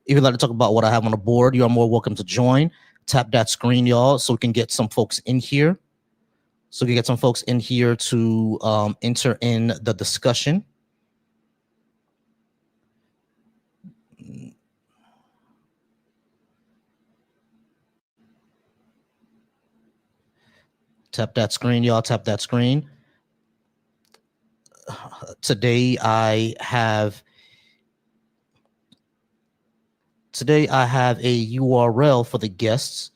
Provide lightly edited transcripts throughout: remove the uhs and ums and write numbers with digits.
If you'd like to talk about what I have on the board, you are more welcome to join. Tap that screen, y'all, so we can get some folks in here. So we can get some folks in here to enter in the discussion. Tap that screen, y'all. Tap that screen. Today I have a URL for the guests,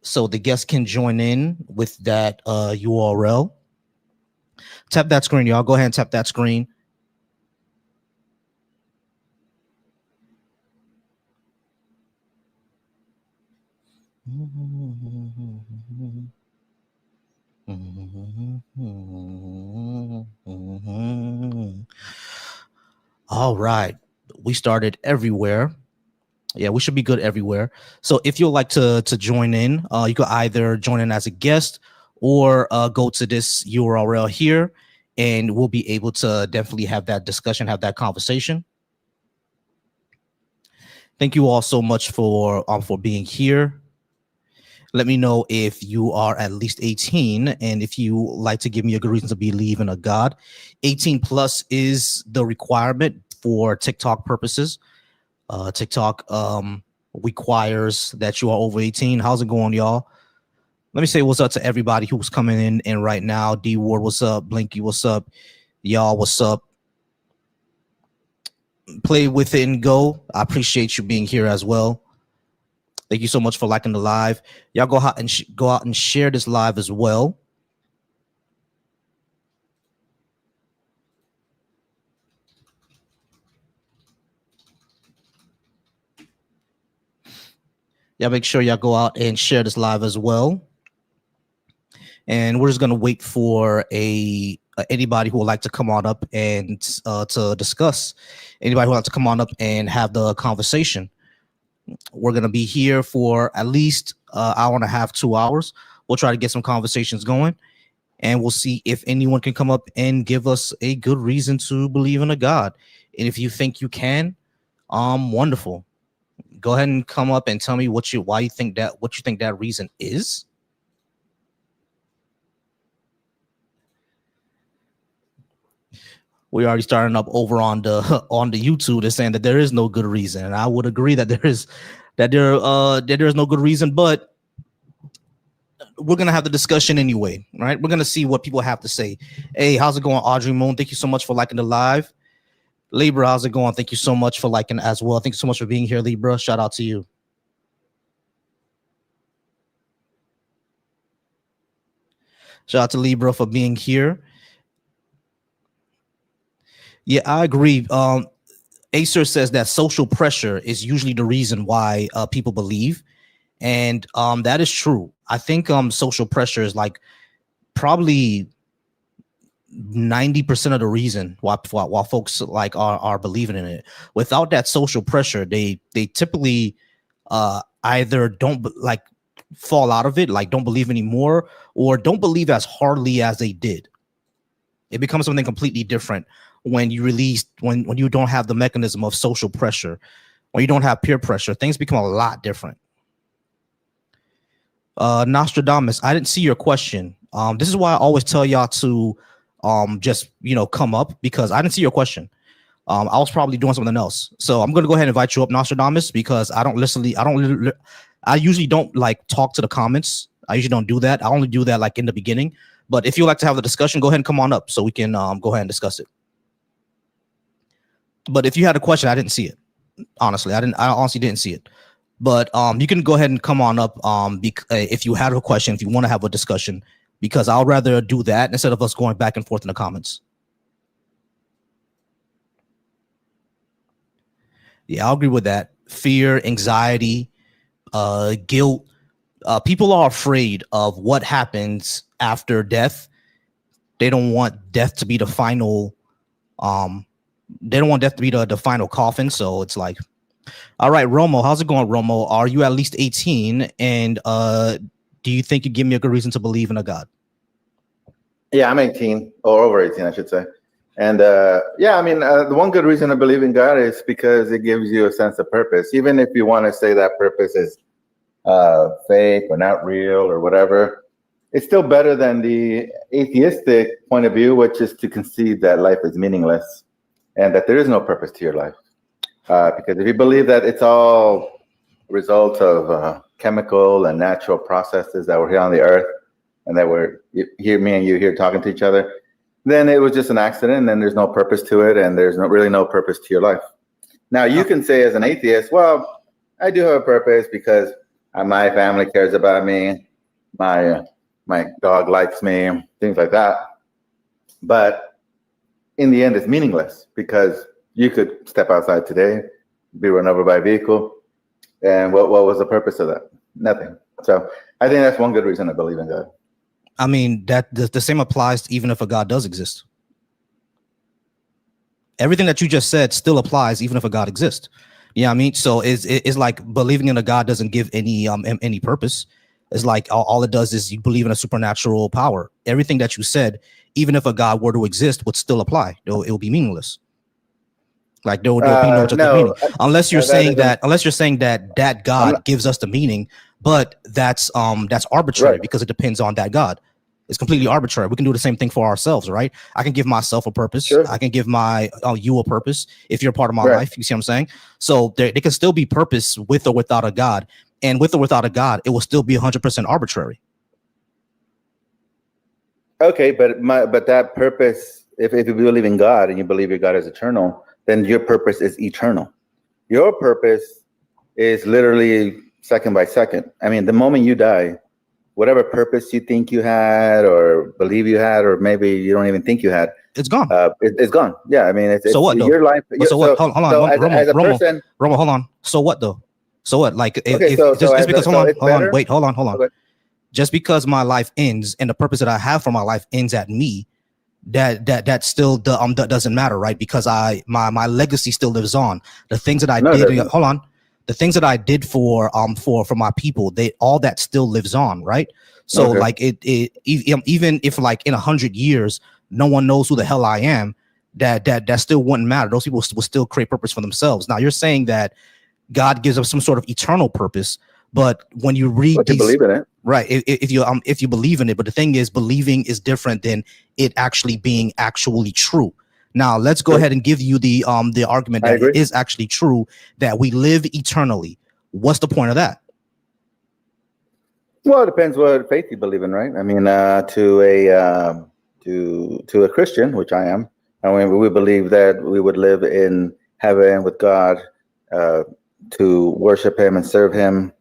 so the guests can join in with that URL. Tap that screen, y'all. Go ahead and tap that screen. All right, we started everywhere. Yeah, we should be good everywhere. So if you'd like to join in, you could either join in as a guest or go to this URL here, and we'll be able to definitely have that discussion, have that conversation. Thank you all so much for being here. Let me know if you are at least 18 and if you like to give me a good reason to believe in a God. 18 plus is the requirement for TikTok purposes. TikTok requires that you are over 18. How's it going, y'all? Let me say what's up to everybody who's coming in right now. D Ward, what's up? Blinky, what's up? Y'all, what's up? Play with it and go. I appreciate you being here as well. Thank you so much for liking the live. Y'all go out and share this live as well. Y'all make sure y'all go out and share this live as well. And we're just gonna wait for anybody who would like to come on up and to discuss. Anybody who would like to come on up and have the conversation. We're gonna be here for at least an hour and a half, 2 hours. We'll try to get some conversations going, and we'll see if anyone can come up and give us a good reason to believe in a God. And if you think you can, wonderful. Go ahead and come up and tell me what you think that reason is. We already starting up over on the YouTube. They're saying that there is no good reason, and I would agree that there is no good reason, but we're gonna have the discussion anyway, right? We're gonna see what people have to say. Hey, how's it going, Audrey Moon? Thank you so much for liking the live. Libra, how's it going? Thank you so much for liking as well. Thank you so much for being here, Libra. Shout out to you. Shout out to Libra for being here. Yeah, I agree. Acer says that social pressure is usually the reason why people believe, and that is true. I think social pressure is like probably 90% of the reason why folks like are believing in it. Without that social pressure, they typically either don't like fall out of it, like don't believe anymore, or don't believe as hardly as they did. It becomes something completely different when you when you don't have the mechanism of social pressure, when you don't have peer pressure. Things become a lot different. Nostradamus, I didn't see your question. This is why I always tell y'all to just come up, because I didn't see your question. I was probably doing something else, so I'm gonna go ahead and invite you up, Nostradamus, because I usually don't like talk to the comments. I usually don't do that. I only do that like in the beginning. But if you like to have the discussion, go ahead and come on up so we can go ahead and discuss it. But if you had a question, I didn't see it. Honestly, I honestly didn't see it. But you can go ahead and come on up if you had a question, if you want to have a discussion, because I'll rather do that instead of us going back and forth in the comments. Yeah, I'll agree with that. Fear, anxiety, guilt. People are afraid of what happens after death. They don't want death to be the final. They don't want death to be the final coffin. So it's like, all right, Romo, how's it going, Romo? Are you at least 18? And do you think you give me a good reason to believe in a God? Yeah, I'm 18 or over 18, I should say. And yeah, I mean, the one good reason to believe in God is because it gives you a sense of purpose. Even if you want to say that purpose is fake or not real or whatever, it's still better than the atheistic point of view, which is to concede that life is meaningless and that there is no purpose to your life. Because if you believe that it's all results of chemical and natural processes that were here on the earth, and that we're here, me and you here talking to each other, then it was just an accident, and then there's no purpose to it, and there's really no purpose to your life. Now, you can say as an atheist, well, I do have a purpose because my family cares about me, my dog likes me, things like that. But in the end, it's meaningless because you could step outside today, be run over by a vehicle, and what was the purpose of that? Nothing. So I think that's one good reason to believe in God. I mean, that the same applies even if a God does exist. Everything that you just said still applies even if a God exists. Yeah, I mean, so it's like believing in a God doesn't give any purpose. It's like all it does is you believe in a supernatural power. Everything that you said, even if a God were to exist, would still apply. It will be meaningless. Like there will be no objective meaning, unless you're saying that God gives us the meaning, but that's arbitrary, right? Because it depends on that God. It's completely arbitrary. We can do the same thing for ourselves, right? I can give myself a purpose. Sure. I can give you a purpose if you're a part of my life. You see what I'm saying? So there can still be purpose with or without a God, and with or without a God, it will still be 100% arbitrary. Okay, but that purpose, if you believe in God and you believe your God is eternal, then your purpose is eternal. Your purpose is literally second by second. I mean, the moment you die, whatever purpose you think you had or believe you had, or maybe you don't even think you had, it's gone. It's gone. Yeah, I mean, it's so what though? Your life. So what? Hold on, so as a person, Romo, hold on. So what though? So what? Like, hold on. Okay. Just because my life ends and the purpose that I have for my life ends at me, that still doesn't matter, right? Because my legacy still lives on. The things that I did, hold on. The things that I did for my people, all that still lives on, right? So like it even if like in 100 years no one knows who the hell I am, that still wouldn't matter. Those people will still create purpose for themselves. Now you're saying that God gives us some sort of eternal purpose, but when you read you believe in it, right? If you believe in it, but the thing is, believing is different than it actually being actually true. Now let's go ahead and give you the argument that it is actually true that we live eternally. What's the point of that? Well, it depends what faith you believe in, right? I mean, to a Christian, which I am, I mean, we believe that we would live in heaven with God, to worship Him and serve Him.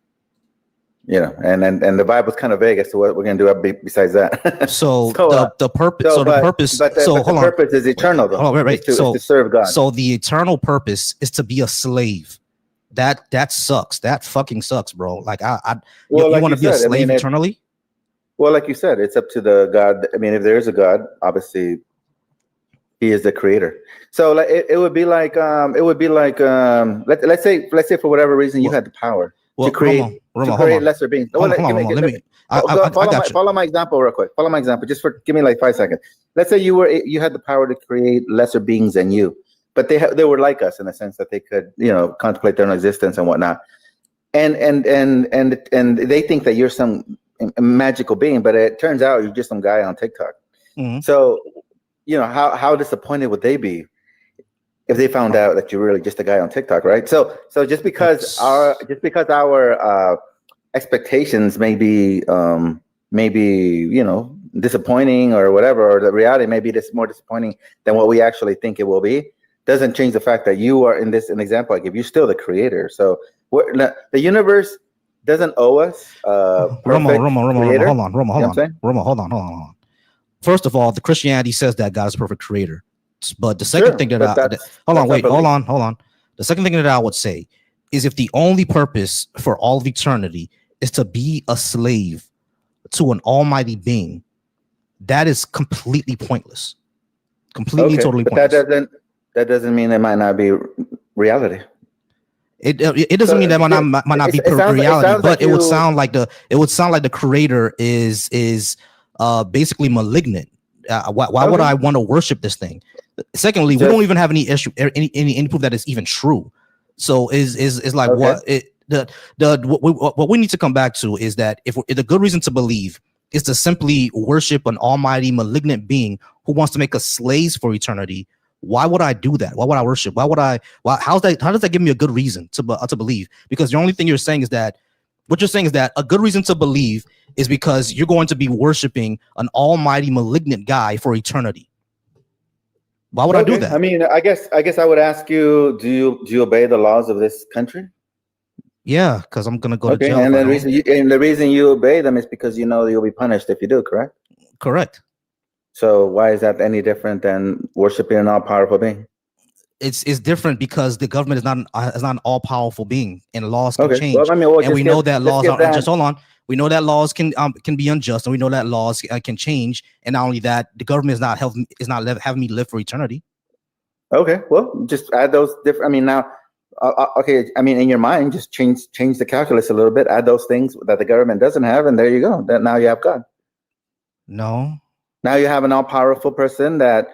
You know, and the Bible's kind of vague as to what we're going to do besides that. So the purpose. So the purpose. But the purpose is eternal, though. Right. Is to serve God. So the eternal purpose is to be a slave. That sucks. That fucking sucks, bro. Like you want to be a slave eternally? Well, like you said, it's up to the God. I mean, if there is a God, obviously, He is the creator. So like it would be like let's say for whatever reason you had the power to create lesser beings. Follow my example real quick. Follow my example. Give me like 5 seconds. Let's say you had the power to create lesser beings than you, but they were like us in the sense that they could, contemplate their own existence and whatnot. And they think that you're some magical being, but it turns out you're just some guy on TikTok. Mm-hmm. So, how disappointed would they be if they found out that you're really just a guy on TikTok, right? So just because our expectations may be disappointing or whatever, or the reality may be more disappointing than what we actually think it will be, doesn't change the fact that you are, in an example I give, you're still the creator. So the universe doesn't owe us Romo, hold on. First of all, the Christianity says that God is a perfect creator. But the second thing The second thing that I would say is, if the only purpose for all of eternity is to be a slave to an almighty being, that is completely pointless. Totally pointless. That doesn't mean it might not be reality. It doesn't mean that might not be reality, but it would sound like the creator is basically malignant. Why would I want to worship this thing? Secondly, we don't even have any issue, any proof that it's even true. So is like Okay. what it what we need to come back to is that if the good reason to believe is to simply worship an almighty malignant being who wants to make us slaves for eternity. Why would I do that? Why would I worship? Why would I? Why? How does that give me a good reason to believe? Because the only thing you're saying is that what you're saying is that a good reason to believe is because you're going to be worshiping an almighty malignant guy for eternity. Why would I do that? I mean, I guess I would ask you, do you obey the laws of this country? Yeah, because I'm gonna go to jail. And the reason you obey them is because you know you'll be punished if you do, correct? Correct. So why is that any different than worshiping an all-powerful being? It's different because the government is not an all-powerful being, and laws can change. Well, I mean, and we know that laws are unjust. Hold on, we know that laws can be unjust, and we know that laws can change. And not only that, the government is not having me live for eternity. Okay, well, just add those different. I mean, now, okay. I mean, in your mind, just change the calculus a little bit. Add those things that the government doesn't have, and there you go. That now you have God. No. Now you have an all-powerful person that.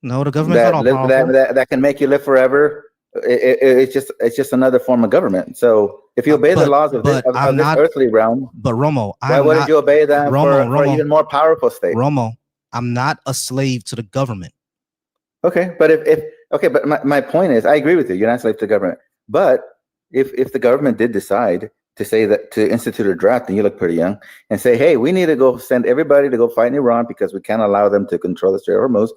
No, the government's not all-powerful. That can make you live forever. It's just another form of government. So if you obey the laws of this earthly realm, but Romo, why wouldn't you obey them for even more powerful state? Romo, I'm not a slave to the government. Okay, but but my point is, I agree with you. You're not a slave to the government. But if the government did decide to say that to institute a draft, and you look pretty young, and say, hey, we need to go send everybody to go fight in Iran because we can't allow them to control the Strait of Hormuz,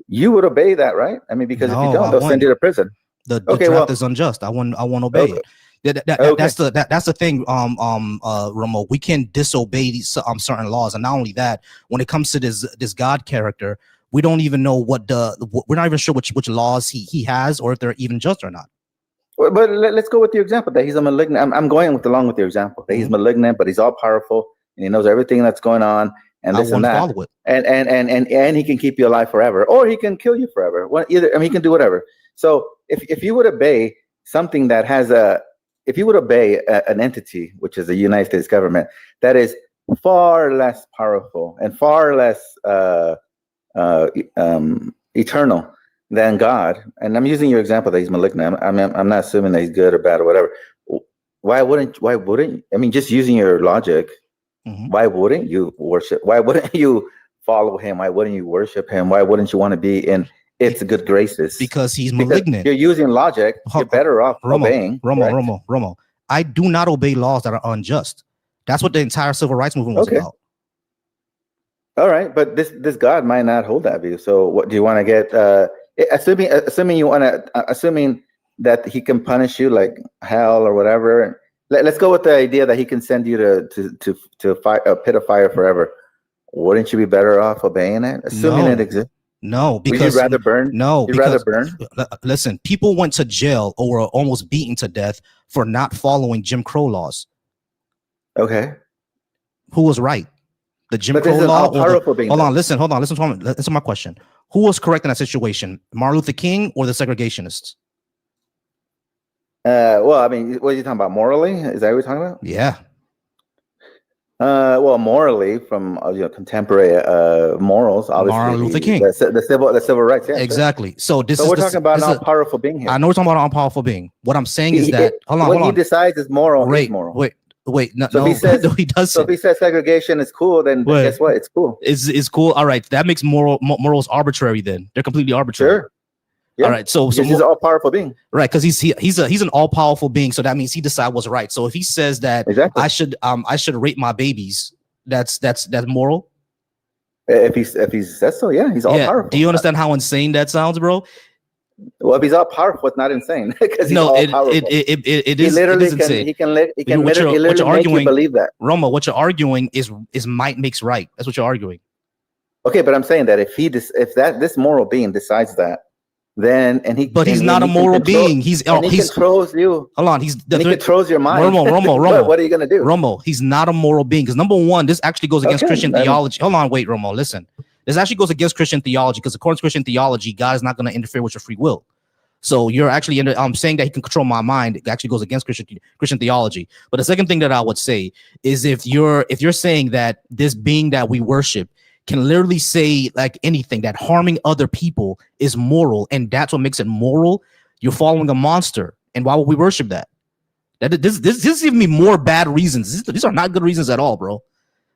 you would obey that, right? I mean, because if you don't, they'll send you to prison. The draft is unjust. I won't obey it. That's the thing, Romo. We can disobey these certain laws, and not only that, when it comes to this God character, we don't even know we're not even sure which laws he has, or if they're even just or not. But let's go with your example that he's a malignant. I'm going along with your example that he's malignant, but he's all powerful and he knows everything that's going on. And this and that, follow it. And he can keep you alive forever, or he can kill you forever. He can do whatever. So if you would obey something that has if you would obey an entity, which is the United States government, that is far less powerful and far less eternal than God, and I'm using your example that he's malignant. I'm not assuming that he's good or bad or whatever. Why wouldn't? I mean, just using your logic. Mm-hmm. Why wouldn't you worship? Why wouldn't you follow him? Why wouldn't you worship him? Why wouldn't you want to be in its good graces? Because he's malignant. You're using logic. You're better off obeying. Romo. I do not obey laws that are unjust. That's what the entire civil rights movement was about. All right, but this God might not hold that view. So, what do you want to get? Assuming that he can punish you like hell or whatever. Let's go with the idea that he can send you to a pit of fire forever. Wouldn't you be better off obeying it, assuming it exists? No, because you'd rather burn. No, you'd rather burn. Listen, people went to jail or were almost beaten to death for not following Jim Crow laws. Okay, who was right? The Jim Crow law. Hold on, listen to my question. Who was correct in that situation? Martin Luther King or the segregationists? Well, I mean, what are you talking about? Morally? Is that what you're talking about? Yeah. Well, morally, from contemporary morals, obviously, Martin Luther King, the civil rights. Yeah, exactly. Sure. So we're talking about an all-powerful being here. I know we're talking about an all-powerful being. What I'm saying is that what he decides is moral. Wait. No, so he does. So if he says segregation is cool, then guess what? It's cool. It's cool. All right, that makes morals arbitrary. Then they're completely arbitrary. Sure. Yeah. All right, so he's an all-powerful being, right? Because he's an all-powerful being, so that means he decides what's right. So if he says that I should rape my babies, that's moral. If he says so, yeah, he's all-powerful. Do you understand how insane that sounds, bro? Well, if he's all-powerful, it's not insane because he's all-powerful. It is. Literally insane. He can make you believe that. Roma, what you're arguing is might makes right. That's what you're arguing. Okay, but I'm saying that if this moral being decides that. Then he's not a moral being. He controls you. Hold on, he controls your mind. Romo. What are you gonna do? Romo, he's not a moral being because number one, this actually goes against Christian theology. Hold on, wait, Romo, listen. This actually goes against Christian theology because according to Christian theology, God is not going to interfere with your free will. So you're actually saying that he can control my mind. It actually goes against Christian theology. But the second thing that I would say is if you're saying that this being that we worship can literally say like anything, that harming other people is moral, and that's what makes it moral, you're following a monster. And why would we worship that? This is giving me more bad reasons. These are not good reasons at all, bro.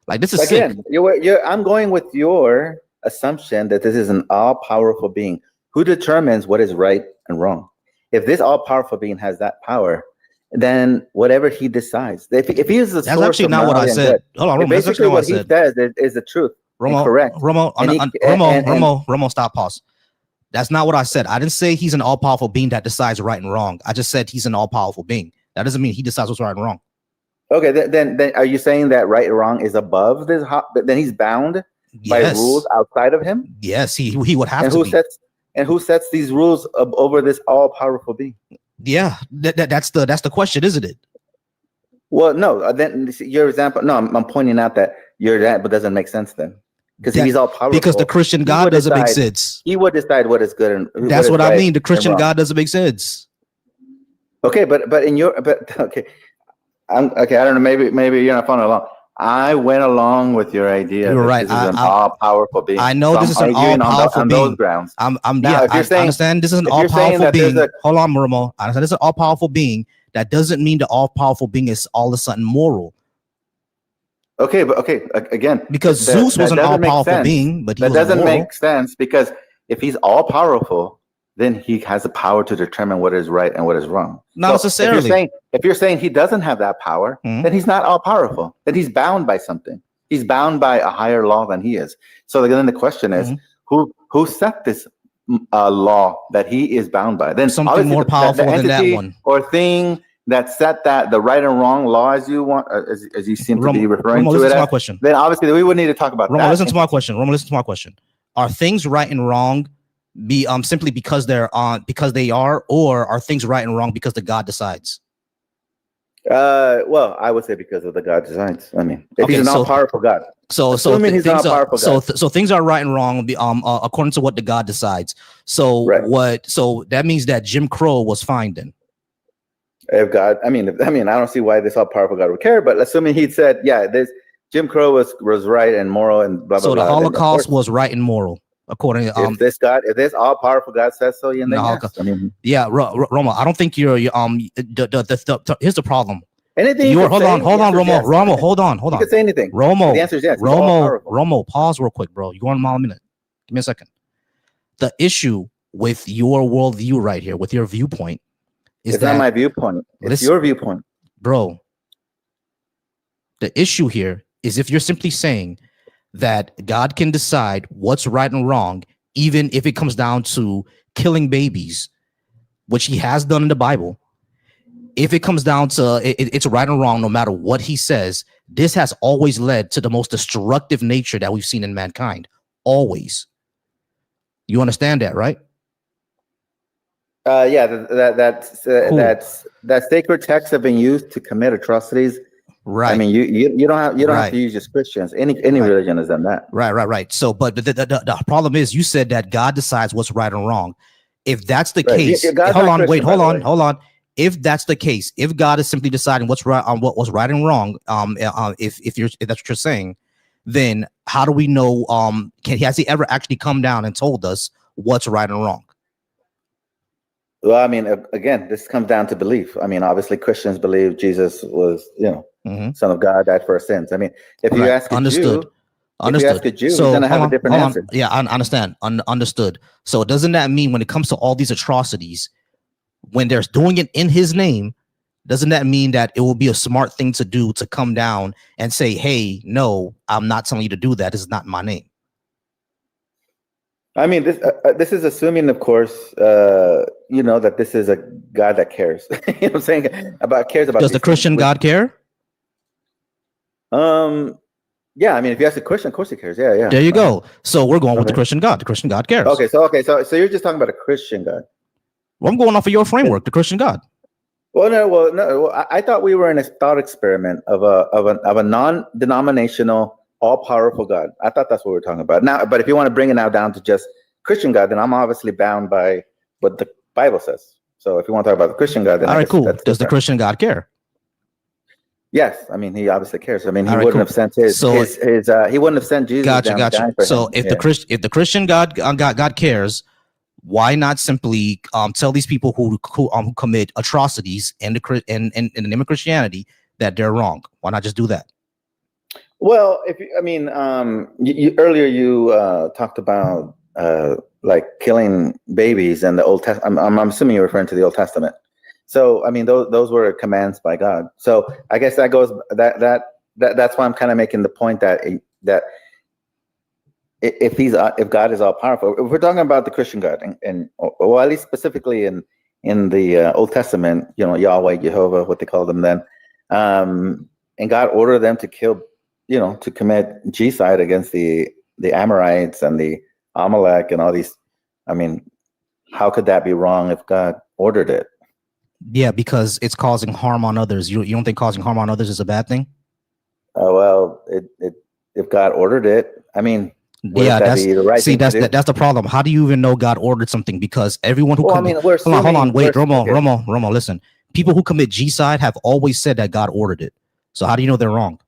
Like, this is Again, sick. I'm going with your assumption that this is an all-powerful being who determines what is right and wrong. If this all-powerful being has that power, then whatever he decides, if he is the That's source actually of not what I morality and said. good, Hold on, Romo. That's basically actually not what what I he said. says is the truth and Romo, correct. Romo, stop, pause. That's not what I said. I didn't say he's an all-powerful being that decides right and wrong. I just said he's an all-powerful being. That doesn't mean he decides what's right and wrong. Okay, then are you saying that right or wrong is above this? Then he's bound by rules outside of him? Yes, he would have to be. Who sets these rules over this all-powerful being? Yeah, that's the question, isn't it? Well, no. Then your example. No, I'm pointing out that but doesn't make sense then, because if he's all powerful, because the Christian God doesn't make sense. He would decide what is good and that's what I mean. The Christian God doesn't make sense. Okay, but okay. I don't know. Maybe you're not following along. I went along with your idea. You're right. This is an all-powerful being. I know this is an all-powerful being. On those grounds. I understand this is an all-powerful being. Hold on, Romo. I understand this is an all-powerful being. That doesn't mean the all-powerful being is all of a sudden moral. Okay, but again, because Zeus was an all-powerful being, but that doesn't make sense, because if he's all-powerful, then he has the power to determine what is right and what is wrong. Not necessarily. If you're saying he doesn't have that power, then he's not all-powerful. Then he's bound by something. He's bound by a higher law than he is. So then the question is, who set this law that he is bound by? Then something more powerful than that one, or thing that set that the right and wrong law, as you want, as you seem to be referring to it. To my question. Then obviously we would need to talk about that. Listen to my question. Listen to my question. Are things right and wrong simply because they are, or are things right and wrong because the God decides? Well, I would say because of the God decides. I mean, if he's an all-powerful God. So things are right and wrong according to what the God decides. So so that means that Jim Crow was fine then. If God, I mean, I don't see why this all-powerful God would care, but assuming he'd said, yeah, this Jim Crow was right and moral and blah blah blah. So the Holocaust was right and moral. According to if this all-powerful God says so, then yes. I mean, yeah, Roma, I don't think you're here's the problem. Anything hold on, Romo, hold on. You can say anything. Romo, the answer is yes. Romo, pause real quick, bro. You go on a mile a minute. Give me a second. The issue with your worldview right here, with your viewpoint, it's not my viewpoint. It's your viewpoint, bro. The issue here is if you're simply saying that God can decide what's right and wrong, even if it comes down to killing babies, which he has done in the Bible. If it comes down to it's right and wrong, no matter what he says, this has always led to the most destructive nature that we've seen in mankind. Always. You understand that, right? Yeah, that sacred texts have been used to commit atrocities. Right. I mean, you don't have to use just Christians. Any religion has done that. Right. So, but the problem is, you said that God decides what's right and wrong. If that's the case, hold on. If that's the case, if God is simply deciding what's right on what was right and wrong, if that's what you're saying, then how do we know? Has he ever actually come down and told us what's right and wrong? Well, I mean, again, this comes down to belief. I mean, obviously, Christians believe Jesus was, Son of God, died for our sins. I mean, if you ask a Jew, he's going to have a different answer. Yeah, I understand. Understood. So doesn't that mean when it comes to all these atrocities, when they're doing it in his name, doesn't that mean that it will be a smart thing to do to come down and say, hey, no, I'm not telling you to do that. This is not my name. I mean, this is assuming, of course, that this is a God that cares. You know what I'm saying? Cares about. Does the Christian God care? Yeah. I mean, if you ask a Christian, of course he cares. Yeah. There you go. So we're going with the Christian God. The Christian God cares. Okay. So you're just talking about a Christian God. Well, I'm going off of your framework, the Christian God. Well, no. I thought we were in a thought experiment of a non-denominational, all-powerful God. I thought that's what we were talking about now. But if you want to bring it now down to just Christian God, then I'm obviously bound by what the Bible says. So if you want to talk about the Christian God, then all right, cool. Does the Christian God care? Yes, I mean he obviously cares. I mean he All right, wouldn't cool. have sent So he wouldn't have sent Jesus down to die for So him. if Yeah. the Christian God cares, why not simply tell these people who commit atrocities in in the name of Christianity that they're wrong? Why not just do that? Well, earlier you talked about like killing babies and the Old Testament. I'm assuming you're referring to the Old Testament. So I mean those were commands by God. So I guess that goes that's why I'm kind of making the point that if God is all powerful, if we're talking about the Christian God and well at least specifically in the Old Testament, you know, Yahweh, Jehovah, what they call them then, and God ordered them to kill, you know, to commit genocide against the Amorites and the Amalek and all these. I mean, how could that be wrong if God ordered it? Yeah, because it's causing harm on others. You don't think causing harm on others is a bad thing? Well, if God ordered it, I mean, wouldn't Yeah, that be the right thing to do? that's the problem. How do you even know God ordered something? Because everyone who Well, I mean, we're hold on, assuming. wait, Romo, Okay. Romo, listen. People who commit genocide have always said that God ordered it. So how do you know they're wrong?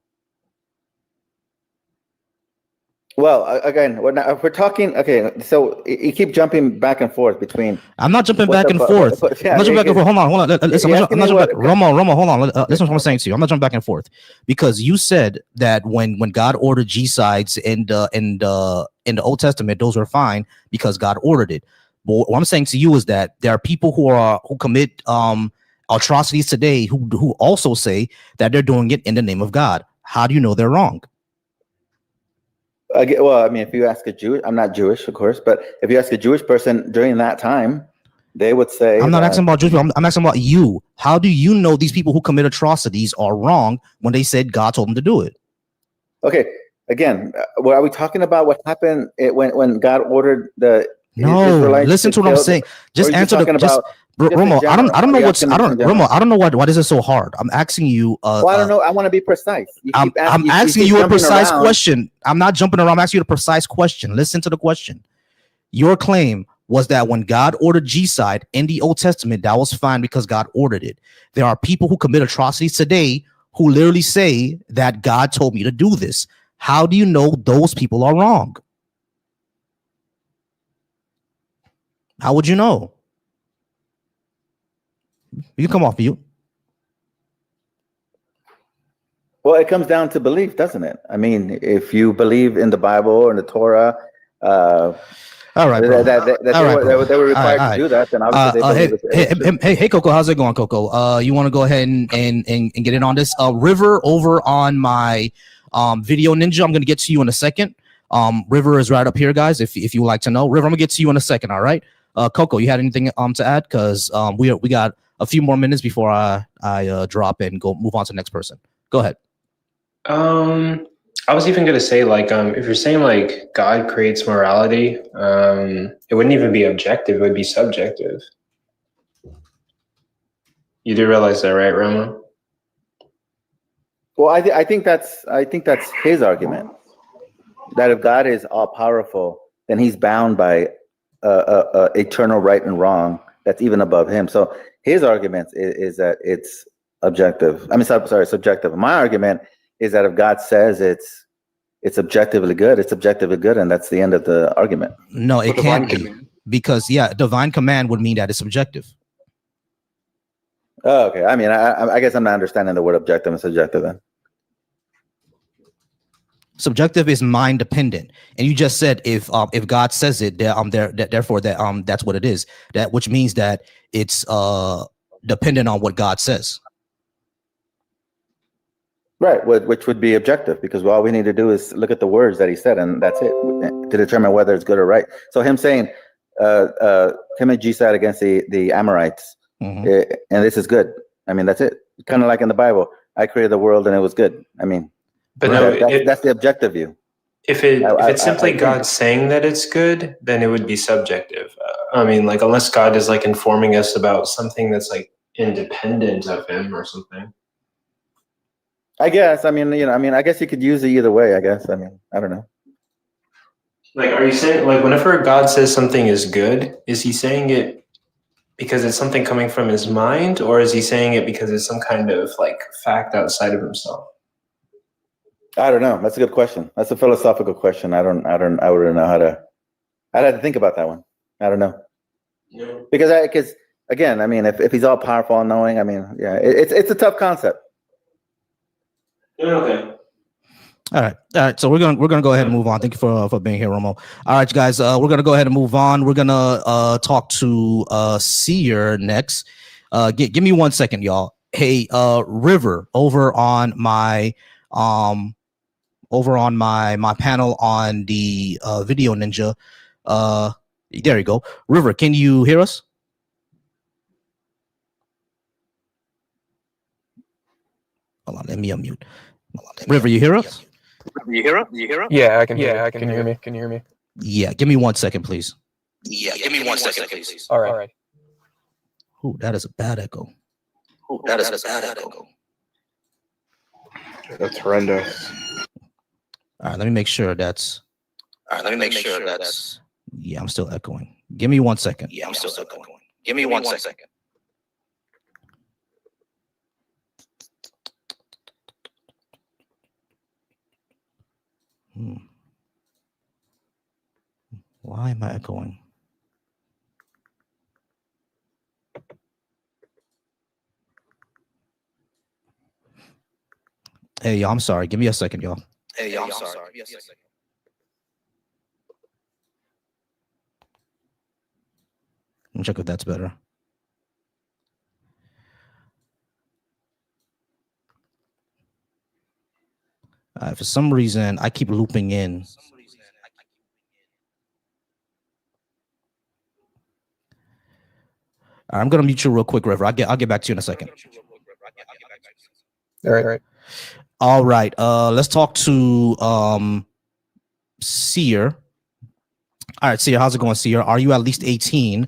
Well, again, if we're talking, okay, so you keep jumping back and forth between. I'm not jumping what back the, and forth. yeah, I'm not jumping back and forth. Hold on. Listen, you're I'm asking not me jumping what. back. Romo, hold on. Listen to what I'm saying to you. I'm not jumping back and forth because you said that when God ordered G-sides in the Old Testament, those were fine because God ordered it. But what I'm saying to you is that there are people who commit atrocities today who also say that they're doing it in the name of God. How do you know they're wrong? Well, I mean, if you ask a Jew, I'm not Jewish, of course, but if you ask a Jewish person during that time, they would say. I'm not that, asking about Jewish people. I'm asking about you. How do you know these people who commit atrocities are wrong when they said God told them to do it? Okay, again, what are we talking about? What happened when God ordered the Israelites listen to what I'm saying. Just answer the just Romo. I don't know what's I don't Romo. I don't know why this is so hard. I'm asking you. Well, I don't know. I want to be precise. I'm asking you a precise question. I'm not jumping around. I'm asking you a precise question. Listen to the question. Your claim was that when God ordered genocide in the Old Testament, that was fine because God ordered it. There are people who commit atrocities today who literally say that God told me to do this. How do you know those people are wrong? How would you know? You can come off mute. Well, it comes down to belief, doesn't it? I mean, if you believe in the Bible or in the Torah, all right, bro. They were required to do that, then obviously they believe hey, Coco, how's it going, Coco? You want to go ahead and get in on this? River over on my Video Ninja. I'm gonna get to you in a second. River is right up here, guys. If you would like to know, River, I'm gonna get to you in a second. All right, Coco, you had anything to add? Because we got a few more minutes before I drop and move on to the next person. Go ahead. I was even gonna say, like, if you're saying like God creates morality, it wouldn't even be objective; it would be subjective. You do realize that, right, Romo? Well, I think that's his argument. That if God is all powerful, then He's bound by eternal right and wrong that's even above Him. So his argument is that it's objective. I mean, sorry, subjective. My argument is that if God says it's objectively good, it's objectively good, and that's the end of the argument. No, it can't be because divine command would mean that it's subjective. Oh, okay. I mean, I guess I'm not understanding the word objective and subjective then. Subjective is mind dependent, and you just said if God says it, therefore that's what it is. That which means that it's dependent on what God says. Right, which would be objective because all we need to do is look at the words that He said, and that's it to determine whether it's good or right. So him saying, "Commit genocide against the Amorites," and this is good. I mean, that's it. Kind of like in the Bible, I created the world and it was good. I mean, but that's the objective view. If it's simply God saying that it's good, then it would be subjective. I mean, like unless God is like informing us about something that's like independent of Him or something. I guess. I mean, I guess you could use it either way. I guess. I mean, I don't know. Like, are you saying like whenever God says something is good, is He saying it because it's something coming from his mind, or is he saying it because it's some kind of like fact outside of himself? I don't know. That's a good question. That's a philosophical question. I wouldn't know how to. I'd have to think about that one. I don't know. Yeah. Because again, I mean, if he's all powerful and knowing, I mean, yeah, it's a tough concept. Okay. All right. So we're gonna go ahead and move on. Thank you for being here, Romo. All right, guys. We're gonna go ahead and move on. We're gonna talk to Seer next. Give me 1 second, y'all. Hey, River, over on my panel on the Video Ninja. There you go. River, can you hear us? Hold on, let me unmute. River, you hear us? You hear it? Yeah, I can hear. I can hear me. Can you hear me? Yeah, give me 1 second, please. Give me 1 second, please. All right. Ooh, that is a bad echo. That is a bad echo. That's horrendous. All right, let me make sure that's. Yeah, I'm still echoing. Give me 1 second. Yeah, I'm still echoing. Give me 1 second. Why am I echoing? Hey, y'all, I'm sorry. Give me a second, y'all. I'm sorry. Yes, a second. Let me check if that's better. For some reason, I keep looping in. All right, I'm gonna mute you real quick, River. I'll get back to you in a second. All right. All right. Let's talk to Seer. All right, Seer, how's it going, Seer? Are you at least 18?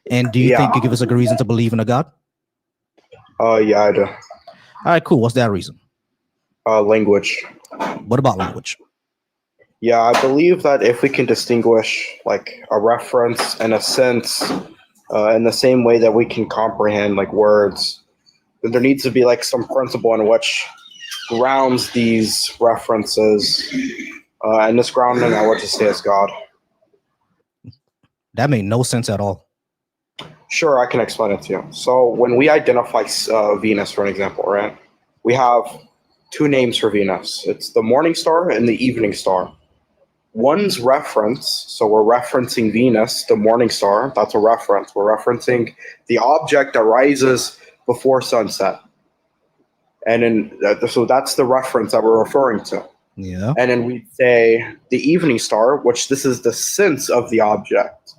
And do you think you give us a good reason to believe in a God? Yeah, I do. All right, cool. What's that reason? Language. What about language? Yeah, I believe that if we can distinguish like a reference and a sense in the same way that we can comprehend like words, then there needs to be like some principle in which grounds these references. And this grounding, I would just say, is God. That made no sense at all. Sure, I can explain it to you. So when we identify Venus, for an example, right, we have two names for Venus. It's the morning star and the evening star. One's reference, so we're referencing Venus, the morning star. That's a reference. We're referencing the object that rises before sunset. And so that's the reference that we're referring to. Yeah. And then we'd say the evening star, which this is the sense of the object.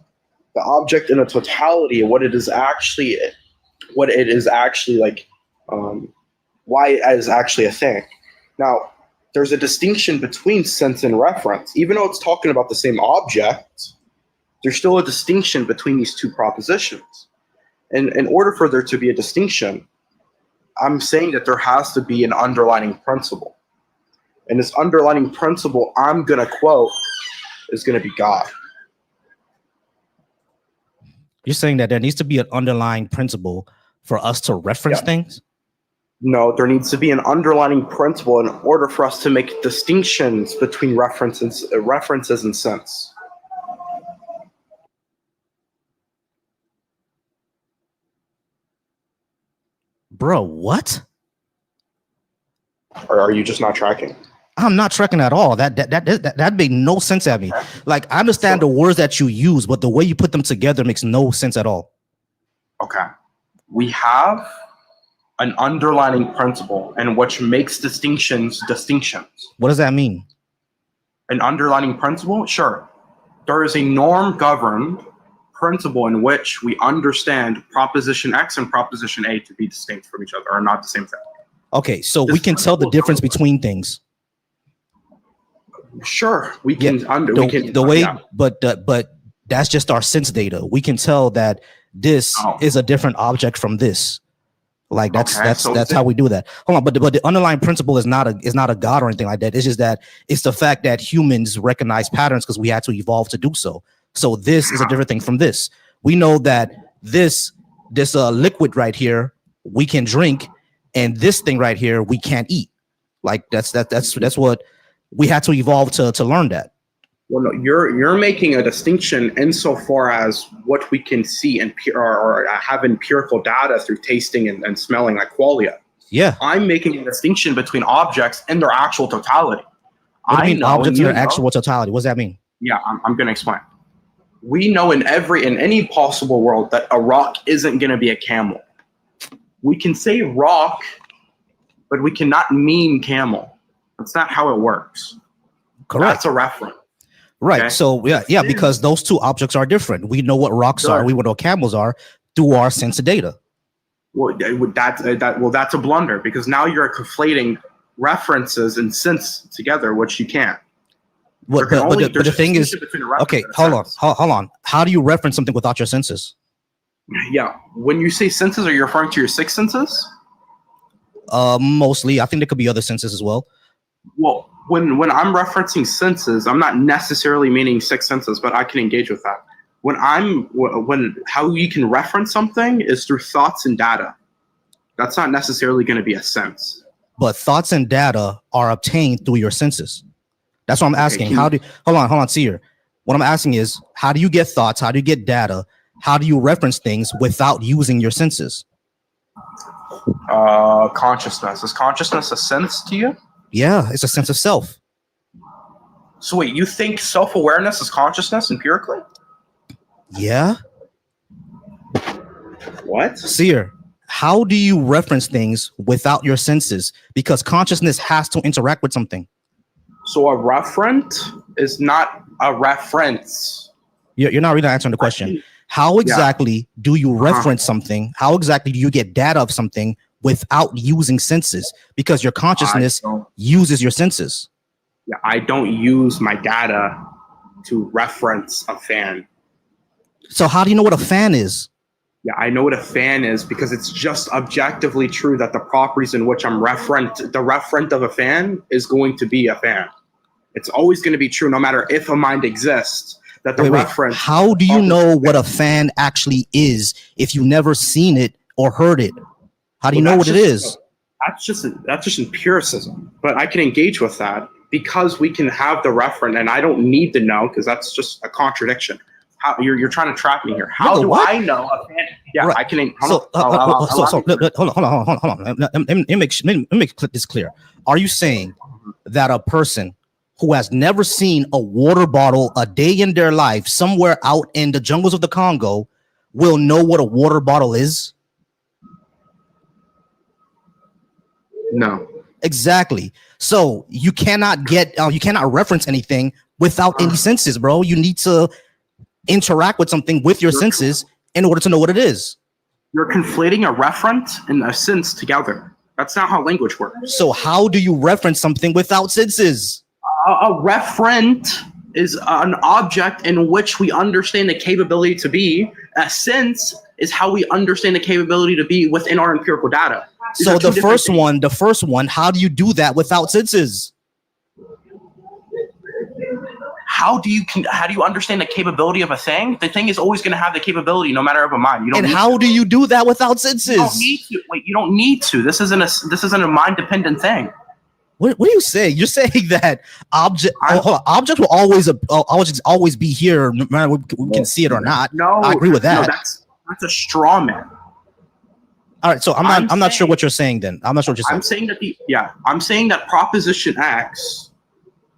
The object in a totality, what it is actually like, why it is actually a thing. Now, there's a distinction between sense and reference. Even though it's talking about the same object, there's still a distinction between these two propositions. And in order for there to be a distinction, I'm saying that there has to be an underlying principle. And this underlying principle I'm going to quote is going to be God. You're saying that there needs to be an underlying principle for us to reference things? No, there needs to be an underlying principle in order for us to make distinctions between references and sense. Bro, what? Or are you just not tracking? I'm not tracking at all. That made no sense at me. Like, I understand the words that you use, but the way you put them together makes no sense at all. Okay. We have an underlying principle and which makes distinctions. What does that mean? An underlying principle? Sure. There is a norm governed principle in which we understand proposition X and proposition A to be distinct from each other, or not the same thing. Okay, so we can tell the difference between things. Sure, we can. But that's just our sense data. We can tell that this is a different object from this. Like that's how we do that. Hold on, but the underlying principle is not a God or anything like that. It's just that it's the fact that humans recognize patterns because we had to evolve to do so. So this is a different thing from this. We know that this this liquid right here we can drink, and this thing right here we can't eat. Like that's what we had to evolve to learn that. Well, no, you're making a distinction insofar as what we can see and or have empirical data through tasting and smelling, like qualia. Yeah, I'm making a distinction between objects and their actual totality. What do you mean objects in their actual totality? What does that mean? Yeah, I'm going to explain. We know in any possible world that a rock isn't going to be a camel. We can say rock, but we cannot mean camel. That's not how it works. Correct. That's a reference. Right. Okay? So yeah, because those two objects are different. We know what rocks are. We know what camels are through our sense of data. Well, that's a blunder, because now you're conflating references and sense together, which you can't. But the thing is, okay, hold on. How do you reference something without your senses? Yeah, when you say senses, are you referring to your six senses? Mostly. I think there could be other senses as well. Well, when I'm referencing senses, I'm not necessarily meaning six senses, but I can engage with that. How you can reference something is through thoughts and data. That's not necessarily going to be a sense. But thoughts and data are obtained through your senses. That's what I'm asking. Hold on, Seer. What I'm asking is, how do you get thoughts? How do you get data? How do you reference things without using your senses? Consciousness. Is consciousness a sense to you? Yeah, it's a sense of self. So wait, you think self-awareness is consciousness empirically? Yeah. What? Seer, how do you reference things without your senses? Because consciousness has to interact with something. So a referent is not a reference. You're not really answering the question. How exactly do you reference something? How exactly do you get data of something without using senses? Because your consciousness uses your senses. Yeah, I don't use my data to reference a fan. So how do you know what a fan is? Yeah, I know what a fan is because it's just objectively true that the properties in which the referent of a fan is going to be a fan. It's always going to be true, no matter if a mind exists. That the reference. How do you know what a fan actually is if you've never seen it or heard it? How do you know what it is? That's just empiricism. But I can engage with that because we can have the referent, and I don't need to know because that's just a contradiction. How you're trying to trap me here? How do I know a fan? Yeah, right. I can. Hold on. Let me make this clear. Are you saying that a person who has never seen a water bottle a day in their life somewhere out in the jungles of the Congo will know what a water bottle is? No. Exactly. So you cannot reference anything without any senses, bro. You need to interact with something with your senses in order to know what it is. You're conflating a referent and a sense together. That's not how language works. So how do you reference something without senses? A referent is an object in which we understand the capability to be. A sense is how we understand the capability to be within our empirical data. So the first one, how do you do that without senses? How do you understand the capability of a thing? The thing is always going to have the capability, no matter of a mind. How do you do that without senses? You don't need to. Wait, you don't need to. This isn't a mind-dependent thing. What are you saying? You're saying that objects will always be here, no matter we can see it or not. No, I agree with that. No, that's a straw man. All right, so I'm not sure what you're saying. Then I'm not sure what you're saying. I'm saying that Proposition X,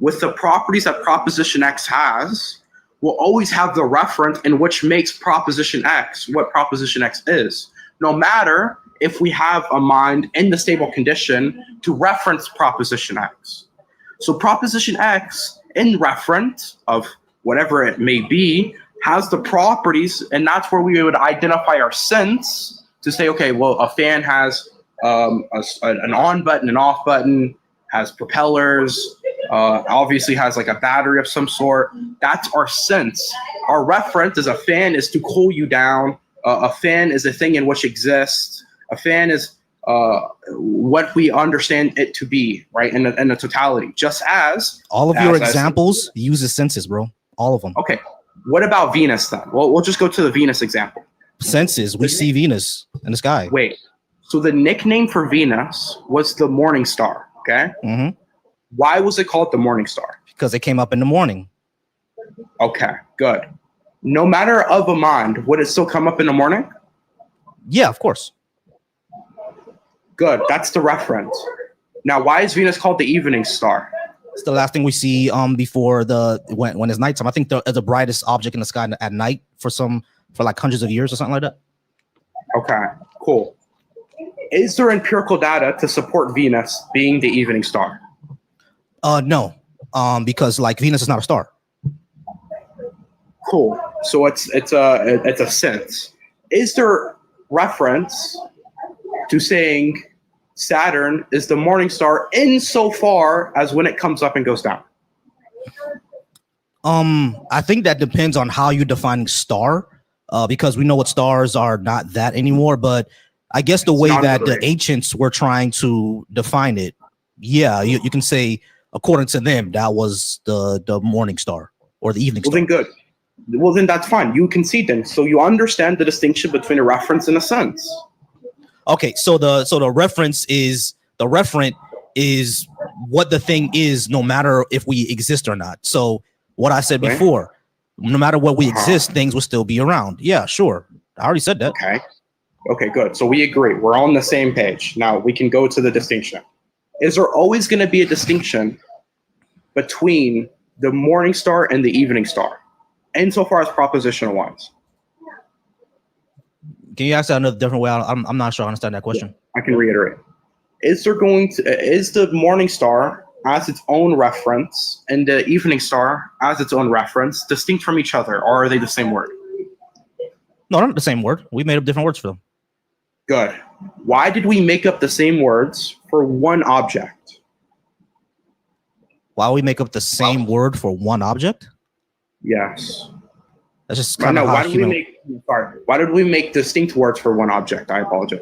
with the properties that Proposition X has, will always have the referent in which makes Proposition X what Proposition X is, no matter if we have a mind in the stable condition to reference Proposition X. So Proposition X, in reference of whatever it may be, has the properties, and that's where we would identify our sense to say, okay, well, a fan has an on button, an off button, has propellers, obviously has like a battery of some sort. That's our sense. Our reference as a fan is to cool you down. A fan is a thing in which exists. A fan is what we understand it to be, right? In the totality, just as all of your examples use the senses, bro. All of them. Okay. What about Venus then? Well, we'll just go to the Venus example. senses, we see Venus in the sky. Wait. So the nickname for Venus was the morning star. Okay. Mm-hmm. Why was it called the morning star? Because it came up in the morning. Okay, good. No matter of a mind, would it still come up in the morning? Yeah, of course. Good. That's the reference. Now, why is Venus called the evening star? It's the last thing we see before when it's nighttime. I think the brightest object in the sky at night for like hundreds of years or something like that. Okay, cool. Is there empirical data to support Venus being the evening star? No. Because like Venus is not a star. Cool. So it's a sense. Is there reference to saying Saturn is the morning star insofar as when it comes up and goes down? I think that depends on how you define star, because we know what stars are not that anymore. But I guess the way that the ancients were trying to define it, yeah, you can say according to them that was the morning star or the evening star. Well, then good. Well, then that's fine. You concede then. So you understand the distinction between a reference and a sense. Okay, so the reference is the referent is what the thing is, no matter if we exist or not. So what I said before, no matter what we exist, things will still be around. Yeah, sure. I already said that. Okay, good. So we agree. We're on the same page. Now we can go to the distinction. Is there always going to be a distinction between the morning star and the evening star, insofar as propositional wise? Can you ask that another different way? I'm not sure I understand that question. I can reiterate. Is the morning star as its own reference and the evening star as its own reference distinct from each other, or are they the same word? No, they're not the same word. We made up different words for them. Good. Why did we make up the same words for one object? Why we make up the same word for one object? Yes. That's just kind of how why did we make distinct words for one object? I apologize.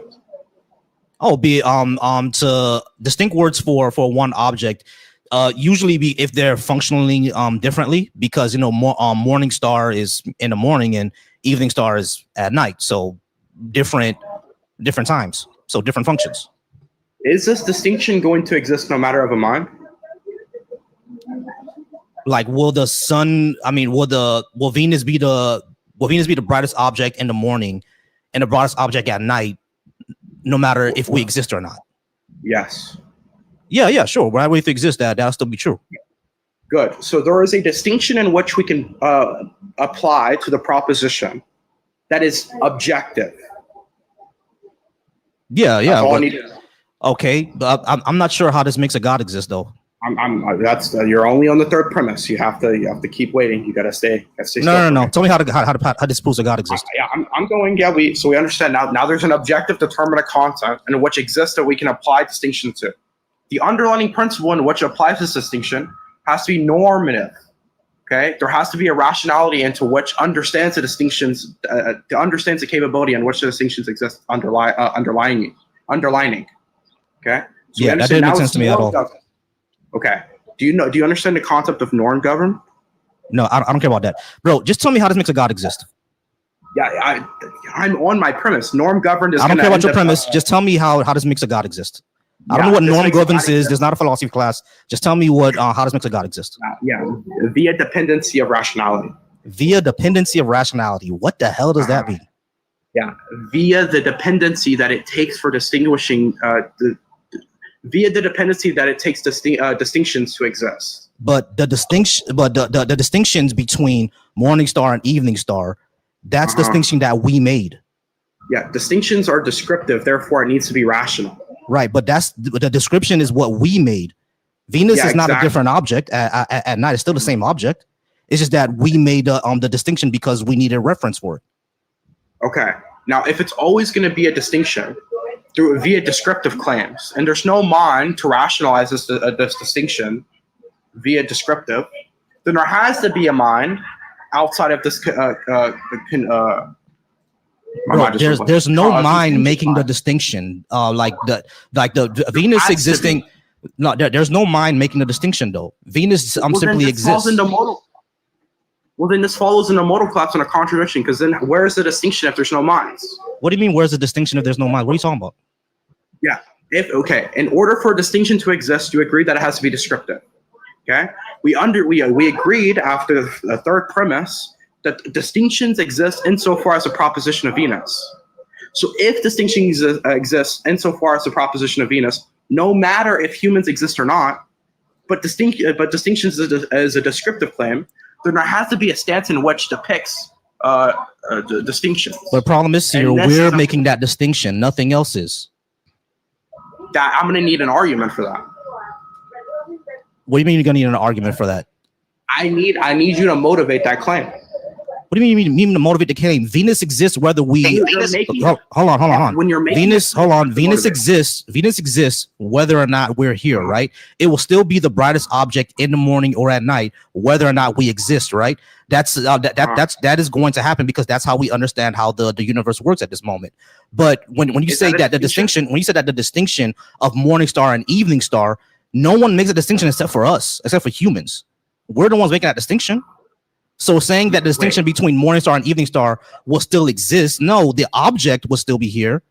To distinct words for one object, usually be if they're functionally differently, because morning star is in the morning and evening star is at night, so different times, so different functions. Is this distinction going to exist no matter of a mind? Like, will Venus be the brightest object in the morning and the brightest object at night, no matter if we exist or not? Yes. Yeah, sure. Whatever if it exists, that'll still be true. Good. So there is a distinction in which we can apply to the proposition that is objective. Yeah. Okay, but I'm not sure how this makes a God exist, though. You're only on the third premise. You have to keep waiting. You gotta stay. No. Tell me how this proves a God exists. I'm going. Yeah, we understand now. Now there's an objective determinate content in which exists that we can apply distinction to. The underlying principle in which applies this distinction has to be normative. Okay, there has to be a rationality into which understands the distinctions, understands the capability in which the distinctions exist underlining. Okay. So yeah, that didn't make sense to me at all. Okay. Do you understand the concept of norm govern? No, I don't care about that, bro. Just tell me how this makes a God exist. Yeah, I'm on my premise. Norm governed is. I don't care about your premise. Just tell me how this makes a God exist. I don't know what norm governance is. There's not a philosophy class. Just tell me how this makes a God exist. Via dependency of rationality. Via dependency of rationality. What the hell does that mean? Yeah, via the dependency that it takes for distinguishing. Via the dependency that it takes distinctions to exist. But the distinctions between morning star and evening star, that's distinction that we made. Yeah, distinctions are descriptive, therefore it needs to be rational. Right, but the description is what we made. Venus is not a different object at night. It's still the same object. It's just that we made the distinction because we needed a reference for it. Okay. Now, if it's always going to be a distinction via descriptive claims, and there's no mind to rationalize this distinction via descriptive, then there has to be a mind outside of this. There's no mind making the distinction. Like the Venus existing. No, there's no mind making the distinction though. Venus simply exists. Well, then this follows in a modal collapse and a contradiction, because then where is the distinction if there's no minds? What do you mean? Where's the distinction if there's no mind? What are you talking about? Yeah. In order for a distinction to exist, you agree that it has to be descriptive. Okay. We agreed after the third premise that distinctions exist insofar as a proposition of Venus. So if distinctions exist insofar as a proposition of Venus, no matter if humans exist or not, but distinctions is a descriptive claim, then there has to be a stance in which depicts distinctions. But the problem is here, we're making that distinction. Nothing else is. That I'm going to need an argument for that. What do you mean you're going to need an argument for that? I need you to motivate that claim. What do you mean you need to motivate the claim? Venus exists whether we hold on. When you're making Venus exists whether or not we're here, right? It will still be the brightest object in the morning or at night, whether or not we exist, right? That is going to happen because that's how we understand how the universe works at this moment. But when you say that the distinction of morning star and evening star, no one makes a distinction except for us, except for humans. We're the ones making that distinction. So saying that the distinction between morning star and evening star will still exist, no, the object will still be here.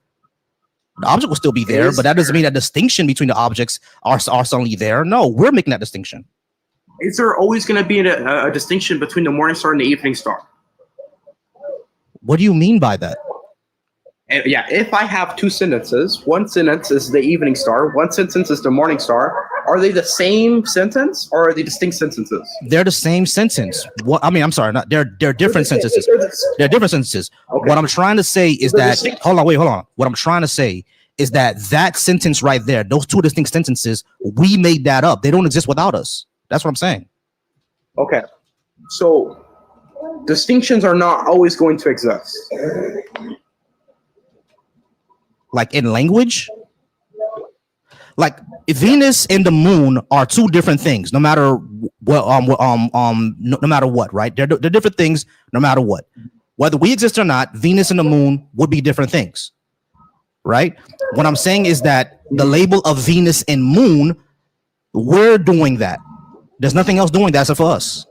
The object will still be there, but that doesn't mean that distinction between the objects are suddenly there. No, we're making that distinction. Is there always going to be a distinction between the morning star and the evening star? What do you mean by that? Yeah, if I have two sentences, one sentence is the evening star, one sentence is the morning star, are they the same sentence or are they distinct sentences? They're the same sentence. I'm sorry, they're different sentences. They're different sentences. Okay. What I'm trying to say is that hold on. What I'm trying to say is that sentence right there, those two distinct sentences, we made that up. They don't exist without us. That's what I'm saying. Okay. So distinctions are not always going to exist. Like in language, like Venus and the moon are two different things. No matter what, no matter what, right? They're different things. No matter what, whether we exist or not, Venus and the moon would be different things, right? What I'm saying is that the label of Venus and moon, we're doing that. There's nothing else doing that except for us.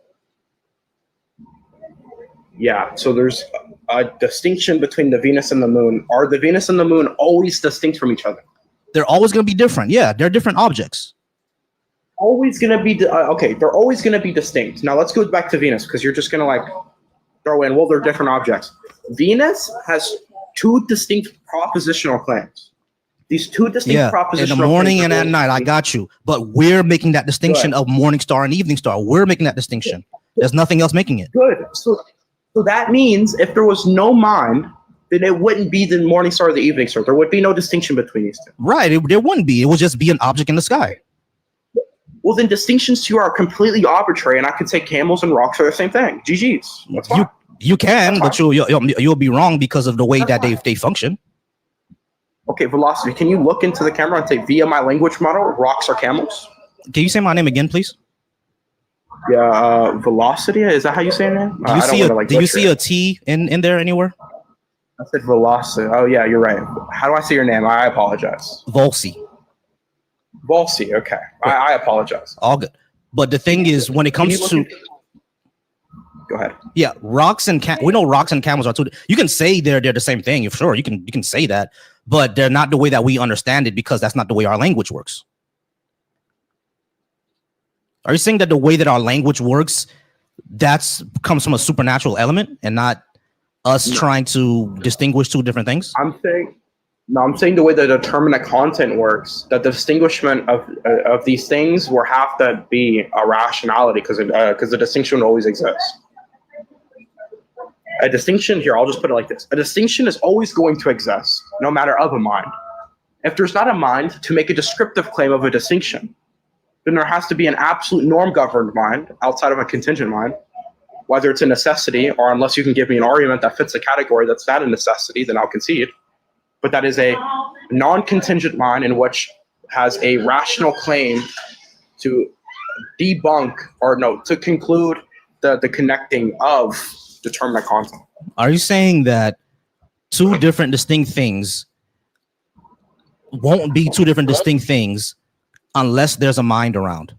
Yeah. So there's a distinction between the Venus and the moon. Are the Venus and the moon always distinct from each other? They're always going to be different. Yeah, they're different objects. Always going to be okay. They're always going to be distinct. Now let's go back to Venus because you're just going to like throw in, well, they're different objects. Venus has two distinct propositional claims. These two distinct propositional in the morning and at night. I got you, but we're making that distinction of morning star and evening star. We're making that distinction. There's nothing else making it. Good. So that means if there was no mind, then it wouldn't be the morning star or the evening star. There would be no distinction between these two. Right. There wouldn't be. It would just be an object in the sky. Well, then distinctions to you are completely arbitrary, and I could say camels and rocks are the same thing. GG's. That's fine. You can, but you'll be wrong because of the way that they function. Okay, Velocity, can you look into the camera and say, via my language model, rocks are camels? Can you say my name again, please? Yeah, Velocity, is that how you say your name? Do you see a T in there anywhere? I said Velocity. Oh, yeah, you're right. How do I say your name? I apologize. Volsi, okay. I apologize. All good. But the thing is, when it comes to... Go ahead. Yeah, rocks and we know rocks and camels are two. You can say they're the same thing. Sure, you can say that, but they're not the way that we understand it because that's not the way our language works. Are you saying that the way that our language works, comes from a supernatural element and not us trying to distinguish two different things? I'm saying the way the determinate content works, that the distinguishment of these things will have to be a rationality because the distinction will always exist. A distinction here, I'll just put it like this. A distinction is always going to exist, no matter of a mind. If there's not a mind to make a descriptive claim of a distinction, then there has to be an absolute norm-governed mind outside of a contingent mind, whether it's a necessity or unless you can give me an argument that fits the category that's not a necessity, then I'll concede. But that is a non-contingent mind in which has a rational claim to debunk to conclude the connecting of determinate content. Are you saying that two different distinct things won't be two different distinct things unless there's a mind around?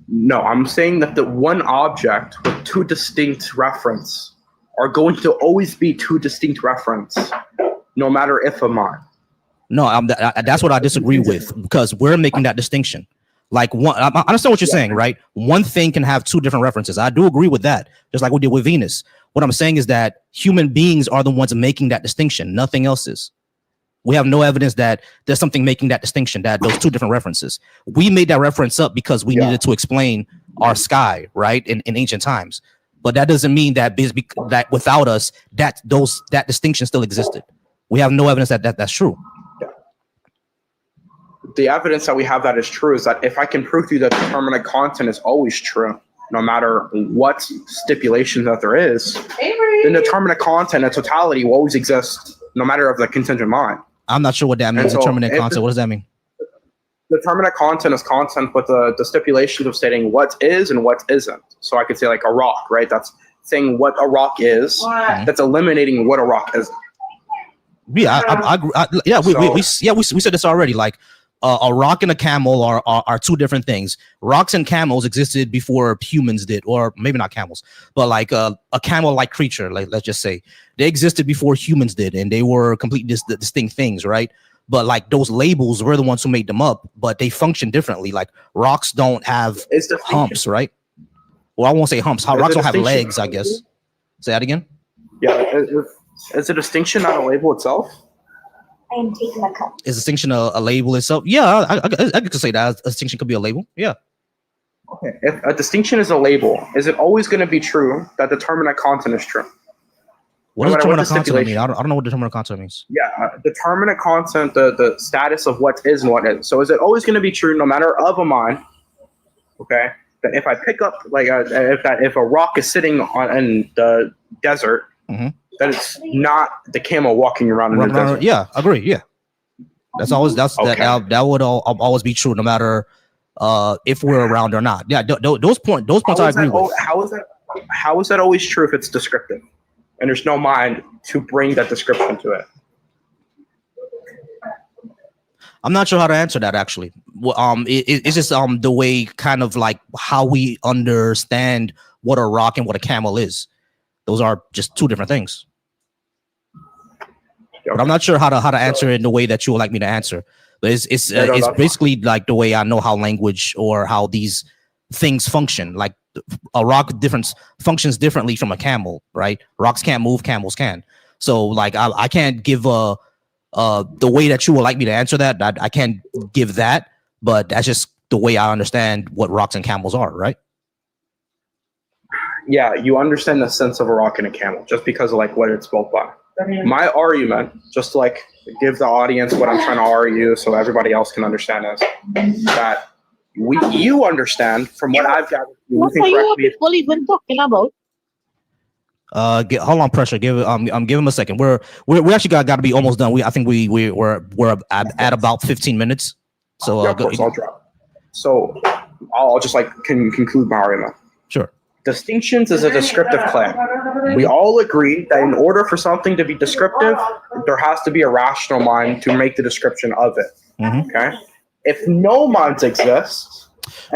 No, I'm saying that the one object with two distinct reference are going to always be two distinct reference, no matter if or not. No, that's what I disagree with, because we're making that distinction. Like one, I understand what you're saying, right? One thing can have two different references. I do agree with that, just like we did with Venus. What I'm saying is that human beings are the ones making that distinction. Nothing else is. We have no evidence that there's something making that distinction, that those two different references. We made that reference up because we needed to explain our sky, right, in ancient times. But that doesn't mean that that without us, that distinction still existed. We have no evidence that that's true. The evidence that we have that is true is that if I can prove to you that determinate content is always true, no matter what stipulation that there is, then determinate content in totality will always exist, no matter of the contingent mind. I'm not sure what that means. So determinate content. What does that mean? Determinate content is content with the stipulations of stating what is and what isn't. So I could say like a rock, right? That's saying what a rock is. Mm-hmm. That's eliminating what a rock isn't. Yeah, we said this already. Like a rock and a camel are two different things. Rocks and camels existed before humans did, or maybe not camels, but like a camel-like creature. Like let's just say they existed before humans did, and they were completely distinct things, right? But like those labels, we're the ones who made them up, but they function differently. Like rocks don't have humps, right? Well, I won't say humps. Rocks don't have legs, I guess. Say that again. Yeah, is a distinction not a label itself? I am taking a cup. Is distinction a label itself? Yeah, I could say that a distinction could be a label. Yeah. Okay. If a distinction is a label, is it always going to be true that determinate content is true? What does determinate content mean? I don't know what determinate content means. Yeah, determinate content, the status of what is and what isn't. So is it always going to be true, no matter of a mind? Okay, that if I pick up like if a rock is sitting in the desert, that it's not the camel walking around in the desert. Yeah, I agree. Yeah, that would always be true, no matter if we're around or not. Yeah, those points I agree with. How is that always true if it's descriptive? And there's no mind to bring that description to it. I'm not sure how to answer that, actually. It's just the way, kind of like how we understand what a rock and what a camel is. Those are just two different things. Okay. But I'm not sure how to answer it in the way that you would like me to answer. But it's basically like the way I know how language or how these things function. Like a rock functions differently from a camel, right? Rocks can't move, camels can. So like I can't give the way that you would like me to answer that. I can't give that, but that's just the way I understand what rocks and camels are, right? Yeah, you understand the sense of a rock and a camel just because of like what it's built by. My argument, just to like give the audience what I'm trying to argue so everybody else can understand, is that you understand from what I've gathered. What are you people even talking about? Hold on, pressure. Give him a second. We're actually got to be almost done. I think we're at about 15 minutes. So of course, I'll drop. So I'll just like conclude my argument. Sure. Distinctions is a descriptive claim. We all agree that in order for something to be descriptive, there has to be a rational mind to make the description of it. Okay. If no minds exist.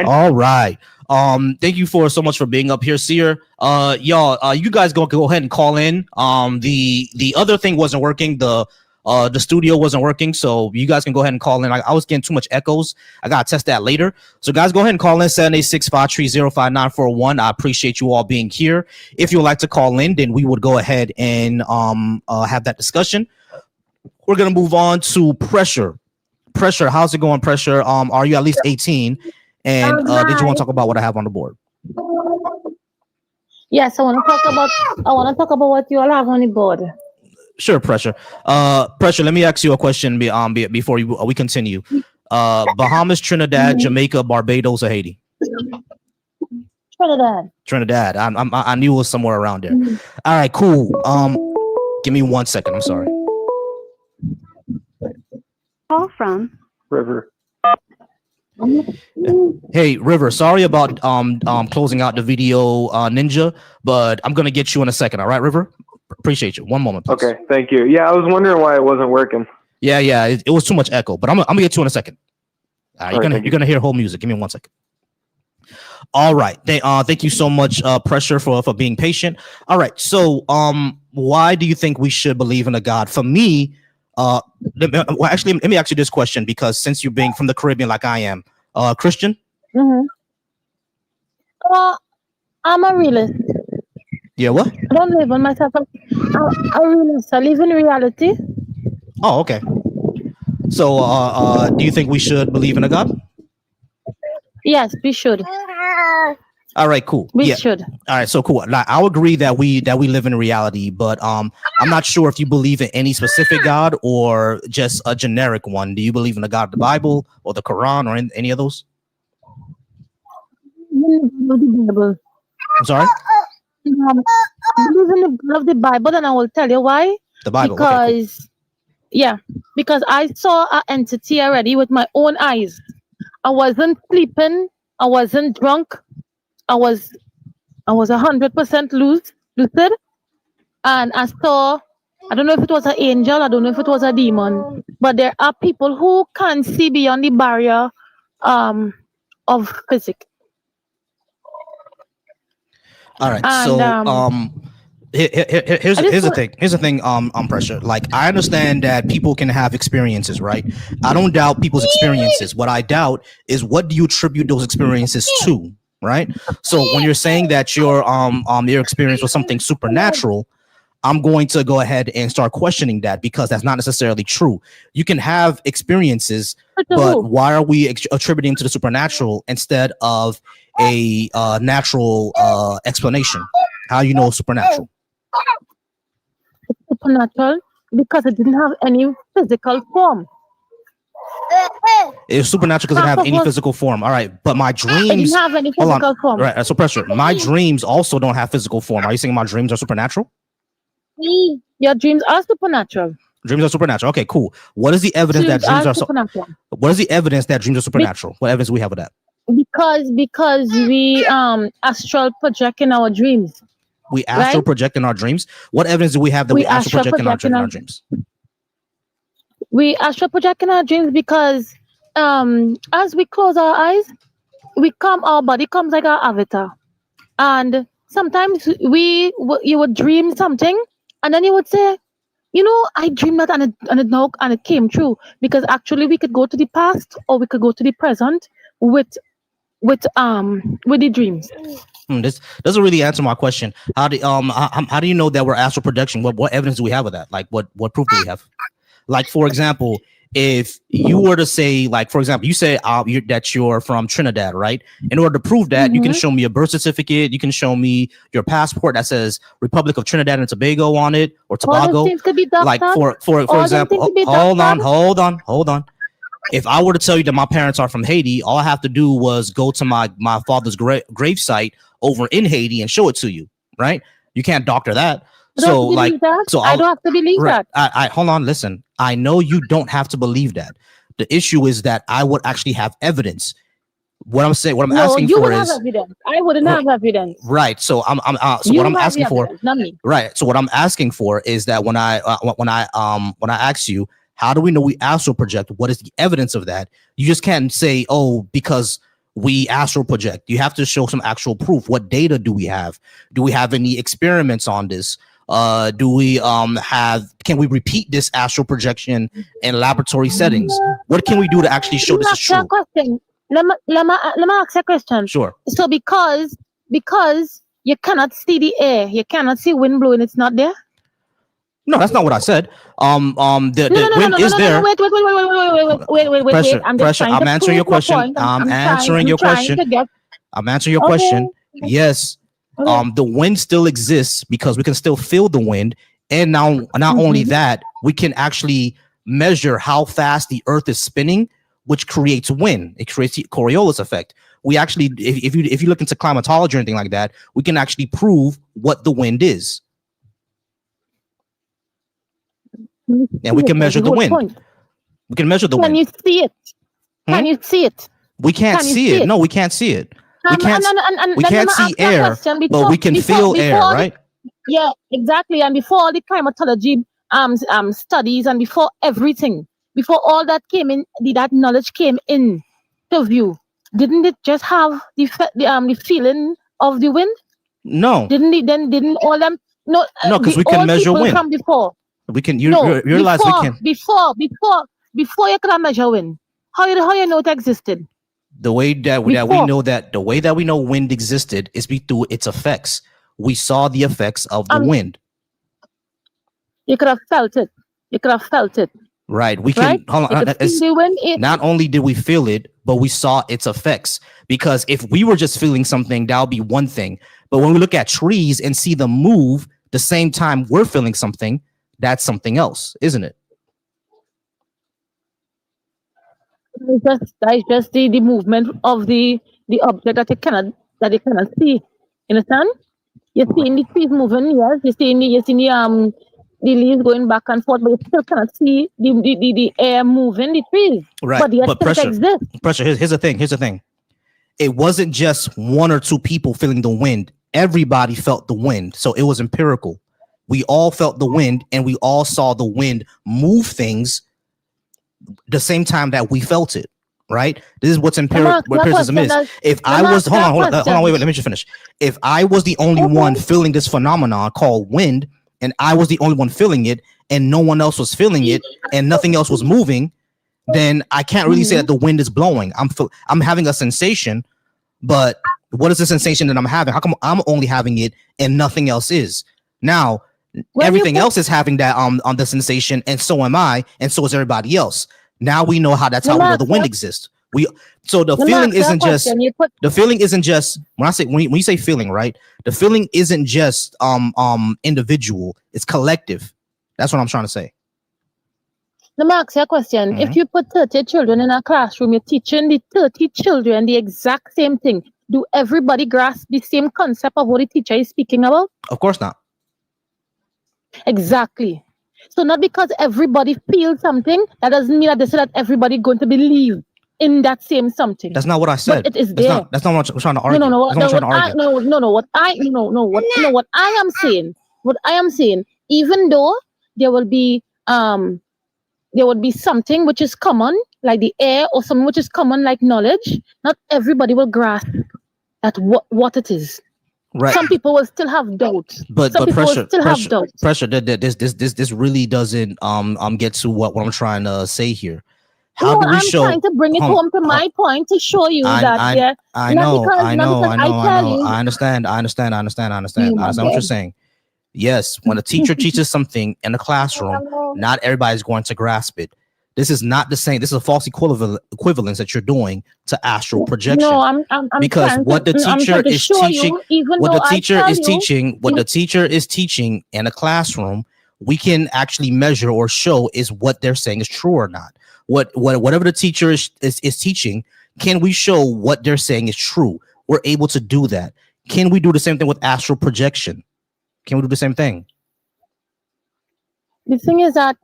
All right. Thank you so much for being up here, Seer. Y'all, you guys go ahead and call in. The other thing wasn't working. The studio wasn't working, so you guys can go ahead and call in. I was getting too much echoes. I gotta test that later. So guys, go ahead and call in 786-530-5941. I appreciate you all being here. If you would like to call in, then we would go ahead and have that discussion. We're gonna move on to Pressure. Pressure, how's it going, Pressure? Are you at least 18? And did you want to talk about what I have on the board? Yes, I want to talk about what you all have on the board. Sure, Pressure. Pressure, let me ask you a question before we continue. Bahamas, Trinidad, Jamaica, Barbados, or Haiti? Trinidad. I knew it was somewhere around there. All right, cool. Give me 1 second. I'm sorry. Call from River. Hey, River, sorry about closing out the video, Ninja, but I'm gonna get you in a second. All right, River? Appreciate you. 1 moment, please. Okay, thank you. Yeah, I was wondering why it wasn't working. Yeah, it was too much echo, but I'm gonna get you in a second. You're gonna hear whole music. Give me 1 second. All right. Thank you so much, Pressure, for being patient. All right. So, why do you think we should believe in a God? For me, actually, let me ask you this question, because since you're being from the Caribbean like I am, Christian. Mm-hmm. I'm a realist. Yeah, what? I don't live on myself. I'm a realist. I live in reality. Oh, okay. So, do you think we should believe in a God? Yes, we should. All right, cool. We should. All right, so cool. Now, I'll agree that we live in reality, but I'm not sure if you believe in any specific God or just a generic one. Do you believe in the God of the Bible or the Quran or any of those? I'm sorry? I believe in the God of the Bible, and I will tell you why. The Bible. Because, okay, cool. yeah, because I saw an entity already with my own eyes. I wasn't sleeping. I wasn't drunk. I was 100% lucid, and I saw. I don't know if it was an angel. I don't know if it was a demon. But there are people who can see beyond the barrier, of physics. All right. And, here's the thing. Here's the thing. Pressure. Like, I understand that people can have experiences, right? I don't doubt people's experiences. What I doubt is, what do you attribute those experiences to, right? So when you're saying that your experience was something supernatural, I'm going to go ahead and start questioning that, because that's not necessarily true. You can have experiences, but why are we attributing to the supernatural instead of a natural explanation? How you know supernatural? Supernatural because it didn't have any physical form. It's supernatural because it didn't have any physical form. All right, but my dreams. It didn't have any physical form. Right, so Pressure. My dreams also don't have physical form. Are you saying my dreams are supernatural? Your dreams are supernatural. Dreams are supernatural. Okay, cool. What is the evidence that dreams are supernatural? What is the evidence that dreams are supernatural? What evidence do we have of that? Because we astral project in our dreams. We astral project in our dreams. What evidence do we have that we astral project in our dreams? We astral project in our dreams because as we close our eyes, our body comes like our avatar, and sometimes you would dream something, and then you would say, I dreamed that, and it came true, because actually we could go to the past or we could go to the present with the dreams. This doesn't really answer my question. How do you know that we're astral projection? What evidence do we have of that? Like, what proof do we have? Like, for example, if you were to say, like, for example, you say that you're from Trinidad, right? In order to prove that, you can show me a birth certificate. You can show me your passport that says Republic of Trinidad and Tobago on it, or Tobago. Like, for example, hold on. If I were to tell you that my parents are from Haiti, all I have to do was go to my father's grave site over in Haiti and show it to you, right? You can't doctor that. I don't have to believe that. I hold on, listen. I know you don't have to believe that. The issue is that I would actually have evidence. What I'm asking for is evidence. I wouldn't have evidence. Right. So what I'm asking for, not me. Right. So what I'm asking for is that when I ask you, how do we know we astral project? What is the evidence of that? You just can't say, oh, because we astral project. You have to show some actual proof. What data do we have? Do we have any experiments on this? Do we can we repeat this astral projection in laboratory settings? What can we do to actually show this is true? Let me ask you a question. Sure. So because you cannot see the air, you cannot see wind blowing, it's not there? No, that's not what I said. The wind is there. Wait. Pressure. I'm answering your question. I'm answering your question. I'm answering your question. Yes. The wind still exists because we can still feel the wind. And now, not only that, we can actually measure how fast the earth is spinning, which creates wind. It creates the Coriolis effect. We actually, if you look into climatology or anything like that, we can actually prove what the wind is. And we can measure the wind. We can measure the wind. Can you see it? Can you see it? We can't see it. No, we can't see it. We can't see air, but we can feel air, right? Yeah, exactly. And before all the climatology studies, and before everything, before all that came in, that knowledge came in to view, Didn't it just have the feeling of the wind? No, Didn't all them no no, because the we can old measure people wind. from before? We can. No, You realize we can. before you could measure wind. How you know it existed? The way that we Before. know that the way that we know wind existed is through its effects. We saw the effects of the wind. You could have felt it. You could have felt it. Right. We Right? can hold You on. could feel the wind. Not only did we feel it, but we saw its effects. Because if we were just feeling something, that would be one thing. But when we look at trees and see them move the same time we're feeling something, that's something else, isn't it? That's just the movement of the object that you cannot see. You understand? You're seeing the trees moving, yes. You're seeing the leaves going back and forth, but you still cannot see the air moving the trees. Right. But yet But still it pressure. exists. Pressure. Here's the thing. Here's the thing. It wasn't just one or two people feeling the wind. Everybody felt the wind. So it was empirical. We all felt the wind and we all saw the wind move things the same time that we felt it. Right? This is what's empiricism is. If I was hold on, wait, let me just finish. If I was the only one feeling this phenomenon called wind, and I was the only one feeling it, and no one else was feeling it, and nothing else was moving, then I can't really say that the wind is blowing. I'm having a sensation, but what is the sensation that I'm having? How come I'm only having it and nothing else is? Now, everything else is having that on the sensation, and so am I, and so is everybody else. Now we know how that's how we know the wind exists. So the feeling isn't just the feeling isn't just when you say feeling, right? The feeling isn't just individual, it's collective. That's what I'm trying to say. Let me ask you a question. If you put 30 children in a classroom, you're teaching the 30 children the exact same thing. Do everybody grasp the same concept of what the teacher is speaking about? Of course not. Exactly. So not because everybody feels something, that doesn't mean that everybody going to believe in that same something. That's not what I said. But it is there. That's not what I'm trying to argue. What I am saying, even though there will be something which is common, like the air, or something which is common, like knowledge, not everybody will grasp at what it is. Right. Some people will still have doubts. But pressure. This really doesn't get to what I'm trying to say here. How do we show? I'm trying to bring it home to my point to show you that I understand what you're saying. Yes, when a teacher teaches something in a classroom, not everybody's going to grasp it. This is not the same. This is a false equivalence that you're doing to astral projection. No, I'm because what the teacher is teaching, what the teacher is teaching in a classroom, we can actually measure or show is what they're saying is true or not. Whatever the teacher is teaching, can we show what they're saying is true? We're able to do that. Can we do the same thing with astral projection? Can we do the same thing? The thing is that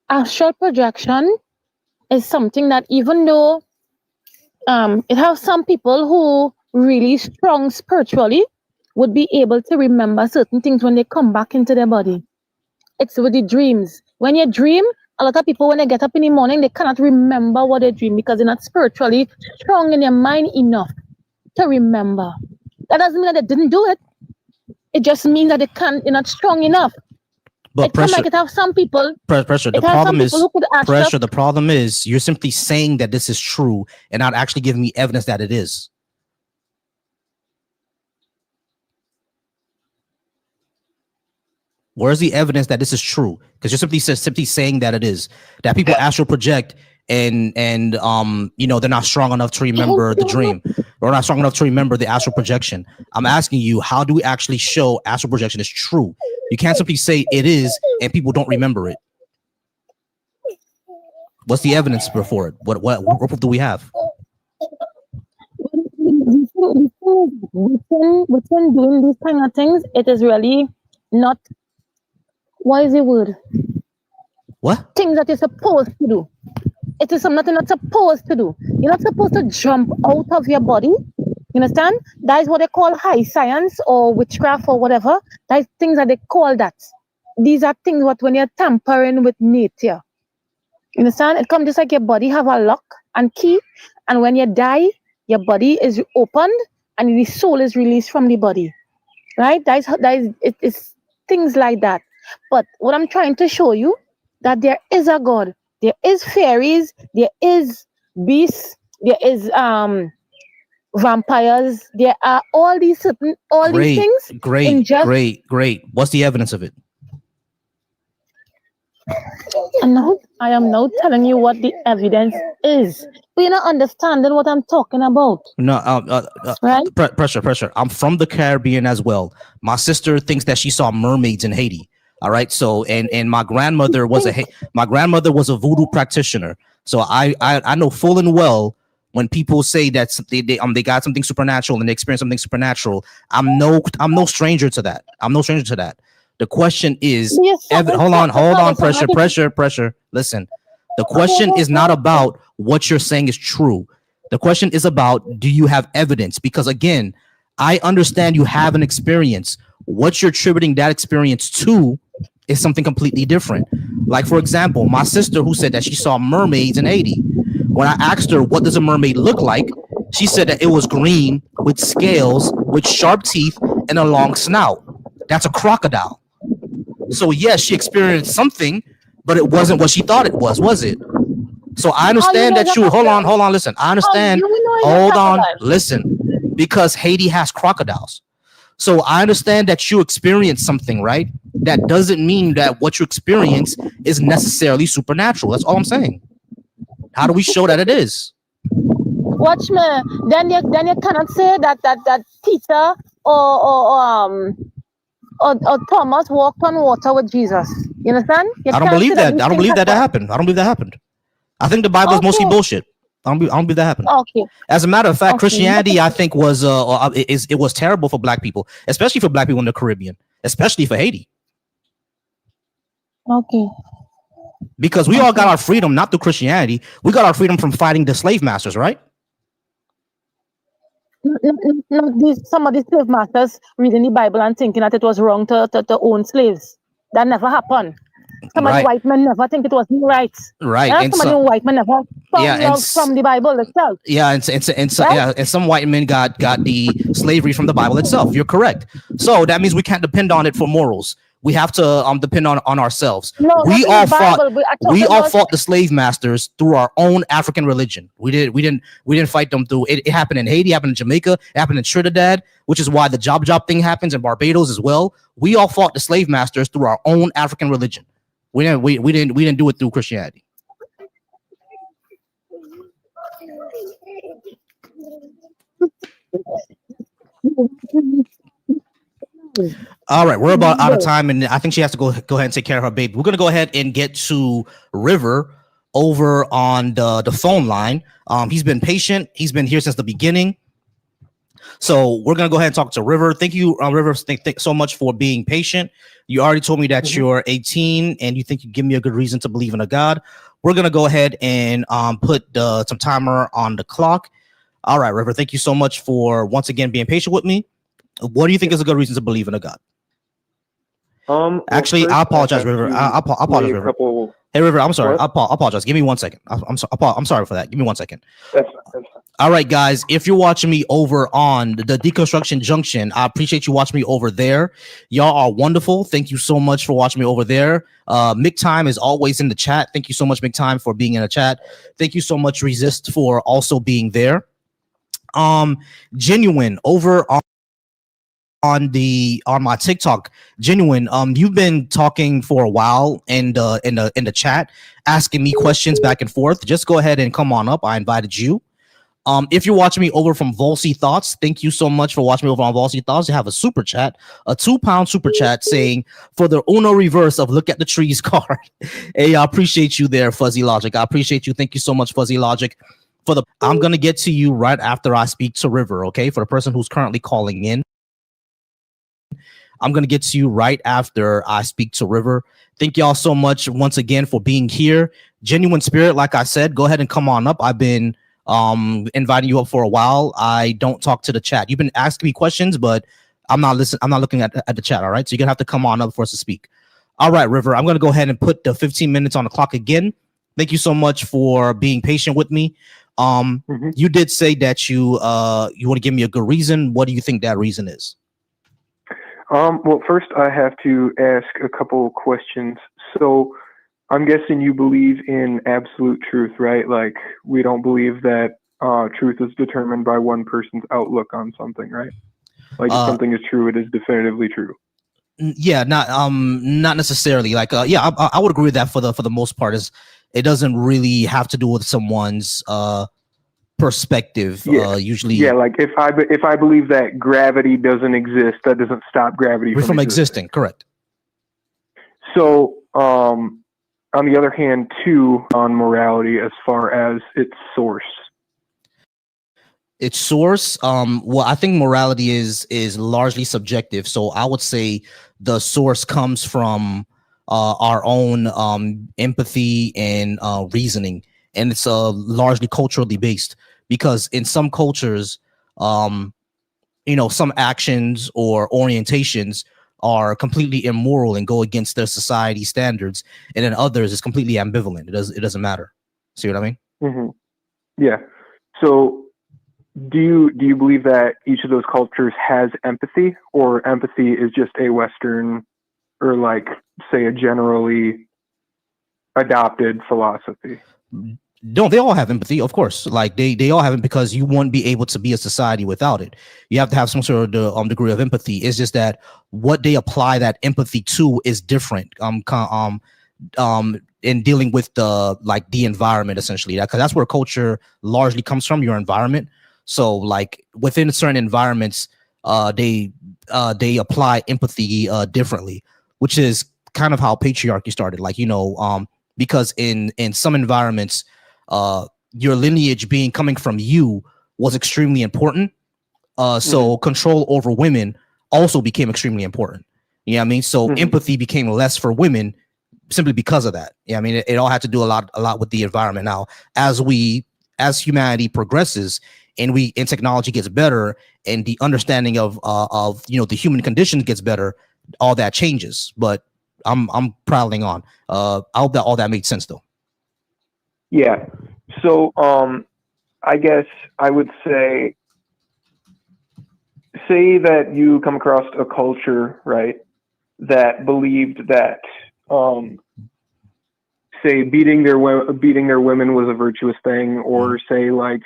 astral projection is something that, even though it has some people who really strong spiritually would be able to remember certain things when they come back into their body. It's with the dreams. When you dream, a lot of people, when they get up in the morning, they cannot remember what they dream because they're not spiritually strong in their mind enough to remember. That doesn't mean that they didn't do it. It just means that they're not strong enough. But pressure. Like it have some people. Pressure. The problem is pressure. The problem is you're simply saying that this is true and not actually giving me evidence that it is. Where's the evidence that this is true? Because you're simply saying that it is. That people astral project and they're not strong enough to remember the dream, or not strong enough to remember the astral projection. I'm asking you, how do we actually show astral projection is true? You can't simply say it is and people don't remember it. What's the evidence for it? What proof do we have? Within doing these kind of things, it is really not. What is the word? What? Things that you're supposed to do. It is something you're not supposed to do. You're not supposed to jump out of your body. You understand? That is what they call high science or witchcraft or whatever. That is things that they call that. These are things what when you're tampering with nature. You understand? It comes just like your body have a lock and key. And when you die, your body is opened and the soul is released from the body, right? It's things like that. But what I'm trying to show you, that there is a God, there is fairies, there is beasts, there is vampires, there are all these things in Great, just great. What's the evidence of it? And now I am now telling you what the evidence is. But you're not understanding what I'm talking about. No, right? Pressure. I'm from the Caribbean as well. My sister thinks that she saw mermaids in Haiti. All right. So and my grandmother was a voodoo practitioner. So I know full and well when people say that they got something supernatural and they experience something supernatural. I'm no stranger to that. The question is, hold on, pressure. Listen, the question is not about what you're saying is true. The question is about, do you have evidence? Because again, I understand you have an experience. What you're attributing that experience to is something completely different. Like, for example, my sister who said that she saw mermaids in Haiti. When I asked her, what does a mermaid look like? She said that it was green with scales, with sharp teeth, and a long snout. That's a crocodile. So yes, she experienced something, but it wasn't what she thought it was it? So I understand that you hold on, listen. I understand. Hold on, listen. Because Haiti has crocodiles. So I understand that you experienced something, right? That doesn't mean that what you experience is necessarily supernatural. That's all I'm saying. How do we show that it is? Watch me. Then you cannot say that Peter or Thomas walked on water with Jesus. You understand? I don't believe that. I don't believe that happened. I think the Bible is mostly bullshit. I don't believe that happened. Okay. As a matter of fact, Christianity, I think, was it was terrible for black people, especially for black people in the Caribbean, especially for Haiti. Okay. Because we all got our freedom not through Christianity. We got our freedom from fighting the slave masters, right? Some of the slave masters reading the Bible and thinking that it was wrong to own slaves. That never happened. Some of the white men never think it was right. Right. Yeah? Some of the white men never from the Bible itself. Yeah, and some white men got the slavery from the Bible itself. You're correct. So that means we can't depend on it for morals. We have to depend on ourselves. No, we all fought the slave masters through our own African religion. We didn't fight them through it. It happened in Haiti, happened in Jamaica, it happened in Trinidad, which is why the job thing happens in Barbados as well. We all fought the slave masters through our own African religion. We didn't do it through Christianity. All right, we're about out of time, and I think she has to go ahead and take care of her baby. We're gonna go ahead and get to River over on the phone line. He's been patient. He's been here since the beginning. So we're gonna go ahead and talk to River. Thank you, River. Thank so much for being patient. You already told me that you're 18 and you think you give me a good reason to believe in a God. We're gonna go ahead and put some timer on the clock. All right, River. Thank you so much for once again being patient with me. What do you think is a good reason to believe in a God? Actually, I apologize, River. I apologize, River. Hey, River, I'm sorry. I apologize. Give me 1 second. I'm sorry for that. Give me 1 second. That's fine. All right, guys. If you're watching me over on the Deconstruction Junction, I appreciate you watching me over there. Y'all are wonderful. Thank you so much for watching me over there. Mick Time is always in the chat. Thank you so much, Mick Time, for being in the chat. Thank you so much, Resist, for also being there. Genuine over on my TikTok, Genuine. You've been talking for a while in the chat, asking me questions back and forth. Just go ahead and come on up. I invited you. If you're watching me over from Volsy Thoughts, thank you so much for watching me over on Volsy Thoughts. You have a super chat, a £2 super chat saying for the Uno reverse of Look at the Trees card. Hey, I appreciate you there, Fuzzy Logic. I appreciate you. Thank you so much, Fuzzy Logic. I'm gonna get to you right after I speak to River. Okay, for the person who's currently calling in, I'm gonna get to you right after I speak to River. Thank y'all so much once again for being here. Genuine Spirit, like I said, go ahead and come on up. I've been inviting you up for a while. I don't talk to the chat. You've been asking me questions, but I'm not listening. I'm not looking at the chat. All right, so you're gonna have to come on up for us to speak. All right, River, I'm gonna go ahead and put the 15 minutes on the clock again. Thank you so much for being patient with me. You did say that you want to give me a good reason. What do you think that reason is? Well, first I have to ask a couple questions. So I'm guessing you believe in absolute truth, right? Like we don't believe that truth is determined by one person's outlook on something, right? Like if something is true, it is definitively true. Yeah, not necessarily. Like, I would agree with that for the most part. Is it doesn't really have to do with someone's perspective. Usually, yeah. Like if I believe that gravity doesn't exist, that doesn't stop gravity from existing. Correct. So, on the other hand, too, on morality as far as its source. Its source, well, I think morality is largely subjective. So I would say the source comes from our own empathy and reasoning, and it's largely culturally based. Because in some cultures, some actions or orientations are completely immoral and go against their society standards, and in others, it's completely ambivalent. It doesn't matter. See what I mean? Mm-hmm. Yeah. So, do you believe that each of those cultures has empathy, or empathy is just a Western, or like say a generally adopted philosophy? No, they all have empathy, of course. Like they all have it, because you won't be able to be a society without it. You have to have some sort of degree of empathy. It's just that what they apply that empathy to is different. In dealing with the environment, essentially, because that's where culture largely comes from, your environment. So like within certain environments, they apply empathy differently, which is kind of how patriarchy started. Like, because in some environments, your lineage coming from you was extremely important. So control over women also became extremely important. You know what I mean? So empathy became less for women simply because of that. Yeah, I mean, it all had to do a lot with the environment. Now, as humanity progresses and technology gets better and the understanding of the human condition gets better, all that changes. But I'm prattling on. I hope that all that made sense, though. Yeah. So, I guess I would say that you come across a culture, right, that believed that, say beating their women was a virtuous thing, or say like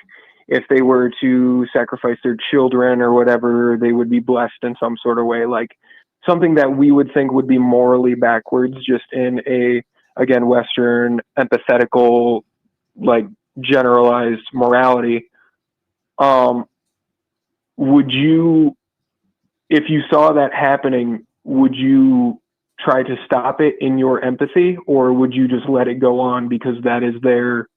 if they were to sacrifice their children or whatever, they would be blessed in some sort of way, like something that we would think would be morally backwards, just in a, again, Western empathetical, like generalized morality. Would you, if you saw that happening, would you try to stop it in your empathy, or would you just let it go on because that is their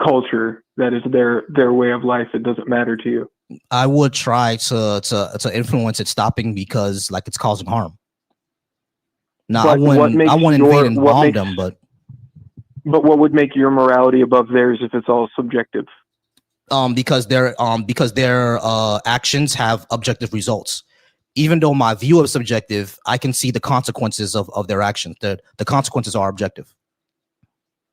culture, that is their way of life, it doesn't matter to you? I would try to influence it stopping, because like it's causing harm. Now, I wouldn't invade and bomb them, but what would make your morality above theirs if it's all subjective? Because their actions have objective results. Even though my view is subjective, I can see the consequences of their actions. The consequences are objective.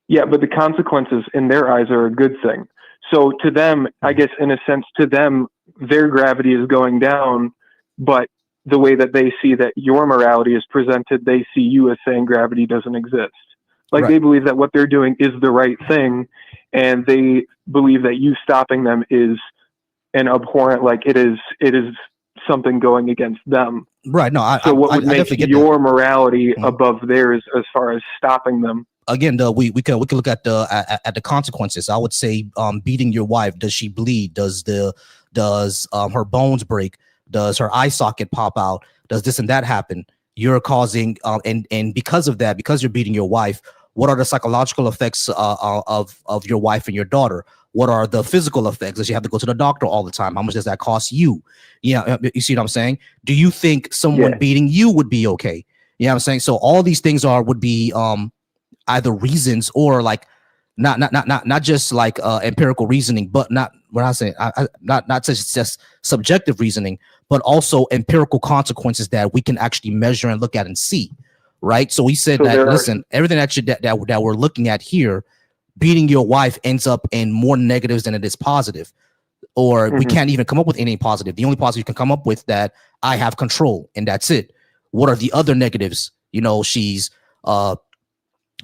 Yeah, but the consequences in their eyes are a good thing. So to them, I guess in a sense, to them, their gravity is going down, but the way that they see that your morality is presented, they see you as saying gravity doesn't exist. Like They believe that what they're doing is the right thing, and they believe that you stopping them is an abhorrent, like it is something going against them. Right. No, so what would make your morality above theirs as far as stopping them? Again, we could look at the consequences. I would say, beating your wife. Does she bleed? Does her bones break? Does her eye socket pop out? Does this and that happen? You're causing, and because of that, because you're beating your wife, what are the psychological effects of your wife and your daughter? What are the physical effects? Does she have to go to the doctor all the time? How much does that cost you? Yeah, you see what I'm saying? Do you think someone beating you would be okay? You know what I'm saying? So all these things would be either reasons, or like not just like empirical reasoning, but not just subjective reasoning, but also empirical consequences that we can actually measure and look at and see. Right. So we said that, listen, everything that we're looking at here beating your wife ends up in more negatives than it is positive, or we can't even come up with any positive. The only positive you can come up with that I have control, and that's it. What are the other negatives? You know, she's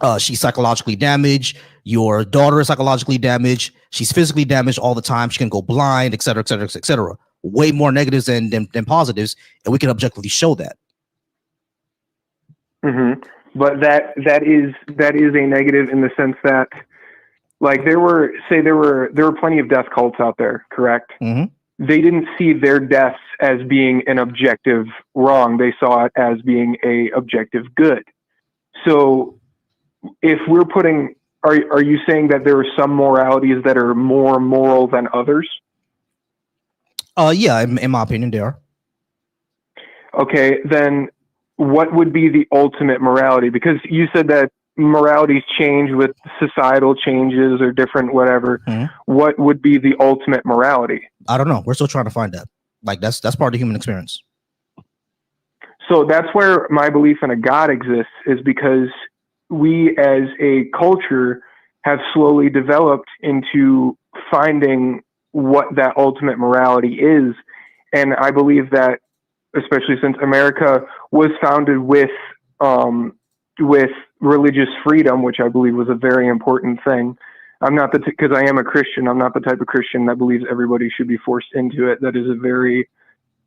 psychologically damaged. Your daughter is psychologically damaged. She's physically damaged all the time. She can go blind, et cetera, et cetera, et cetera. Way more negatives than positives, and we can objectively show that. But that is a negative in the sense that, like, there were plenty of death cults out there, correct? They didn't see their deaths as being an objective wrong. They saw it as being a objective good. So if we're putting, are you saying that there are some moralities that are more moral than others? Yeah, in my opinion, they are. Okay, then what would be the ultimate morality? Because you said that moralities change with societal changes or different whatever. What would be the ultimate morality? I don't know. We're still trying to find that. Like, that's part of the human experience. So that's where my belief in a God exists, is because we as a culture have slowly developed into finding what that ultimate morality is. And I believe that, especially since America was founded with religious freedom, which I believe was a very important thing. I'm not because I am a Christian. I'm not the type of Christian that believes everybody should be forced into it. That is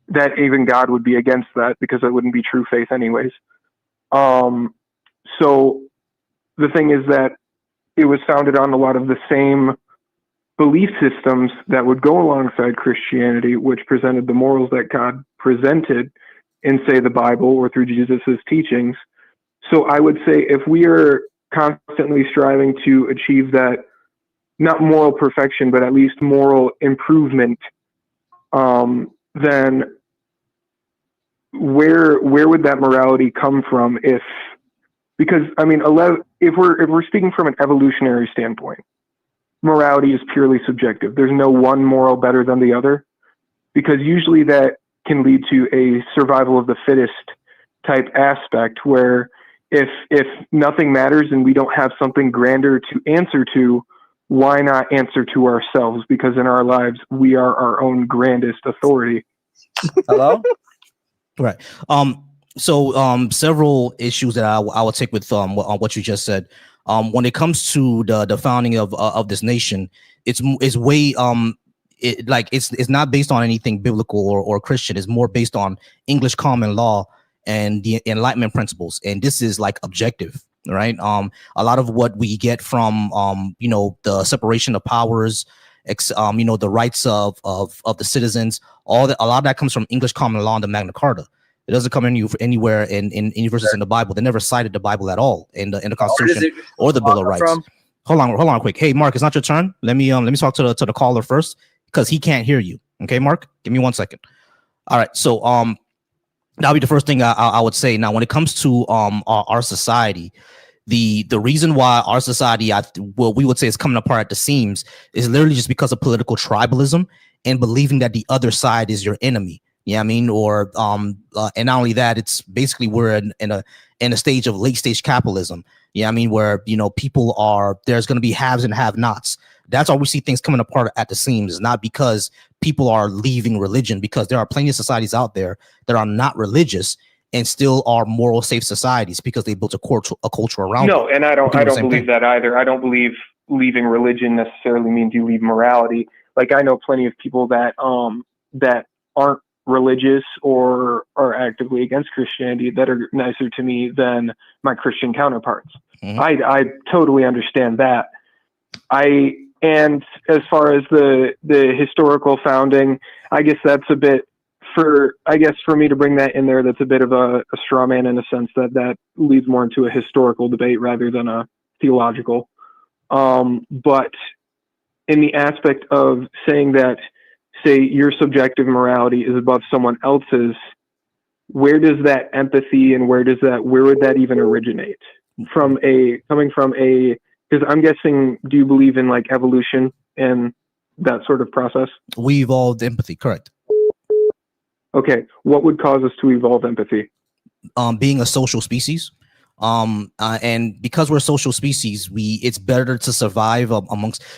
that even God would be against that, because that wouldn't be true faith anyways. So the thing is that it was founded on a lot of the same belief systems that would go alongside Christianity, which presented the morals that God presented in, say, the Bible or through Jesus's teachings. So I would say if we are constantly striving to achieve that, not moral perfection, but at least moral improvement, then where would that morality come from? Because I mean, if we're speaking from an evolutionary standpoint, morality is purely subjective. There's no one moral better than the other, because usually that can lead to a survival of the fittest type aspect, where if nothing matters and we don't have something grander to answer to, why not answer to ourselves? Because in our lives, we are our own grandest authority. Hello? Right. So several issues that I will take with on what you just said. When it comes to the founding of this nation, it's way it's not based on anything biblical or Christian. It's more based on English common law and the Enlightenment principles, and this is like objective, right? A lot of what we get from the separation of powers, the rights of the citizens, a lot of that comes from English common law and the Magna Carta. It doesn't come anywhere in any verses in the Bible. They never cited the Bible at all in the Constitution or the Bill of Rights. Hold on, quick. Hey, Mark, it's not your turn. Let me talk to the caller first, because he can't hear you. Okay, Mark, give me 1 second. All right, so that'll be the first thing I would say. Now, when it comes to our society, the reason why our society, we would say, is coming apart at the seams is literally just because of political tribalism and believing that the other side is your enemy. Yeah, I mean, or and not only that, it's basically we're in a stage of late stage capitalism. Yeah, I mean, where people there's going to be haves and have-nots. That's why we see things coming apart at the seams. It's not because people are leaving religion, because there are plenty of societies out there that are not religious and still are moral, safe societies, because they built a culture around. No, and I don't believe that either. I don't believe leaving religion necessarily means you leave morality. Like, I know plenty of people that aren't religious or are actively against Christianity that are nicer to me than my Christian counterparts. I totally understand that. And as far as the historical founding, I guess that's a bit for me to bring that in there, that's a bit of a straw man, in a sense that leads more into a historical debate rather than a theological. But in the aspect of saying that, say, your subjective morality is above someone else's, where does that empathy and where would that even originate? Because I'm guessing, do you believe in like evolution and that sort of process? We evolved empathy, correct. Okay, what would cause us to evolve empathy? Being a social species, And because we're a social species, it's better to survive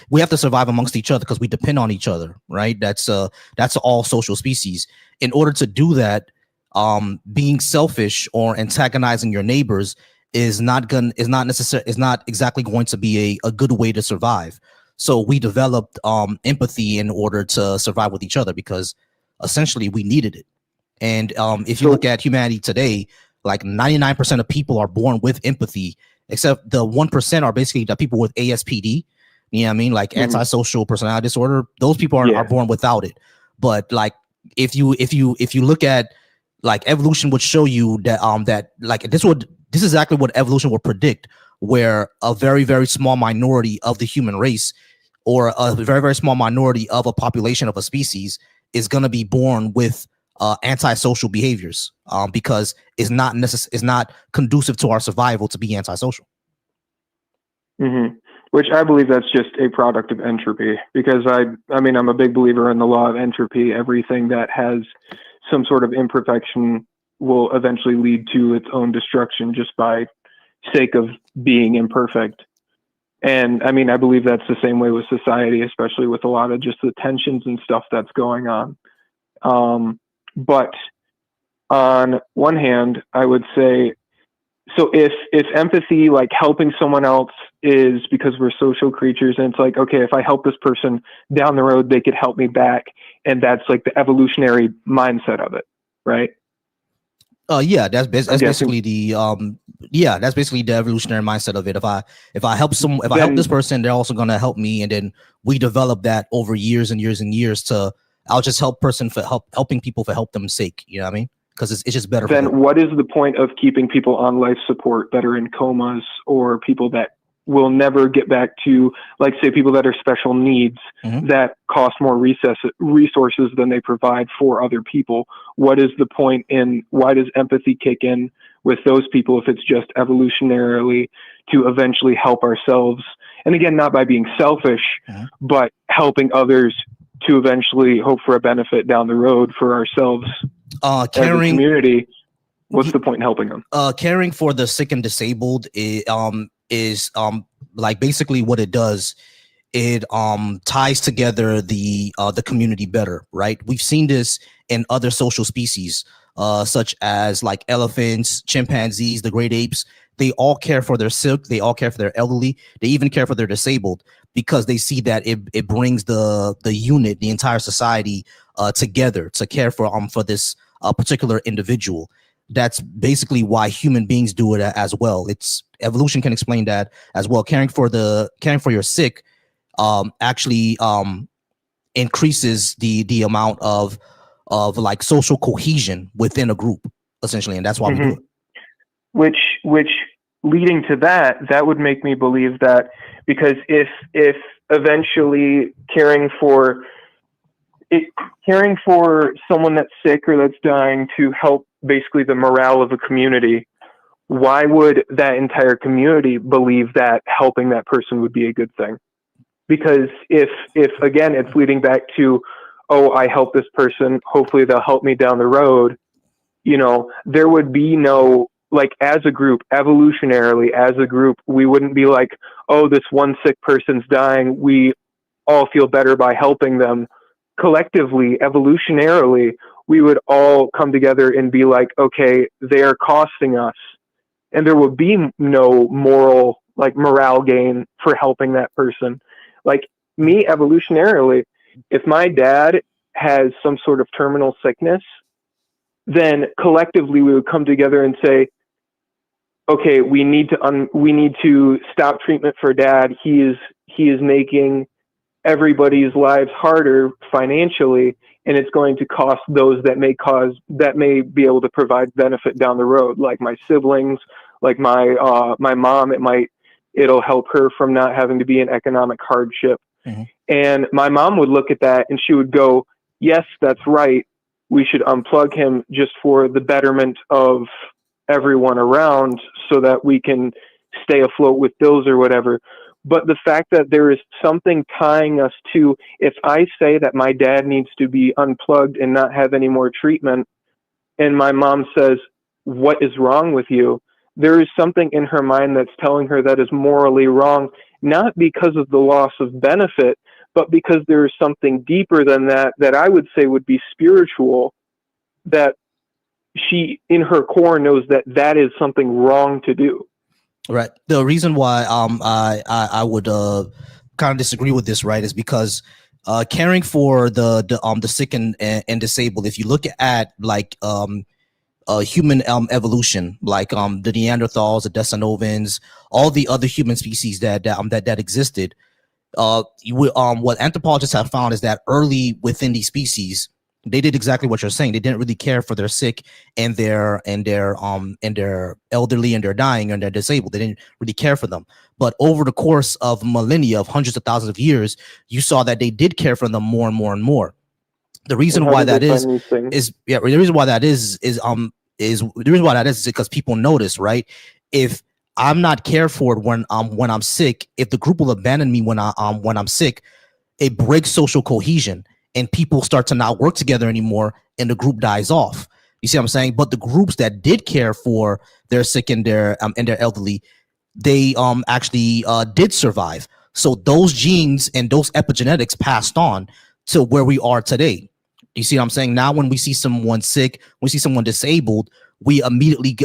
we have to survive amongst each other because we depend on each other, right? That's all social species. In order to do that, being selfish or antagonizing your neighbors is not exactly going to be a good way to survive. So we developed empathy in order to survive with each other because essentially we needed it. And if you look at humanity today, like 99% of people are born with empathy, except the 1% are basically the people with ASPD. You know what I mean? Like antisocial personality disorder. Those people are born without it. But like if you look at, like, evolution would show you that that like this is exactly what evolution would predict, where a very, very small minority of the human race, or a very, very small minority of a population of a species, is going to be born with antisocial behaviors, because it's not conducive to our survival to be antisocial. Which I believe that's just a product of entropy, because I mean, I'm a big believer in the law of entropy. Everything that has some sort of imperfection will eventually lead to its own destruction just by sake of being imperfect. And I mean, I believe that's the same way with society, especially with a lot of just the tensions and stuff that's going on. But on one hand, I would say, so if empathy, like helping someone else, is because we're social creatures, and it's like, okay, if I help this person down the road, they could help me back, and that's like the evolutionary mindset of it, right? That's basically the that's basically the evolutionary mindset of it. If I help help this person, they're also gonna help me, and then we develop that over years and years and years to, I'll just helping people for help them's sake. You know what I mean? Because it's just better. Then what is the point of keeping people on life support that are in comas, or people that will never get back to, like, say, people that are special needs that cost more resources than they provide for other people? What is the point in, why does empathy kick in with those people if it's just evolutionarily to eventually help ourselves? And again, not by being selfish, but helping others to eventually hope for a benefit down the road for ourselves. Caring, as a community, what's the point in helping them? Caring for the sick and disabled is like basically what it does. It ties together the community better, right? We've seen this in other social species, such as like elephants, chimpanzees, the great apes. They all care for their sick. They all care for their elderly. They even care for their disabled, because they see that it brings the unit, the entire society together to care for this particular individual. That's basically why human beings do it as well. It's evolution can explain that as well. Caring for your sick actually increases the amount of like social cohesion within a group, essentially, and that's why we do it. Which leading to that would make me believe that, because if eventually caring for someone that's sick or that's dying to help basically the morale of a community, why would that entire community believe that helping that person would be a good thing? Because if again, it's leading back to, oh, I help this person, hopefully they'll help me down the road, there would be no, like, as a group, evolutionarily, as a group, we wouldn't be like, oh, this one sick person's dying, we all feel better by helping them. Collectively, evolutionarily, we would all come together and be like, okay, they're costing us. And there would be no moral, like, morale gain for helping that person. Like, me, evolutionarily, if my dad has some sort of terminal sickness, then collectively we would come together and say, okay, we need to stop treatment for dad. He is making everybody's lives harder financially, and it's going to cost those that may be able to provide benefit down the road, like my siblings, like my mom. It'll help her from not having to be in economic hardship. And my mom would look at that and she would go, yes, that's right. We should unplug him just for the betterment of everyone around so that we can stay afloat with bills or whatever. But the fact that there is something tying us to, if I say that my dad needs to be unplugged and not have any more treatment, and my mom says, what is wrong with you? there is something in her mind that's telling her that is morally wrong, not because of the loss of benefit, but because there is something deeper than that, that I would say would be spiritual, that she, in her core, knows that that is something wrong to do. Right. The reason why I would kind of disagree with this, right, is because caring for the sick and disabled, if you look at like human evolution, like the Neanderthals, the Decanovans, all the other human species that existed, what anthropologists have found is that early within these species, they did exactly what you're saying. They didn't really care for their sick and their elderly and their dying and their disabled. They didn't really care for them. But over the course of millennia, of hundreds of thousands of years, you saw that they did care for them more and more and more. The reason why that is the reason why that is because people notice, right? If I'm not cared for when I'm sick, if the group will abandon me when I'm sick, it breaks social cohesion and people start to not work together anymore and the group dies off. You see what I'm saying? But the groups that did care for their sick and their elderly, they actually did survive. So those genes and those epigenetics passed on to where we are today. You see what I'm saying? Now, when we see someone sick, we see someone disabled, we immediately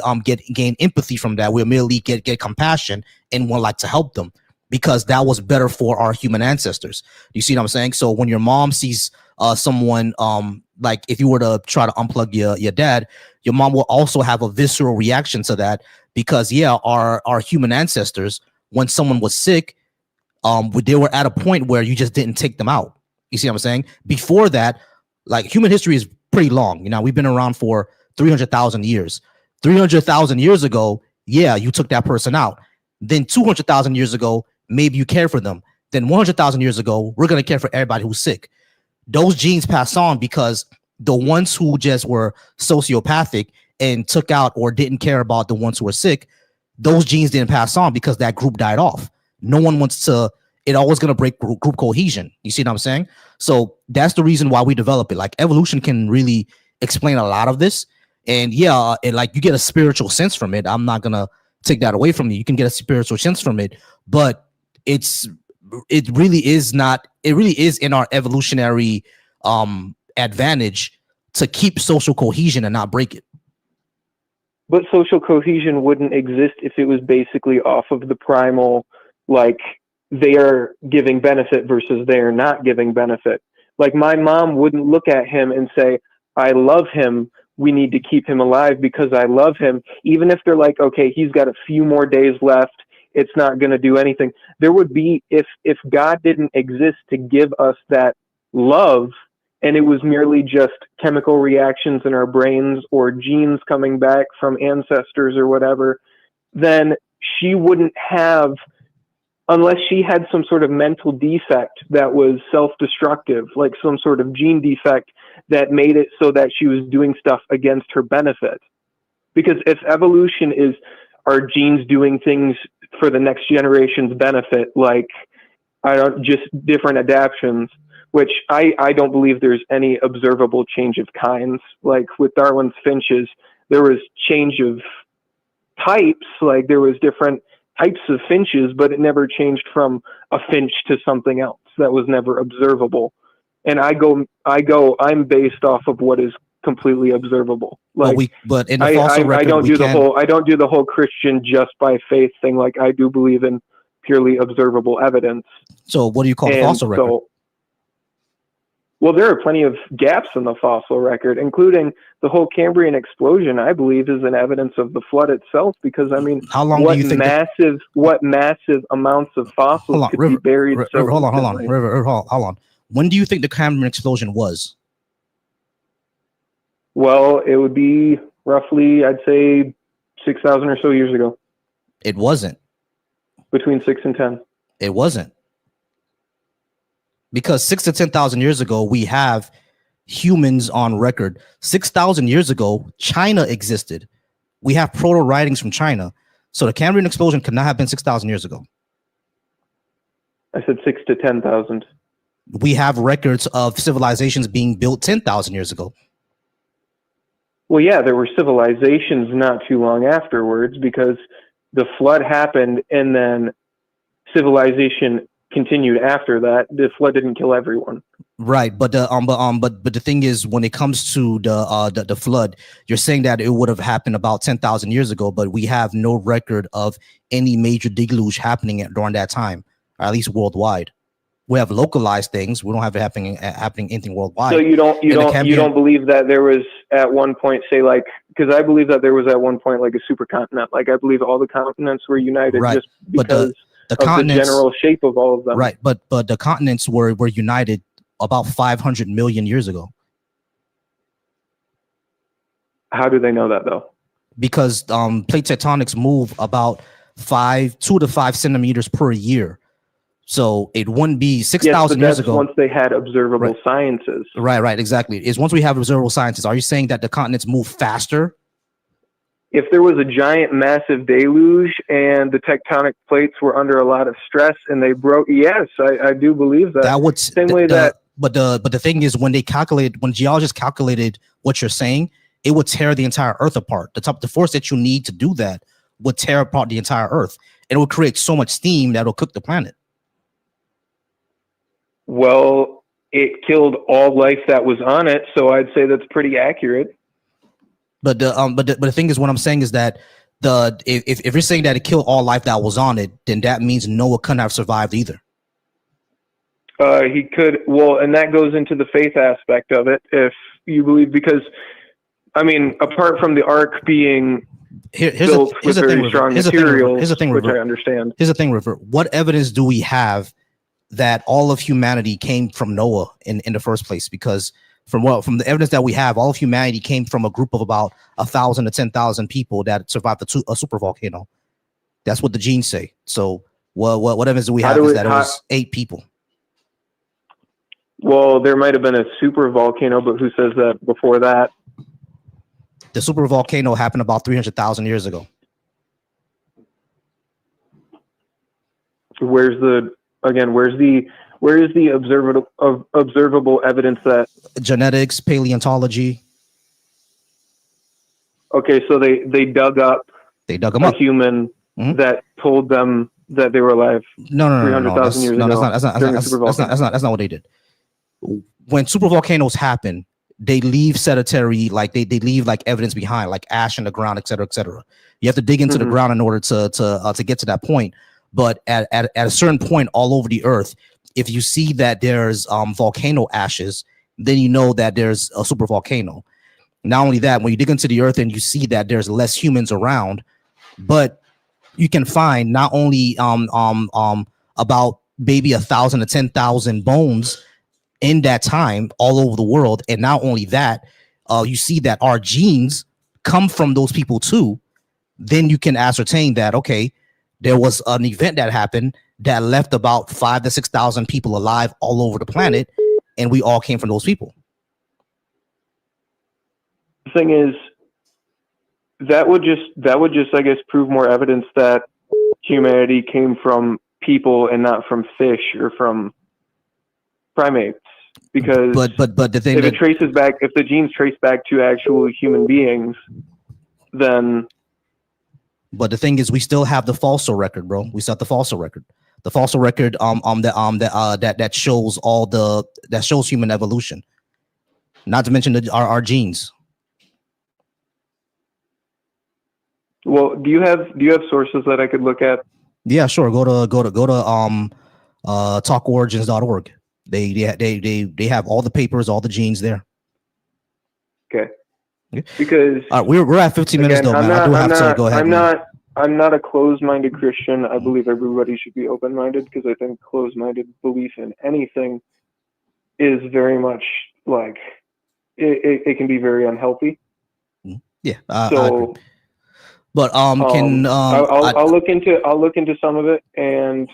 gain empathy from that. We immediately get compassion and want like to help them because that was better for our human ancestors. You see what I'm saying? So when your mom sees someone, like if you were to try to unplug your dad, your mom will also have a visceral reaction to that because our human ancestors, when someone was sick, they were at a point where you just didn't take them out. You see what I'm saying? Before that, like human history is pretty long. You know, we've been around for 300,000 years. 300,000 years ago, you took that person out. Then 200,000 years ago, maybe you care for them. Then 100,000 years ago, we're going to care for everybody who's sick. Those genes pass on because the ones who just were sociopathic and took out or didn't care about the ones who were sick, those genes didn't pass on because that group died off. No one wants to, it always going to break group cohesion. You see what I'm saying? So that's the reason why we develop it. Like evolution can really explain a lot of this. And like you get a spiritual sense from it. I'm not going to take that away from you. You can get a spiritual sense from it, but it really is in our evolutionary advantage to keep social cohesion and not break it. But social cohesion wouldn't exist if it was basically off of the primal, like they are giving benefit versus they are not giving benefit. Like my mom wouldn't look at him and say, I love him, we need to keep him alive because I love him. Even if they're like, okay, he's got a few more days left, it's not going to do anything. There would be, if God didn't exist to give us that love, and it was merely just chemical reactions in our brains or genes coming back from ancestors or whatever, then she wouldn't have, unless she had some sort of mental defect that was self-destructive, like some sort of gene defect that made it so that she was doing stuff against her benefit. Because if evolution is our genes doing things for the next generation's benefit, like just different adaptations, which I don't believe there's any observable change of kinds. Like with Darwin's finches, there was change of types, like there was different types of finches, but it never changed from a finch to something else. That was never observable. And I'm based off of what is completely observable. Like, but in the fossil record, I don't do the whole Christian just by faith thing. Like I do believe in purely observable evidence. So what do you call the fossil record? Well, there are plenty of gaps in the fossil record, including the whole Cambrian explosion, I believe, is an evidence of the flood itself. Because I mean, how long do you think what massive amounts of fossils could be buried? Hold on. When do you think the Cambrian explosion was? Well, it would be roughly, I'd say, 6,000 or so years ago. It wasn't. Between 6 and 10. It wasn't. Because 6 to 10,000 years ago, we have humans on record. 6,000 years ago, China existed. We have proto-writings from China. So the Cambrian explosion could not have been 6,000 years ago. I said 6 to 10,000. We have records of civilizations being built 10,000 years ago. Well, yeah, there were civilizations not too long afterwards because the flood happened and then civilization continued after that. The flood didn't kill everyone. Right, but the thing is, when it comes to the flood, you're saying that it would have happened about 10,000 years ago, but we have no record of any major deluge happening during that time, or at least worldwide. We have localized things. We don't have it happening anything worldwide. So you don't believe that there was at one point, say, like, because I believe that there was at one point like a supercontinent. Like I believe all the continents were united, right, just because the of the general shape of all of them. Right, but the continents were united about 500 million years ago. How do they know that though? Because plate tectonics move about 2 to 5 centimeters per year. So it wouldn't be 6,000 years ago. Once they had observable sciences. Right, exactly. It's once we have observable sciences. Are you saying that the continents move faster? If there was a giant, massive deluge and the tectonic plates were under a lot of stress and they broke, yes, I do believe that. That would same way that. But the thing is, when geologists calculated what you're saying, it would tear the entire Earth apart. The force that you need to do that would tear apart the entire Earth. It would create so much steam that will cook the planet. Well, it killed all life that was on it, so I'd say that's pretty accurate. But the thing is, what I'm saying is that if you're saying that it killed all life that was on it, then that means Noah couldn't have survived either. He could, well, and that goes into the faith aspect of it, if you believe, because, I mean, apart from the ark being built with very strong materials, which I understand. Here's the thing, River. What evidence do we have that all of humanity came from Noah in the first place? Because from the evidence that we have, all of humanity came from a group of about 1,000 to 10,000 people that survived a super volcano. That's what the genes say. So what evidence do we have is that it was 8 people. Well, there might have been a super volcano, but who says that before that? The super volcano happened about 300,000 years ago. Where is the observable evidence that genetics, paleontology? Okay, so they dug up a human that told them that they were alive. No, 300,000 years ago. That's not what they did. When super volcanoes happen, they leave sedentary, like they leave like evidence behind, like ash in the ground, et cetera, et cetera. You have to dig into the ground in order to get to that point. But at a certain point all over the earth, if you see that there's volcano ashes, then you know that there's a super volcano. Not only that, when you dig into the earth and you see that there's less humans around, but you can find not only about maybe 1,000 to 10,000 bones in that time all over the world, and not only that, you see that our genes come from those people too. Then you can ascertain that, okay, there was an event that happened that left about 5,000 to 6,000 people alive all over the planet, and we all came from those people. The thing is, that would just I guess prove more evidence that humanity came from people and not from fish or from primates. Because but the thing, if the genes trace back to actual human beings, then. But the thing is, we still have the fossil record, bro. We still have the fossil record. The fossil record that shows human evolution. Not to mention our genes. Well, do you have sources that I could look at? Yeah, sure. Go to talkorigins.org. They have all the papers, all the genes there. Okay. Because we're at 15 minutes though, man. I do have to go ahead. I'm not a closed-minded Christian. I believe everybody should be open-minded, because I think closed-minded belief in anything is very much like it can be very unhealthy. Yeah. So, but I'll look into some of it, and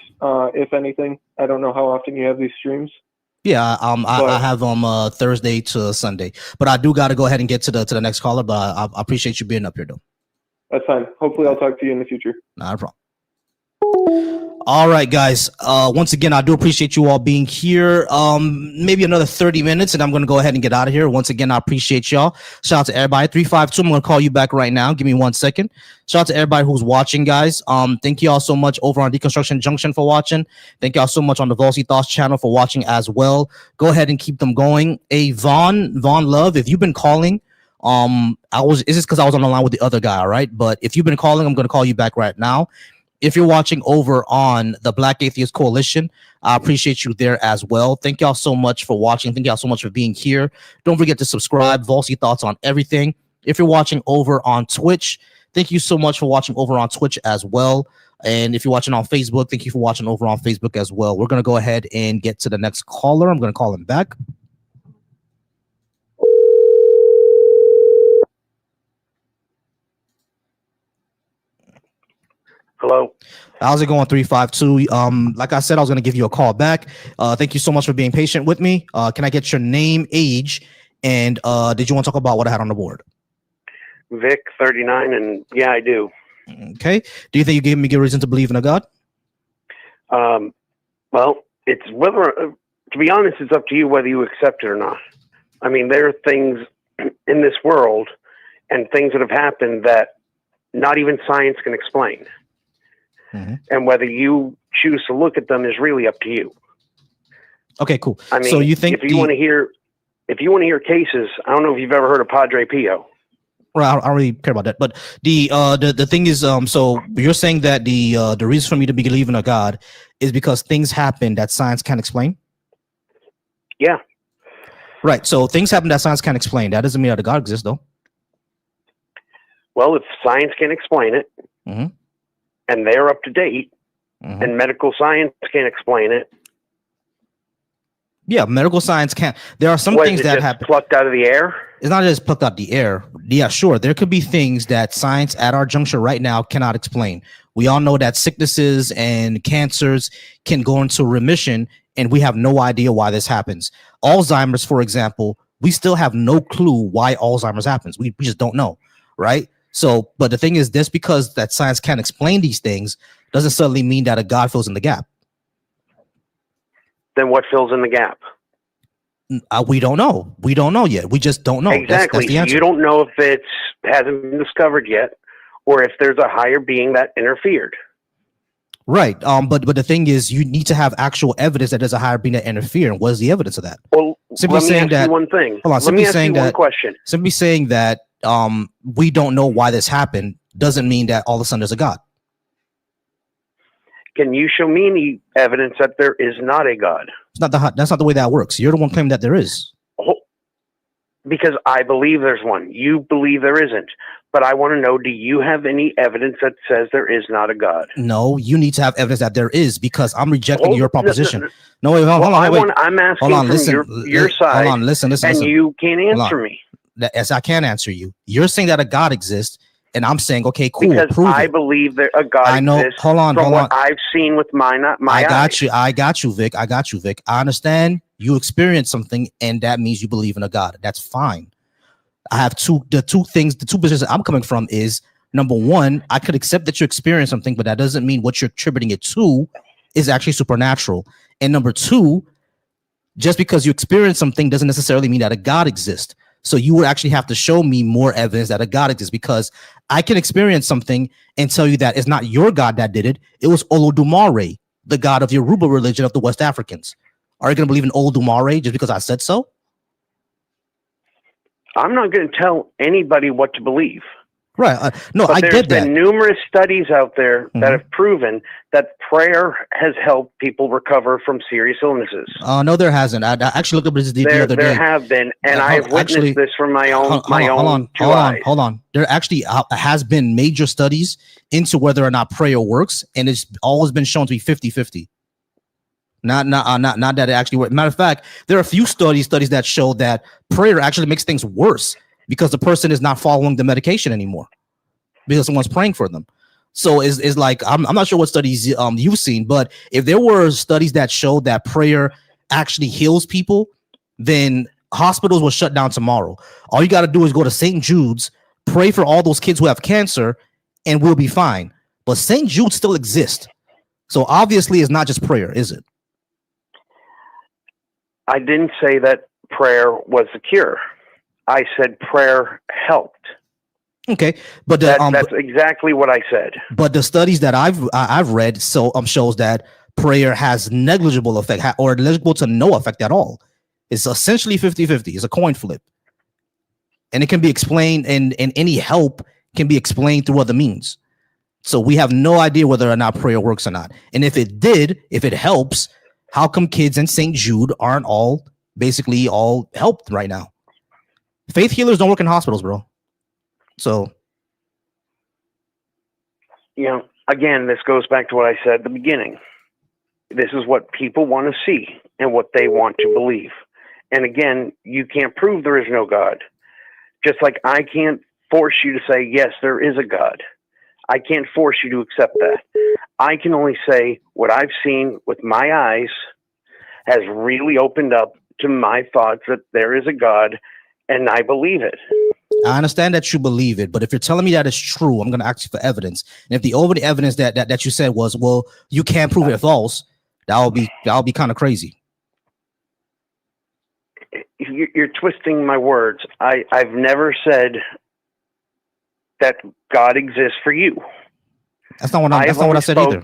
if anything, I don't know how often you have these streams. Yeah, I have Thursday to Sunday, but I do got to go ahead and get to the next caller. But I appreciate you being up here, though. That's fine. Hopefully, I'll talk to you in the future. Not a problem. All right, guys. Once again, I do appreciate you all being here. Maybe another 30 minutes, and I'm going to go ahead and get out of here. Once again, I appreciate y'all. Shout out to everybody. 352. I'm going to call you back right now. Give me 1 second. Shout out to everybody who's watching, guys. Thank you all so much over on Deconstruction Junction for watching. Thank y'all so much on the Volsy Thoughts channel for watching as well. Go ahead and keep them going. Hey, Vaughn Love, if you've been calling, it's just because I was on the line with the other guy, all right? But if you've been calling, I'm going to call you back right now. If you're watching over on the Black Atheist Coalition, I appreciate you there as well. Thank y'all so much for watching. Thank y'all so much for being here. Don't forget to subscribe. Volsy Thoughts on everything. If you're watching over on Twitch, thank you so much for watching over on Twitch as well. And if you're watching on Facebook, thank you for watching over on Facebook as well. We're going to go ahead and get to the next caller. I'm going to call him back. Hello. How's it going, 352? Like I said, I was going to give you a call back. Thank you so much for being patient with me. Can I get your name, age, and did you want to talk about what I had on the board? Vic, 39, and yeah, I do. Okay. Do you think you gave me good reason to believe in a God? Well, it's whether, to be honest, it's up to you whether you accept it or not. I mean, there are things in this world and things that have happened that not even science can explain. Mm-hmm. And whether you choose to look at them is really up to you. Okay, cool. I mean, so you think if you want to hear cases, I don't know if you've ever heard of Padre Pio. Well, I don't really care about that. But the thing is, so you're saying that the reason for me to believe in a God is because things happen that science can't explain? Yeah. Right. So things happen that science can't explain. That doesn't mean that a God exists, though. Well, if science can explain it, mm-hmm. and they're up to date, mm-hmm. and medical science can't explain it. Yeah, medical science can't. There are some things that happen plucked out of the air. It's not just plucked out the air. Yeah, sure. There could be things that science at our juncture right now cannot explain. We all know that sicknesses and cancers can go into remission, and we have no idea why this happens. Alzheimer's, for example, we still have no clue why Alzheimer's happens. We just don't know, right? So, but the thing is, just because that science can't explain these things doesn't suddenly mean that a God fills in the gap. Then what fills in the gap? We don't know. We don't know yet. We just don't know. Exactly. That's the answer. You don't know if it hasn't been discovered yet, or if there's a higher being that interfered. Right. But the thing is, you need to have actual evidence that there's a higher being that interfered. What is the evidence of that? Well, simply let me ask you one thing. Hold on. Let me ask you one question. Simply saying that we don't know why this happened doesn't mean that all of a sudden there's a God. Can you show me any evidence that there is not a God? That's not the way that works. You're the one claiming that there is. Because I believe there's one. You believe there isn't. But I want to know, do you have any evidence that says there is not a God? No, you need to have evidence that there is, because I'm rejecting your proposition. No, wait, hold on. I'm asking from your side. Hold on, listen. And you can't answer me. Yes, I can answer you. You're saying that a God exists, and I'm saying, okay, cool. Because I believe that a God exists. Hold on. I've seen with my eyes. I got you, Vic. I understand you experienced something, and that means you believe in a God. That's fine. I have the two positions I'm coming from is, number one, I could accept that you experienced something, but that doesn't mean what you're attributing it to is actually supernatural. And number two, just because you experience something doesn't necessarily mean that a God exists. So you would actually have to show me more evidence that a God exists, because I can experience something and tell you that it's not your God that did it. It was Olodumare, the God of Yoruba religion of the West Africans. Are you going to believe in Olodumare just because I said so? I'm not going to tell anybody what to believe. Right. No, but I get that. There's been numerous studies out there that have proven that prayer has helped people recover from serious illnesses. No, there hasn't. I actually looked up this the other day. There have been, and I've witnessed this from my own eyes. Hold on. There actually has been major studies into whether or not prayer works, and it's always been shown to be 50-50. Not that it actually works. Matter of fact, there are a few studies that show that prayer actually makes things worse, because the person is not following the medication anymore because someone's praying for them. So it's like, I'm not sure what studies you've seen, but if there were studies that showed that prayer actually heals people, then hospitals will shut down tomorrow. All you got to do is go to St. Jude's, pray for all those kids who have cancer, and we'll be fine. But St. Jude still exists. So obviously it's not just prayer, is it? I didn't say that prayer was the cure. I said prayer helped. Okay, but That's exactly what I said. But the studies that I've read shows that prayer has negligible effect or negligible to no effect at all. It's essentially 50-50. It's a coin flip. And it can be explained, and any help can be explained through other means. So we have no idea whether or not prayer works or not. And if it helps, how come kids in St. Jude aren't basically all helped right now? Faith healers don't work in hospitals, bro. So, again, this goes back to what I said at the beginning. This is what people want to see and what they want to believe. And again, you can't prove there is no God. Just like I can't force you to say, yes, there is a God. I can't force you to accept that. I can only say what I've seen with my eyes has really opened up to my thoughts that there is a God, and I believe it. I understand that you believe it, but if you're telling me that it's true, I'm going to ask you for evidence. And if the only evidence that you said was, well, you can't prove it false, that'll be kind of crazy. You're twisting my words. I've never said that God exists for you. That's not what I said either.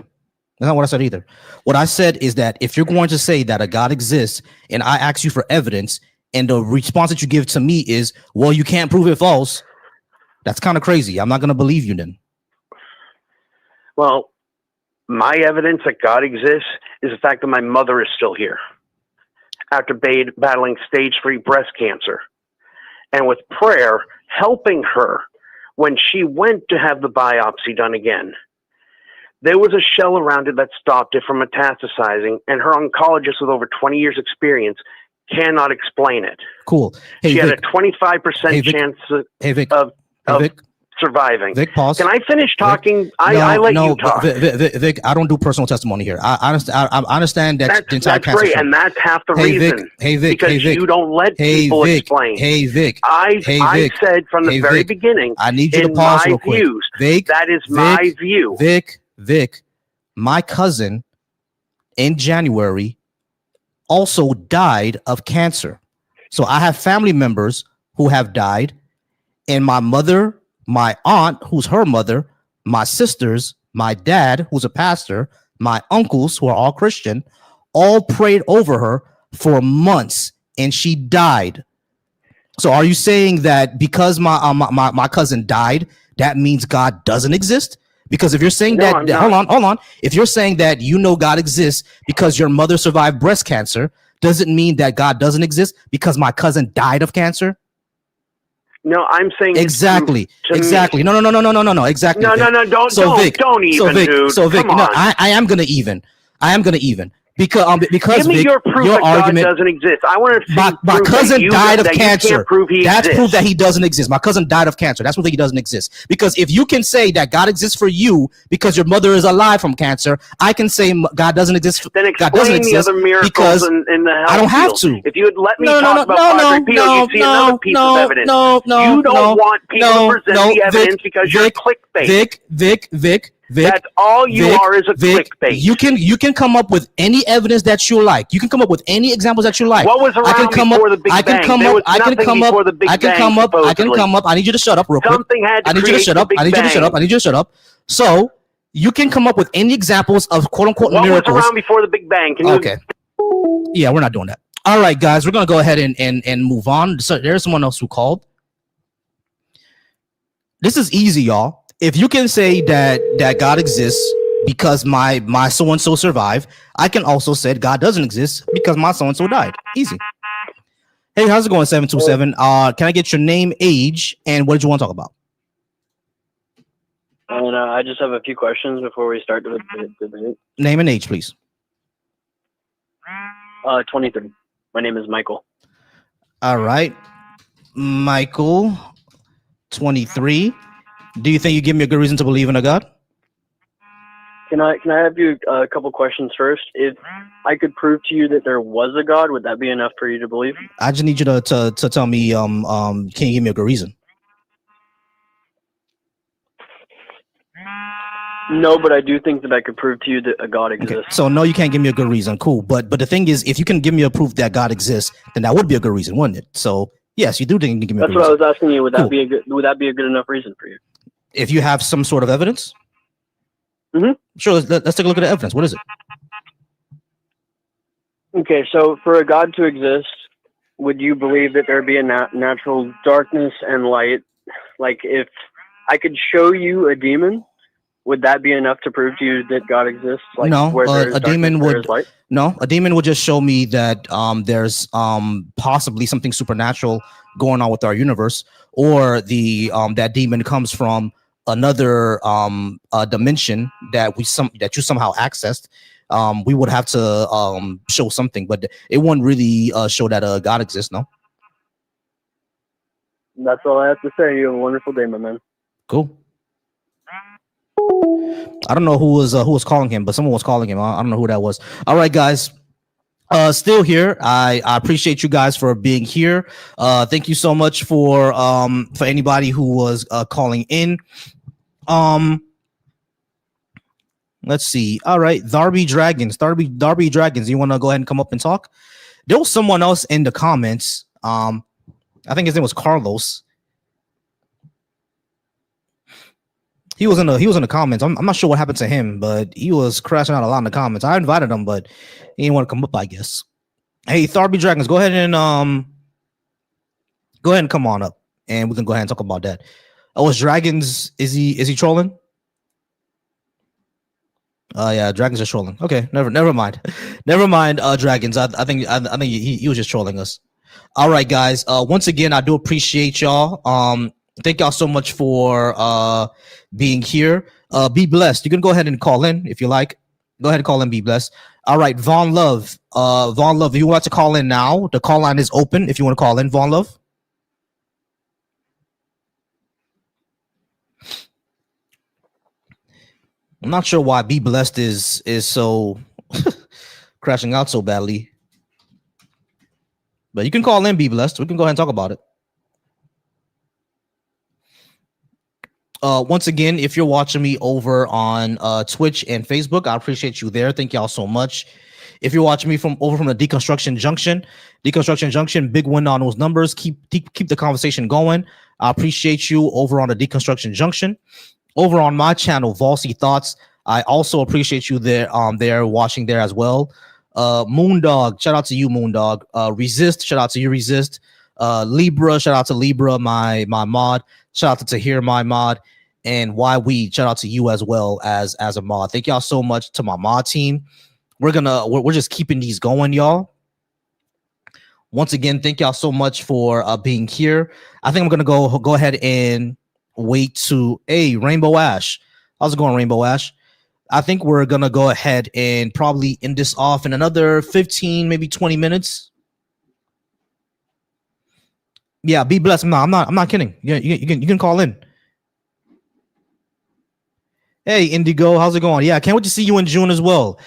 That's not what I said either. What I said is that if you're going to say that a God exists and I ask you for evidence and the response that you give to me is, well, you can't prove it false, that's kind of crazy. I'm not going to believe you then. Well, my evidence that God exists is the fact that my mother is still here after battling stage 3 breast cancer. And with prayer helping her when she went to have the biopsy done again, there was a shell around it that stopped it from metastasizing, and her oncologist with over 20 years experience cannot explain it. Cool. Hey, she Vic, had a 25% chance of surviving. Vic, pause. Can I finish talking? I let you talk. Vic, I don't do personal testimony here. I understand that the entire that's great, and that's half the reason. Because you don't let people explain. Hey, Vic. I said from the very beginning, I need you to pause real quick. Vic, that is my view. Vic, my cousin in January also died of cancer. So I have family members who have died, and my mother, my aunt, who's her mother, my sisters, my dad, who's a pastor, my uncles, who are all Christian, all prayed over her for months, and she died. So are you saying that because my cousin died, that means God doesn't exist? Because if you're saying hold on. If you're saying that God exists because your mother survived breast cancer, does it mean that God doesn't exist because my cousin died of cancer? No, I'm saying exactly. No. Exactly. No, don't even, dude. So Vic, I am gonna even. Because give me Vic, your proof your that argument God doesn't exist. I want to see my cousin died of cancer. That's proof that he doesn't exist. My cousin died of cancer. That's proof that he doesn't exist. Because if you can say that God exists for you because your mother is alive from cancer, I can say God doesn't exist. Then explain God doesn't exist the other miracles because in the health I don't have field. to. If you would let me talk about Padre Pio, you'd see another piece of evidence. You don't want people to present the evidence because you're clickbait. Vic. That's all you are is a clickbait. You can come up with any evidence that you like. You can come up with any examples that you like. What was around before the Big Bang? There was nothing before the Big Bang, supposedly. I need you to shut up real quick. Something had to I need you to shut up. I need you to shut up. So you can come up with any examples of quote unquote miracles. What was around before the Big Bang? Okay. Yeah, we're not doing that. All right, guys, we're gonna go ahead and move on. So there's someone else who called. This is easy, y'all. If you can say that God exists because my so and so survived, I can also say God doesn't exist because my so and so died. Easy. Hey, how's it going, 727? Can I get your name, age, and what did you want to talk about? And I just have a few questions before we start the debate. Name and age, please. 23. My name is Michael. All right, Michael, 23. Do you think you give me a good reason to believe in a God? Can I have you a couple questions first? If I could prove to you that there was a God, would that be enough for you to believe? I just need you to tell me can you give me a good reason? No, but I do think that I could prove to you that a God exists. Okay. So no, you can't give me a good reason. Cool. But the thing is, if you can give me a proof that God exists, then that would be a good reason, wouldn't it? So yes, you do think you can give me a That's good what reason. I was asking you. Would Cool. that be a good? Would that be a good enough reason for you? If you have some sort of evidence. Mm-hmm. Sure. Let's take a look at the evidence. What is it? Okay, so for a God to exist, would you believe that there be a natural darkness and light? Like, if I could show you a demon, would that be enough to prove to you that God exists? Like, No, where there is a darkness, demon there would. is light? No, a demon would just show me that there's possibly something supernatural going on with our universe, or the that demon comes from another dimension that you somehow accessed. We would have to show something, but it wouldn't really show that God exists. No. That's all I have to say. You have a wonderful day, my man. Cool. I don't know who was calling him, but someone was calling him. I don't know who that was. All right, guys. Still here. I appreciate you guys for being here. Thank you so much for anybody who was calling in. Let's see. All right, Darby Dragons. You want to go ahead and come up and talk? There was someone else in the comments. I think his name was Carlos. He was in the comments. I'm not sure what happened to him, but he was crashing out a lot in the comments. I invited him, but he didn't want to come up, I guess. Hey, Darby Dragons, go ahead and come on up, and we can go ahead and talk about that. Oh, is Dragons? Is he trolling? Yeah, Dragons are trolling. Okay, never mind. Dragons. I think he was just trolling us. All right, guys. Once again, I do appreciate y'all. Thank y'all so much for being here. Be blessed. You can go ahead and call in if you like. Go ahead and call in. Be blessed. All right, Vaughn Love. If you want to call in now, the call line is open. If you want to call in, Vaughn Love. I'm not sure why Be Blessed is so crashing out so badly. But you can call in, Be Blessed. We can go ahead and talk about it. Once again, if you're watching me over on Twitch and Facebook, I appreciate you there. Thank y'all so much. If you're watching me from the Deconstruction Junction, big win on those numbers. Keep the conversation going. I appreciate you over on the Deconstruction Junction. Over on my channel, Volsy Thoughts, I also appreciate you there watching there as well. Moondog, shout out to you, Moondog. Resist, shout out to you, Resist. Libra, shout out to Libra, my mod. Shout out to Tahir, my mod. And Why We, shout out to you as well as a mod. Thank y'all so much to my mod team. We're just keeping these going, y'all. Once again, thank y'all so much for being here. I think I'm gonna go ahead and wait to Rainbow Ash. How's it going, Rainbow Ash? I think we're gonna go ahead and probably end this off in another 15, maybe 20 minutes. Yeah, be blessed. No, I'm not kidding. Yeah, you can call in. Hey, Indigo, how's it going? Yeah, I can't wait to see you in June as well.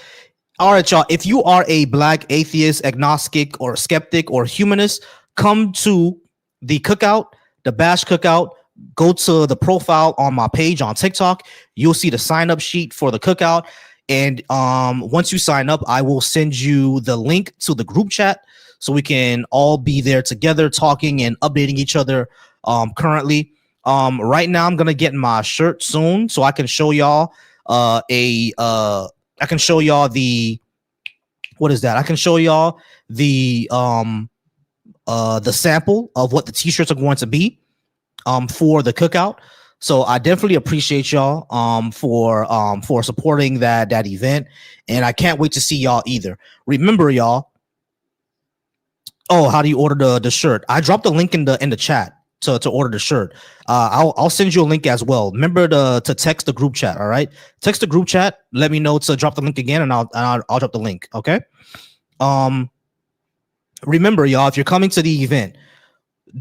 All right, y'all. If you are a Black atheist, agnostic, or skeptic, or humanist, come to the cookout, the Bash Cookout. Go to the profile on my page on TikTok. You'll see the sign up sheet for the cookout. And once you sign up, I will send you the link to the group chat so we can all be there together talking and updating each other currently. Right now, I'm going to get my shirt soon so I can show y'all I can show y'all the, what is that? I can show y'all the sample of what the t-shirts are going to be for the cookout. So I definitely appreciate y'all for supporting that event, and I can't wait to see y'all either. Remember, y'all. Oh, how do you order the shirt? I dropped the link in the chat to order the shirt. I'll send you a link as well. Remember to text the group chat. All right, text the group chat. Let me know to drop the link again, and I'll drop the link. Okay. Remember, y'all, if you're coming to the event,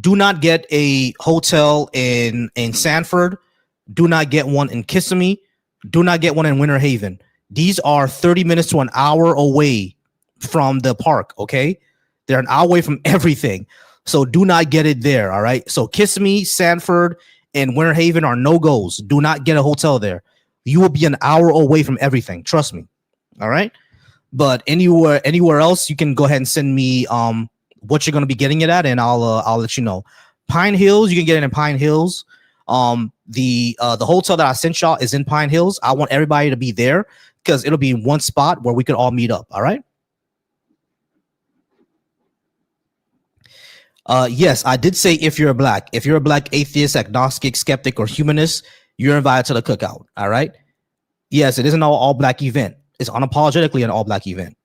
do not get a hotel in Sanford. Do not get one in Kissimmee. Do not get one in Winter Haven. These are 30 minutes to an hour away from the park, okay? They're an hour away from everything. So do not get it there, all right? So Kissimmee, Sanford, and Winter Haven are no-goes. Do not get a hotel there. You will be an hour away from everything. Trust me. All right. But anywhere else, you can go ahead and send me what you're going to be getting it at, and I'll let you know. Pine Hills, you can get it in Pine Hills. The hotel that I sent y'all is in Pine Hills. I want everybody to be there because it'll be in one spot where we could all meet up. All right. Yes, I did say if you're black atheist, agnostic, skeptic, or humanist, you're invited to the cookout. All right. Yes, it is an all black event. It's unapologetically an all black event.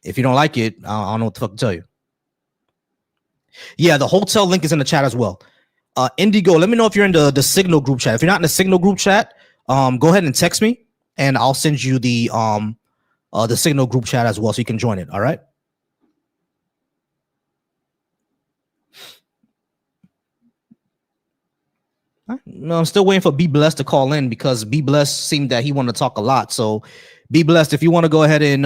If you don't like it, I don't know what the fuck to tell you. Yeah, the hotel link is in the chat as well. Indigo, let me know if you're in the Signal group chat. If you're not in the Signal group chat, go ahead and text me, and I'll send you the Signal group chat as well, so you can join it. All right. No, I'm still waiting for Be Blessed to call in because Be Blessed seemed that he wanted to talk a lot. So, Be Blessed, if you want to go ahead and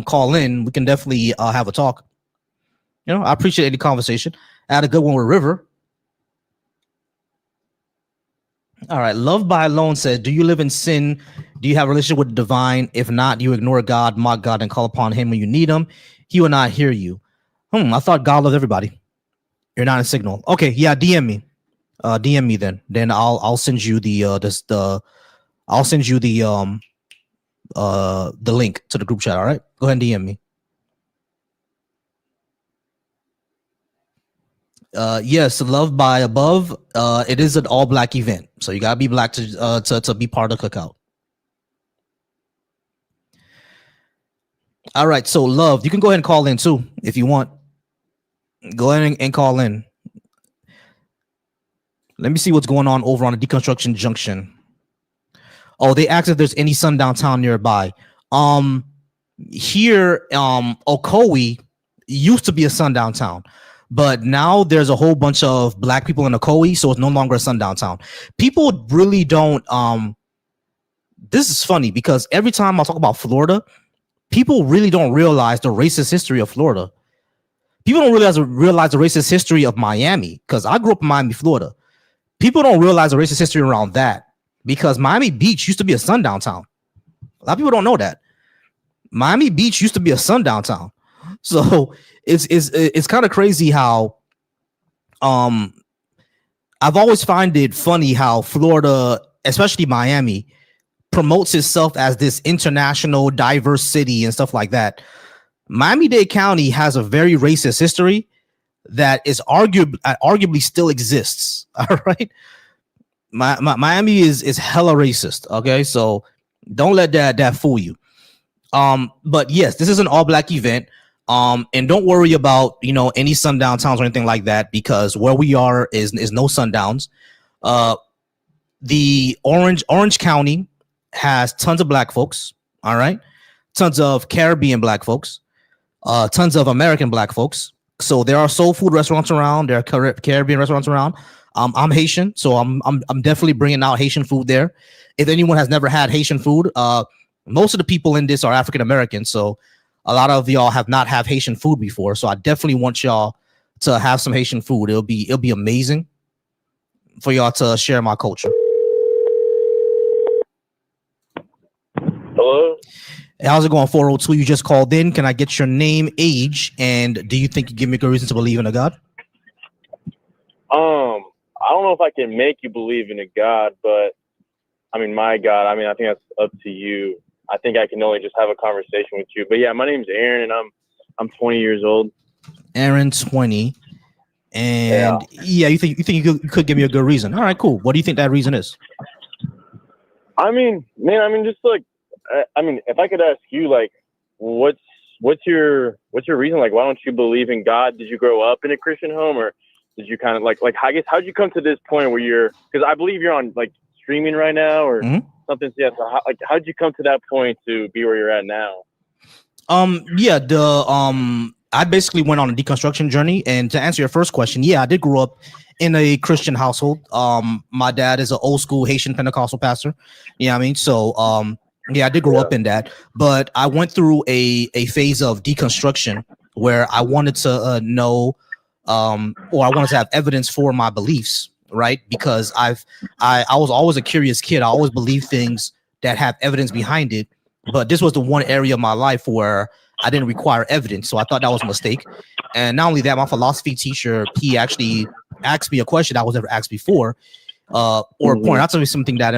call in, we can definitely have a talk. You know, I appreciate any conversation. I had a good one with River. All right, Love by Alone said, "Do you live in sin? Do you have a relationship with the divine? If not, you ignore God, mock God, and call upon Him when you need Him. He will not hear you." I thought God loved everybody. You're not in Signal. Okay, yeah, DM me. DM me then. Then I'll send you the I'll send you the link to the group chat. All right, go ahead and DM me. Yes, Love by Above. It is an all black event, so you gotta be black to be part of the cookout. All right, so Love, you can go ahead and call in too if you want. Go ahead and call in. Let me see what's going on over on the Deconstruction Junction. Oh, they asked if there's any sundown town nearby. Here, Ocoee used to be a sundown town, but now there's a whole bunch of black people in Ocoee, so it's no longer a sundown town. People really don't. This is funny because every time I talk about Florida, people really don't realize the racist history of Florida. People don't realize the racist history of Miami because I grew up in Miami, Florida. People don't realize the racist history around that because Miami Beach used to be a sundown town. A lot of people don't know that. Miami Beach used to be a sundown town. So it's kind of crazy how I've always find it funny how Florida, especially Miami, promotes itself as this international diverse city and stuff like that. Miami-Dade County has a very racist history that is arguably still exists. All right. Miami is hella racist. Okay. So don't let that fool you. But yes, this is an all black event. And don't worry about, any sundown towns or anything like that, because where we are is no sundowns. The Orange County has tons of black folks. All right. Tons of Caribbean black folks, tons of American black folks. So there are soul food restaurants around. There are Caribbean restaurants around. I'm Haitian, so I'm definitely bringing out Haitian food there. If anyone has never had Haitian food, most of the people in this are African American, so a lot of y'all have not had Haitian food before. So I definitely want y'all to have some Haitian food. It'll be amazing for y'all to share my culture. Hello. How's it going? 402. You just called in. Can I get your name, age, and do you think you give me a good reason to believe in a God? I don't know if I can make you believe in a God, but I mean, my God. I mean, I think that's up to you. I think I can only just have a conversation with you. But yeah, my name's Aaron, and I'm 20 years old. Aaron, 20, and yeah, you think you could give me a good reason? All right, cool. What do you think that reason is? I mean, man, just like. I mean, if I could ask you, like, what's your reason? Like, why don't you believe in God? Did you grow up in a Christian home, or did you kind of like I guess how'd you come to this point where you're? Because I believe you're on like streaming right now or something. So yeah, so how'd you come to that point to be where you're at now? I basically went on a deconstruction journey, and to answer your first question, yeah, I did grow up in a Christian household. My dad is an old school Haitian Pentecostal pastor. You know what I mean? So yeah, I did grow up in that, but I went through a phase of deconstruction where I wanted to know, or I wanted to have evidence for my beliefs. right? Because I was always a curious kid. I always believed things that have evidence behind it, but this was the one area of my life where I didn't require evidence, so I thought that was a mistake. And not only that, my philosophy teacher, he actually asked me a question I was never asked before, or pointed out to me something that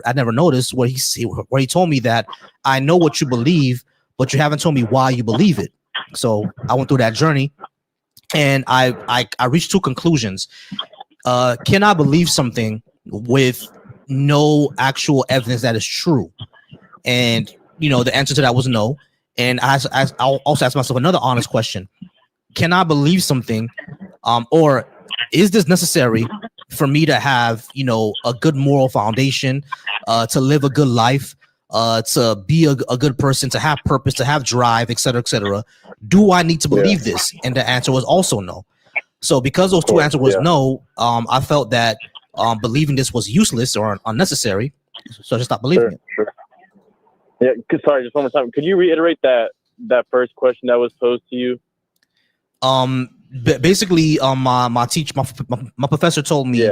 I never noticed, where he told me that I know what you believe, but you haven't told me why you believe it. So I went through that journey, and I reached two conclusions. Can I believe something with no actual evidence that is true? And the answer to that was no. And I'll also ask myself another honest question: can I believe something, or is this necessary for me to have a good moral foundation, to live a good life, to be a good person, to have purpose, to have drive, etc., etc.? Do I need to believe this? And the answer was also no. So because those two answers was no, I felt that believing this was useless or unnecessary, so I just stopped believing it. Sure. Yeah, sorry, just one more time. Could you reiterate that first question that was posed to you? Basically, my professor told me,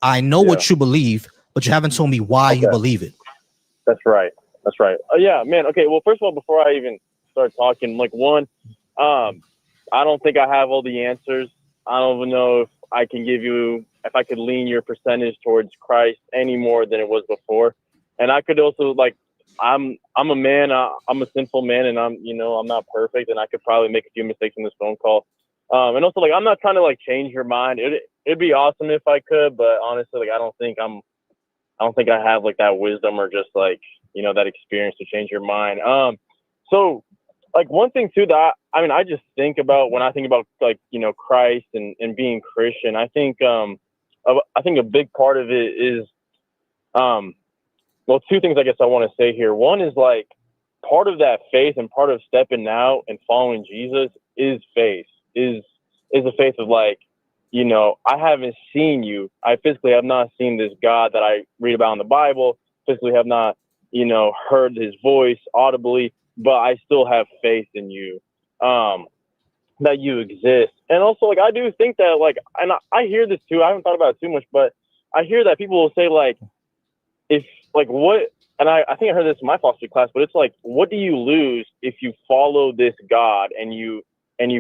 I know what you believe, but you haven't told me why you believe it. That's right. Yeah, man. Okay. Well, first of all, before I even start talking, I don't think I have all the answers. I don't even know if I could lean your percentage towards Christ any more than it was before. And I could also I'm a man. I'm a sinful man, and I'm not perfect, and I could probably make a few mistakes in this phone call. And also I'm not trying to change your mind. It'd be awesome if I could, but honestly, I don't think I have that wisdom or just that experience to change your mind. So one thing too that I just think about when I think about Christ and being Christian. I think a big part of it is well, two things I guess I want to say here. One is part of that faith and part of stepping out and following Jesus is faith. Is the faith of I haven't seen you. I physically have not seen this God that I read about in the Bible. Physically have not heard his voice audibly, but I still have faith in you, that you exist. And also I do think that and I hear this too. I haven't thought about it too much, but I hear that people will say if what, and I think I heard this in my philosophy class, but it's what do you lose if you follow this God and you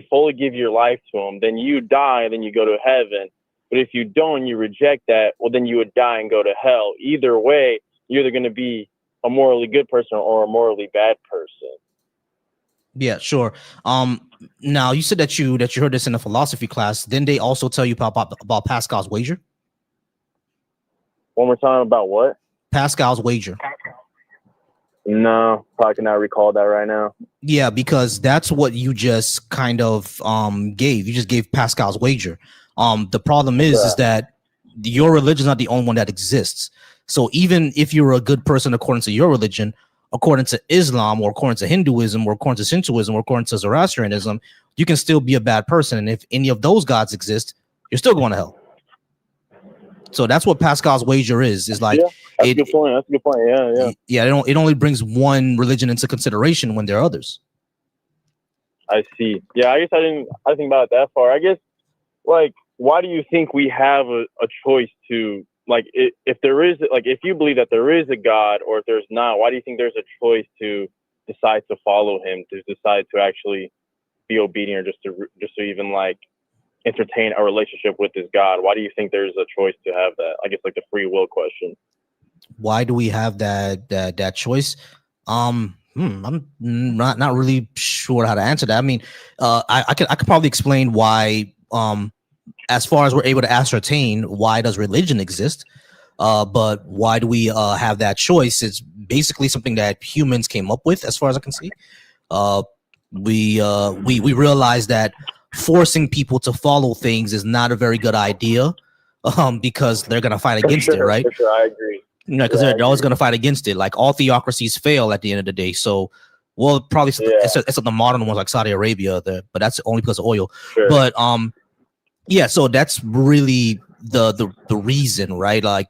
fully give your life to him? Then you die and then you go to heaven. But if you don't, you reject that, well, then you would die and go to hell. Either way, you're either going to be a morally good person or a morally bad person. Yeah, sure. Now you said that you heard this in a philosophy class. Then they also tell you about Pascal's wager. One more time, about what? Pascal's wager. No, probably cannot recall that right now. Yeah, because that's what you just kind of gave. You just gave Pascal's wager. The problem is that your religion is not the only one that exists. So even if you're a good person according to your religion, according to Islam or according to Hinduism or according to Shintoism or according to Zoroastrianism, you can still be a bad person. And if any of those gods exist, you're still going to hell. So that's what Pascal's wager is. It's that's a good point. That's a good point. Yeah. It only brings one religion into consideration when there are others. I see. Yeah, I guess I didn't think about it that far. I guess why do you think we have a choice to if there is if you believe that there is a God or if there's not, why do you think there's a choice to decide to follow him, to decide to actually be obedient, or just to even entertain a relationship with this God? Why do you think there's a choice to have that? I guess the free will question. Why do we have that choice? I'm not really sure how to answer that. I mean, I could probably explain why. As far as we're able to ascertain, why does religion exist? But why do we have that choice? It's basically something that humans came up with, as far as I can see. We realize that forcing people to follow things is not a very good idea, because they're gonna fight against it, right? For sure, I agree. Because they're always gonna fight against it. All theocracies fail at the end of the day. So, well, probably it's the modern ones like Saudi Arabia, but that's only because of oil. Sure. But yeah, so that's really the reason, right? We're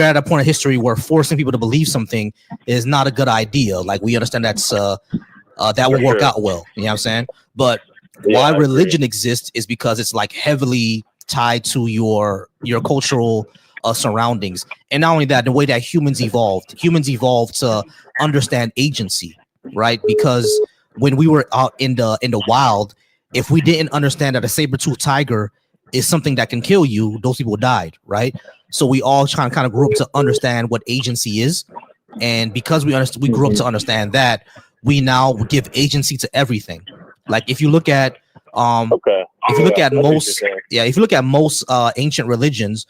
at a point of history where forcing people to believe something is not a good idea. We understand that's that will work out well. You know what I'm saying? But why religion exists is because it's heavily tied to your cultural surroundings. And not only that, the way that humans evolved to understand agency, right? Because when we were out in the wild, if we didn't understand that a saber-toothed tiger is something that can kill you, those people died, right? So we all kind of grew up to understand what agency is, and because we grew up to understand that, we now give agency to everything. Like if you look at most ancient religions,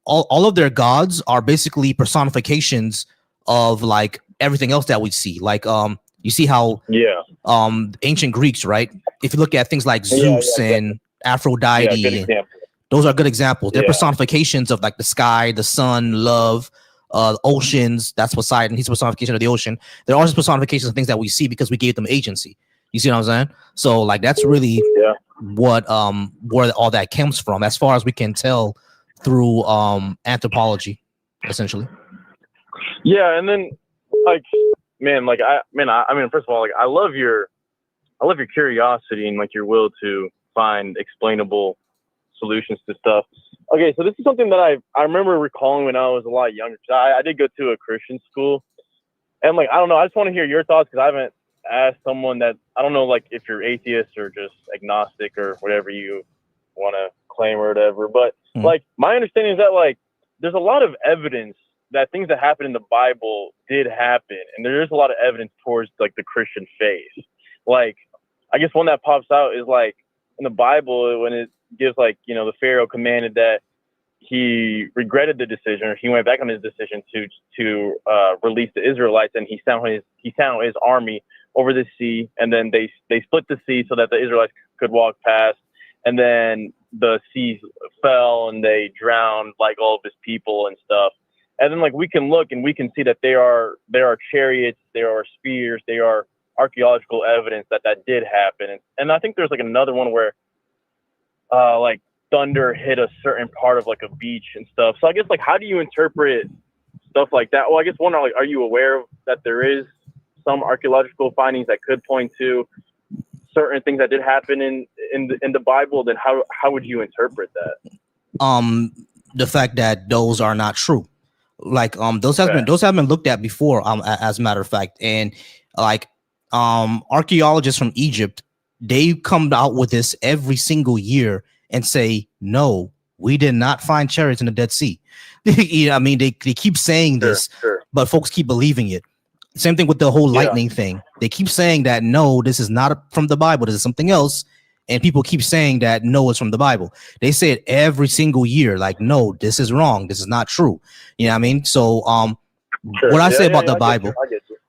all of their gods are basically personifications of like everything else that we see. Like you see how ancient Greeks, right? If you look at things like Zeus and Aphrodite, those are good examples. They're personifications of like the sky, the sun, love, oceans. That's Poseidon. He's a personification of the ocean. They're all just personifications of things that we see because we gave them agency. You see what I'm saying? So like that's really what where all that comes from, as far as we can tell through anthropology, essentially. Yeah, and then like I mean, first of all, like I love your curiosity and like your will to find explainable solutions to stuff. Okay, so this is something that I remember recalling when I was a lot younger. I did go to a Christian school, and like I don't know, I just want to hear your thoughts because I haven't asked someone that I don't know, like if you're atheist or just agnostic or whatever you want to claim or whatever. But like my understanding is that like there's a lot of evidence that things that happen in the Bible did happen, and there is a lot of evidence towards like the Christian faith. Like I guess one that pops out is like in the Bible when it gives like, you know, the Pharaoh commanded that he regretted the decision, or he went back on his decision to release the Israelites, and he sent his army over the sea, and then they split the sea so that the Israelites could walk past, and then the sea fell and they drowned like all of his people and stuff. And then like we can look and we can see that there are chariots, there are spears, there are archaeological evidence that did happen. And I think there's like another one where like thunder hit a certain part of like a beach and stuff. So I guess like how do you interpret stuff like that? Well, I guess one, like, are you aware that there is some archaeological findings that could point to certain things that did happen in the Bible? Then how would you interpret that? The fact that those are not true. Like those have been looked at before, as a matter of fact. And like archaeologists from Egypt, they come out with this every single year and say, no, we did not find chariots in the Dead Sea. You know, I mean, they keep saying this, but folks keep believing it. Same thing with the whole lightning thing. They keep saying that, no, this is not from the Bible, this is something else. And people keep saying that, no, it's from the Bible. They say it every single year, like, no, this is wrong, this is not true. You know what I mean? So what I say about the Bible,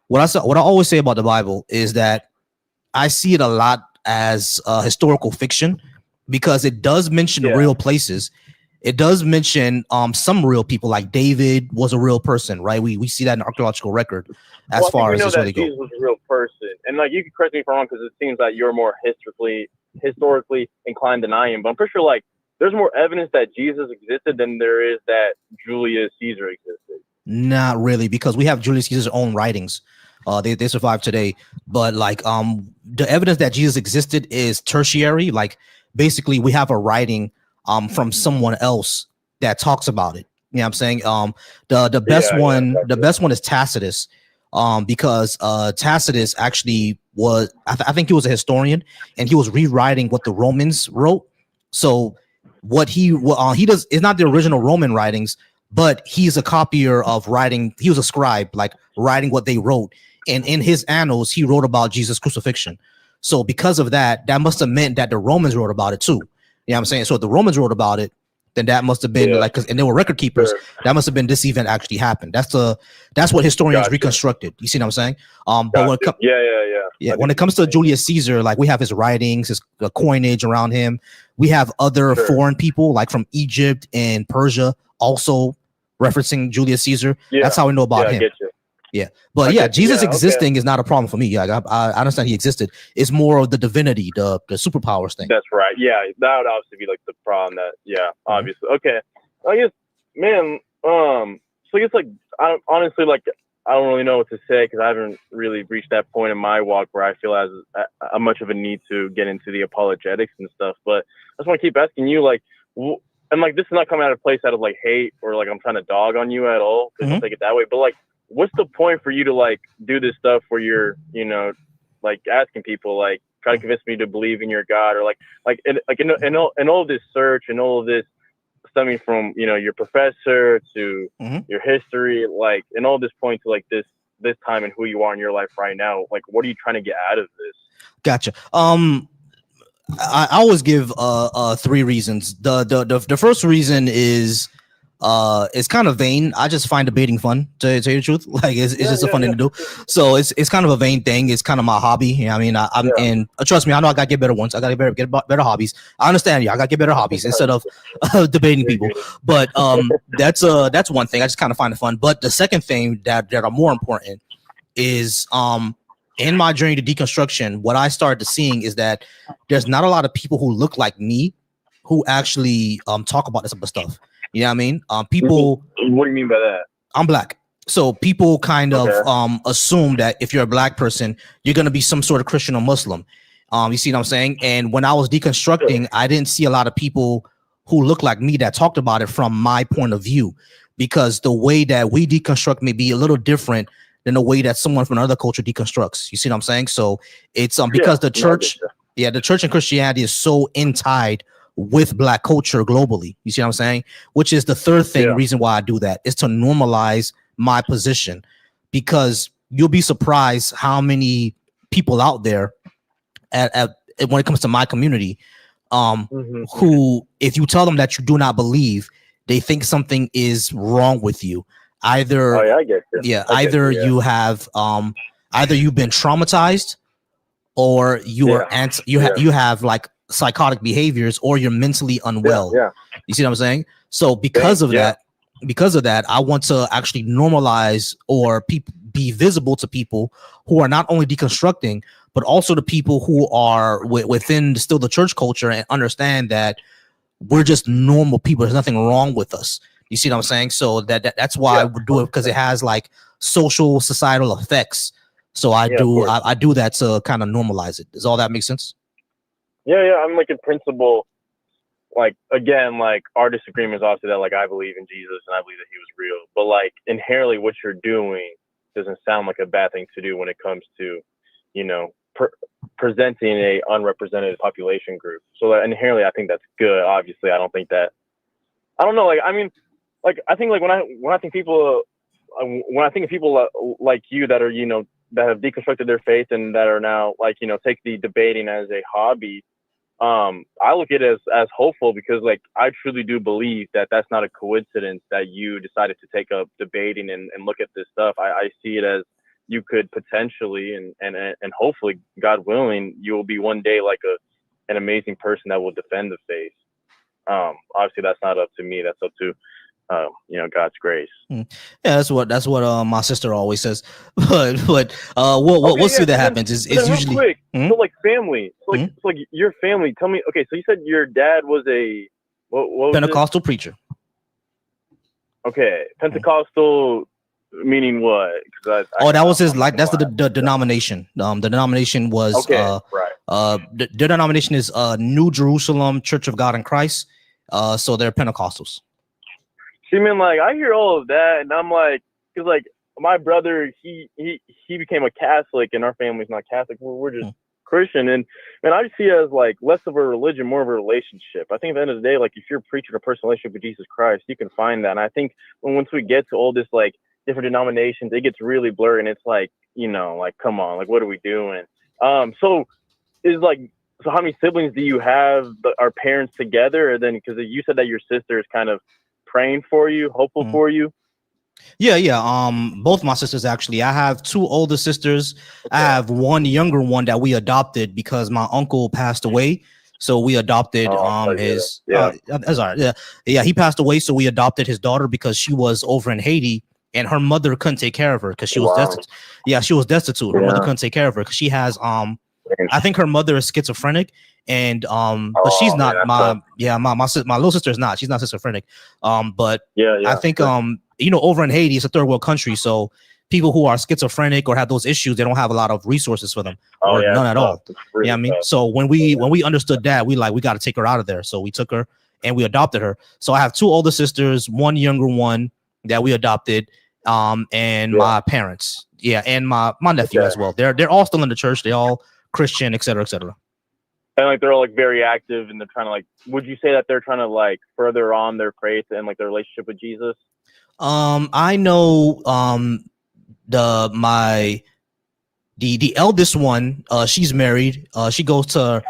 what I always say about the Bible is that I see it a lot as historical fiction, because it does mention real places. It does mention some real people, like David was a real person, right? We see that in archaeological record as far as this really goes. Jesus was a real person, and like you can correct me if I'm wrong, because it seems that you're more historically inclined than I am. But I'm pretty sure like there's more evidence that Jesus existed than there is that Julius Caesar existed. Not really, because we have Julius Caesar's own writings. They survive today, but like the evidence that Jesus existed is tertiary. Like basically we have a writing from someone else that talks about it. You know what I'm saying? The best one is Tacitus, because Tacitus actually was, I think he was a historian, and he was rewriting what the Romans wrote. So what he does is not the original Roman writings, but he's a copier of writing. He was a scribe, like writing what they wrote. And in his annals, he wrote about Jesus' crucifixion. So because of that, that must have meant that the Romans wrote about it too. You know what I'm saying? So if the Romans wrote about it, then that must have been like, and they were record keepers. That must have been this event actually happened. That's what historians reconstructed. You see what I'm saying? But when it comes to Julius Caesar, like we have his writings, his coinage around him. We have other foreign people like from Egypt and Persia also referencing Julius Caesar. That's how we know about him. But Jesus existing is not a problem for me. I understand he existed. It's more of the divinity, the superpowers thing. That's right. Yeah, that would obviously be like the problem. That obviously. Okay, I guess, man. So I guess like honestly, like I don't really know what to say because I haven't really reached that point in my walk where I feel as much of a need to get into the apologetics and stuff. But I just want to keep asking you, like, and like this is not coming out of place out of like hate or like I'm trying to dog on you at all. Don't take it that way. But like, what's the point for you to like do this stuff where you're, you know, like asking people like try to convince me to believe in your God, or like in all of this search and all of this stemming from, you know, your professor to your history, like, and all this point to like this time and who you are in your life right now. Like, what are you trying to get out of this? Gotcha. I always give 3 reasons. The first reason is it's kind of vain. I just find debating fun, to tell you the truth. Like it's just a fun thing to do. So it's kind of a vain thing. It's kind of my hobby. You know what I mean, I'm and trust me, I know I gotta get better ones. I gotta get better hobbies. I understand you. I gotta get better hobbies instead of debating people. But that's one thing. I just kind of find it fun. But the second thing that are more important is in my journey to deconstruction, what I started seeing is that there's not a lot of people who look like me who actually talk about this type of stuff. You know what I mean? People. What do you mean by that? I'm black. So people kind of assume that if you're a black person, you're going to be some sort of Christian or Muslim. You see what I'm saying? And when I was deconstructing, I didn't see a lot of people who look like me that talked about it from my point of view, because the way that we deconstruct may be a little different than the way that someone from another culture deconstructs. You see what I'm saying? So it's because the church, the church and Christianity is so tied with black culture globally. You see what I'm saying? Which is the third thing, reason why I do that, is to normalize my position, because you'll be surprised how many people out there when it comes to my community, who, if you tell them that you do not believe, they think something is wrong with you. Either either you have either you've been traumatized, or you are you have like psychotic behaviors, or you're mentally unwell. You see what I'm saying? So because of that, I want to actually normalize or be visible to people who are not only deconstructing, but also the people who are within still the church culture, and understand that we're just normal people. There's nothing wrong with us. You see what I'm saying? So that's why I would do it, because it has like social societal effects. So I do that to kind of normalize it. Does all that make sense? Yeah. I'm like in principle, like again, like our disagreement is also that like I believe in Jesus and I believe that he was real, but like inherently what you're doing doesn't sound like a bad thing to do when it comes to, you know, presenting a unrepresented population group. So like, inherently, I think that's good. Obviously, I don't think that. I don't know. Like I mean, like I think like when I think of people like you that are, you know, that have deconstructed their faith and that are now like, you know, take the debating as a hobby. I look at it as hopeful, because like I truly do believe that that's not a coincidence that you decided to take up debating and look at this stuff. I see it as you could potentially and hopefully, God willing, you will be one day like an amazing person that will defend the faith. Obviously that's not up to me, that's up to you know, God's grace. Yeah, that's what my sister always says. But we'll see that happens. It's usually quick. So like family. So like your family. Tell me. Okay, so you said your dad was a what was Pentecostal preacher. Okay, Pentecostal meaning what? That was his, like, that's the denomination. The denomination was the denomination is New Jerusalem Church of God in Christ. So they're Pentecostals. See, man, like I hear all of that, and I'm like, because like my brother, he became a Catholic, and our family's not Catholic. We're just Christian, and I just see it as like less of a religion, more of a relationship. I think at the end of the day, like if you're preaching a personal relationship with Jesus Christ, you can find that. And I think once we get to all this like different denominations, it gets really blurry, and it's like, you know, like come on, like what are we doing? So how many siblings do you have? Are parents together? Or then, because you said that your sister is kind of praying for you, hopeful for you. Yeah. Both my sisters, actually. I have 2 older sisters. Okay. I have one younger one that we adopted because my uncle passed away. So we adopted his he passed away. So we adopted his daughter because she was over in Haiti and her mother couldn't take care of her because she was destitute. Yeah, she was destitute. Her mother couldn't take care of her because she has I think her mother is schizophrenic, and but she's not my little sister is not. She's not schizophrenic. But I think you know, over in Haiti, it's a third world country, so people who are schizophrenic or have those issues, they don't have a lot of resources for them, or none at all. Yeah, I mean, so when we understood that, we got to take her out of there. So we took her, and we adopted her. So I have 2 older sisters, 1 younger one that we adopted, and my parents, and my nephew as well. They're all still in the church. They all Christian, et cetera, et cetera. And like they're all like very active, and they're trying to like. Would you say that they're trying to like further on their faith and like their relationship with Jesus? I know the eldest one, she's married. She goes to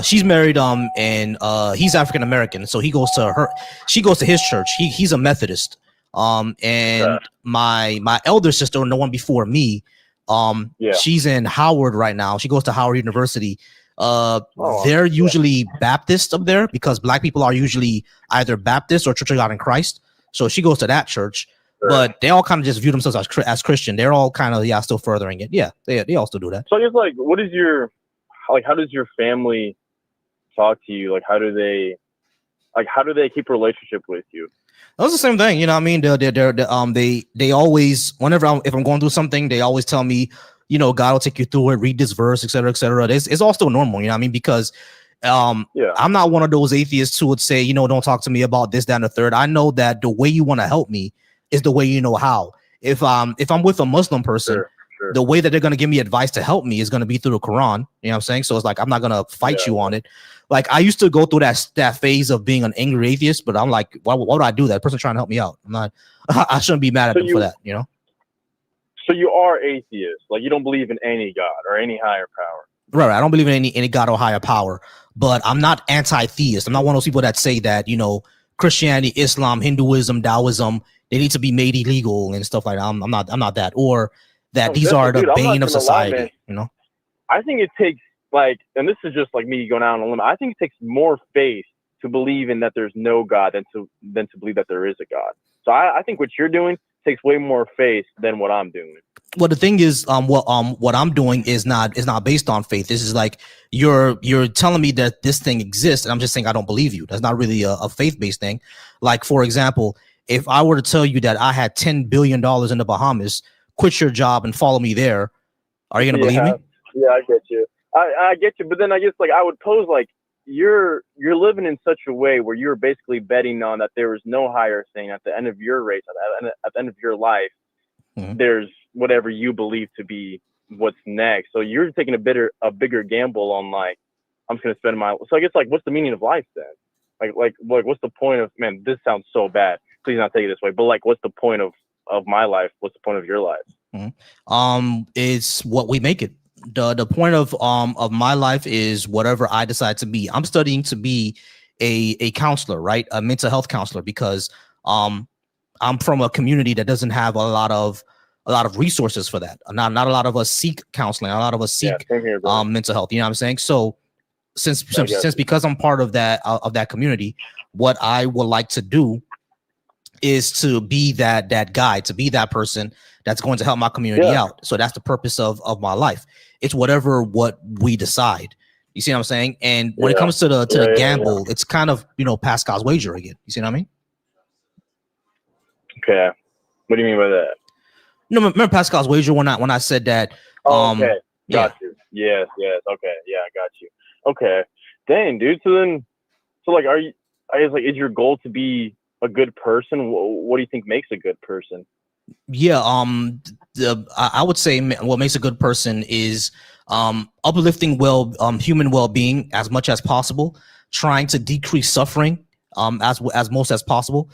she's married and he's African American, so she goes to his church. He's a Methodist. And my elder sister, and the one before me, she's in Howard right now. She goes to Howard University. They're usually Baptist up there because Black people are usually either Baptist or Church of God in Christ. So she goes to that church, but they all kind of just view themselves as Christian. They're all kind of still furthering it. Yeah, they all still do that. So I guess like, what is your how does your family talk to you? Like, how do they keep a relationship with you? That's the same thing, you know what I mean? They always, whenever if I'm going through something, they always tell me, you know, God will take you through it, read this verse, et cetera, et cetera. It's all still normal, you know what I mean? Because I'm not one of those atheists who would say, you know, don't talk to me about this, that, and the third. I know that the way you want to help me is the way you know how. If I'm with a Muslim person, the way that they're going to give me advice to help me is going to be through the Quran. You know what I'm saying? So it's like, I'm not going to fight you on it. Like, I used to go through that phase of being an angry atheist, but I'm like, why would I do that? Person trying to help me out. I shouldn't be mad at them for that, you know? So you are atheist. Like, you don't believe in any God or any higher power. Right. I don't believe in any God or higher power, but I'm not anti-theist. I'm not one of those people that say that, you know, Christianity, Islam, Hinduism, Taoism, they need to be made illegal and stuff like that. I'm not that, or that these are the bane of society, you know? I think it takes like, and this is just like me going out on a limb, I think it takes more faith to believe in that there's no God than to believe that there is a God. So I think what you're doing takes way more faith than what I'm doing. Well, the thing is, what I'm doing is not based on faith. This is like you're telling me that this thing exists, and I'm just saying I don't believe you. That's not really a faith-based thing. Like, for example, if I were to tell you that I had $10 billion in the Bahamas, quit your job and follow me there, are you gonna believe me? Yeah, I get you. I get you, but then I guess like I would pose like you're living in such a way where you're basically betting on that there is no higher thing at the end of your race, at the end of your life. Mm-hmm. There's whatever you believe to be what's next. So you're taking a bigger gamble on like, I'm just gonna spend my. So I guess like, what's the meaning of life then? Like what's the point of, man? This sounds so bad. Please not take it this way. But like, what's the point of my life? What's the point of your life? Mm-hmm. It's what we make it. The point of my life is whatever I decide to be. I'm studying to be a counselor, right? A mental health counselor, because I'm from a community that doesn't have a lot of resources for that. Not a lot of us seek counseling. A lot of us seek mental health. You know what I'm saying? So since because I'm part of that community, what I would like to do is to be that guide, to be that person that's going to help my community out. So that's the purpose of my life. It's what we decide. You see what I'm saying? And when it comes to the gamble, it's kind of, you know, Pascal's wager again. You see what I mean? Okay. What do you mean by that? No, remember Pascal's wager when I said that. Okay. Got you. Yes. Okay. Yeah, I got you. Okay. Dang, dude. So like, is your goal to be a good person? What do you think makes a good person? Yeah, I would say what makes a good person is uplifting human well-being as much as possible, trying to decrease suffering as most as possible,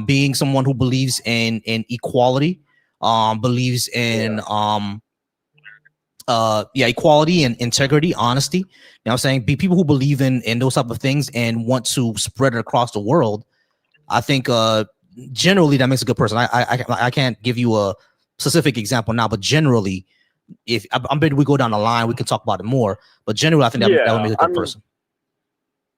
being someone who believes in equality, believes in equality and integrity, honesty. You know what I'm saying? Be people who believe in those type of things and want to spread it across the world. I think generally that makes a good person. I can't give you a specific example now, but generally, if I'm betting we go down the line, we can talk about it more. But generally, I think that would make a good person.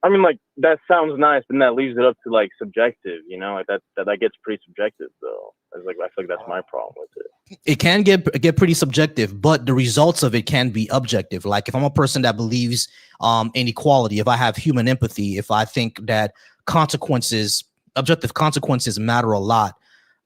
I mean, like, that sounds nice, but that leaves it up to like subjective. You know, like that gets pretty subjective. Though, I feel like that's my problem with it. It can get pretty subjective, but the results of it can be objective. Like if I'm a person that believes in equality, if I have human empathy, if I think that objective consequences matter a lot,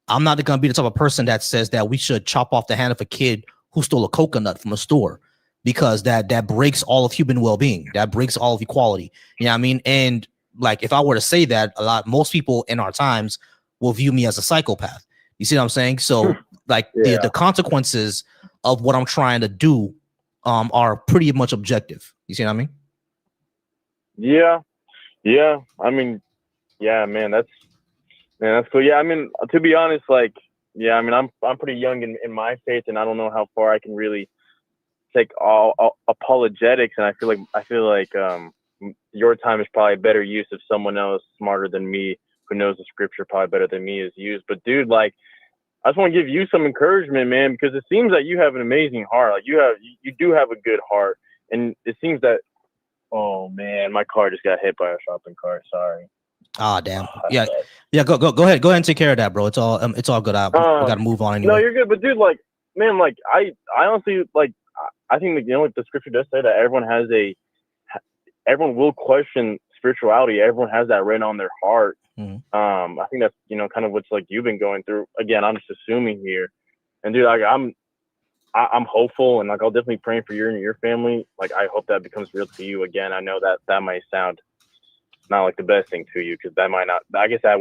I'm not going to be the type of person that says that we should chop off the hand of a kid who stole a coconut from a store, because that breaks all of human well-being. That breaks all of equality. You know what I mean? And like if I were to say that, most people in our times will view me as a psychopath. You see what I'm saying? So like the consequences of what I'm trying to do are pretty much objective. You see what I mean? Yeah. I mean, yeah, man, that's cool. Yeah, I mean, to be honest, like, yeah, I mean, I'm pretty young in my faith, and I don't know how far I can really take all apologetics. And I feel like your time is probably better use if someone else smarter than me who knows the scripture probably better than me is used. But dude, like, I just want to give you some encouragement, man, because it seems like you have an amazing heart. Like you do have a good heart, and it seems that. Oh man, my car just got hit by a shopping cart. Sorry. Ah, damn. Yeah. Go ahead. Go ahead and take care of that, bro. It's all good. We got to move on anyway. No, you're good. But dude, like, man, like, I honestly, like, I think that, you know, like the scripture does say that everyone will question spirituality. Everyone has that written on their heart. I think that's, you know, kind of what's like you've been going through. Again, I'm just assuming here, and dude, like, I'm hopeful, and like I'll definitely pray for you and your family. Like, I hope that becomes real to you. Again, I know that might sound not like the best thing to you, because that might not. I guess that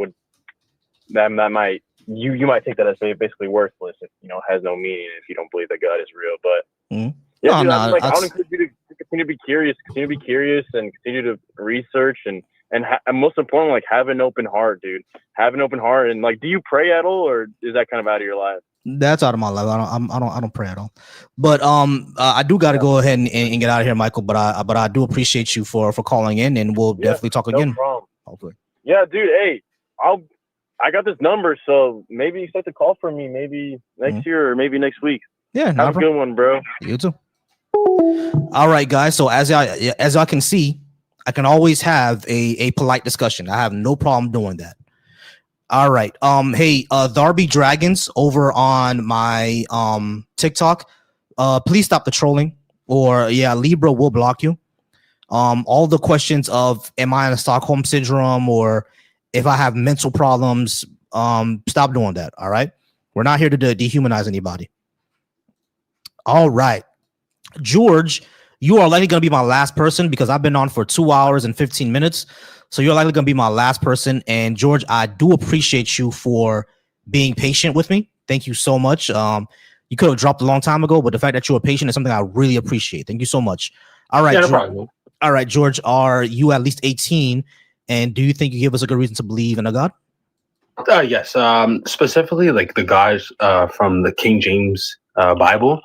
might you might take that as basically worthless if, you know, has no meaning if you don't believe that God is real. But yeah, dude, I would encourage you to continue to be curious, and continue to research and most importantly, like, have an open heart, dude. Have an open heart, and like, do you pray at all, or is that kind of out of your life? That's out of my life. I don't pray at all. But I do got to go ahead and get out of here, Michael. But I do appreciate you for calling in, and we'll definitely talk again. No problem. Hopefully. Yeah, dude. Hey, I got this number, so maybe expect a call from me, maybe next year or maybe next week. Yeah, have a good one, bro. You too. All right, guys. So as I can see, I can always have a polite discussion. I have no problem doing that. All right. Hey, Darby Dragons over on my TikTok. Please stop the trolling, or Libra will block you. All the questions of am I in a Stockholm syndrome, or if I have mental problems, stop doing that. All right. We're not here to dehumanize anybody. All right. George, you are likely going to be my last person because I've been on for 2 hours and 15 minutes. So you're likely going to be my last person. And George, I do appreciate you for being patient with me. Thank you so much. You could have dropped a long time ago, but the fact that you were patient is something I really appreciate. Thank you so much. All right, George. All right, George, are you at least 18? And do you think you give us a good reason to believe in a God? Yes. Specifically, like the guys from the King James Bible.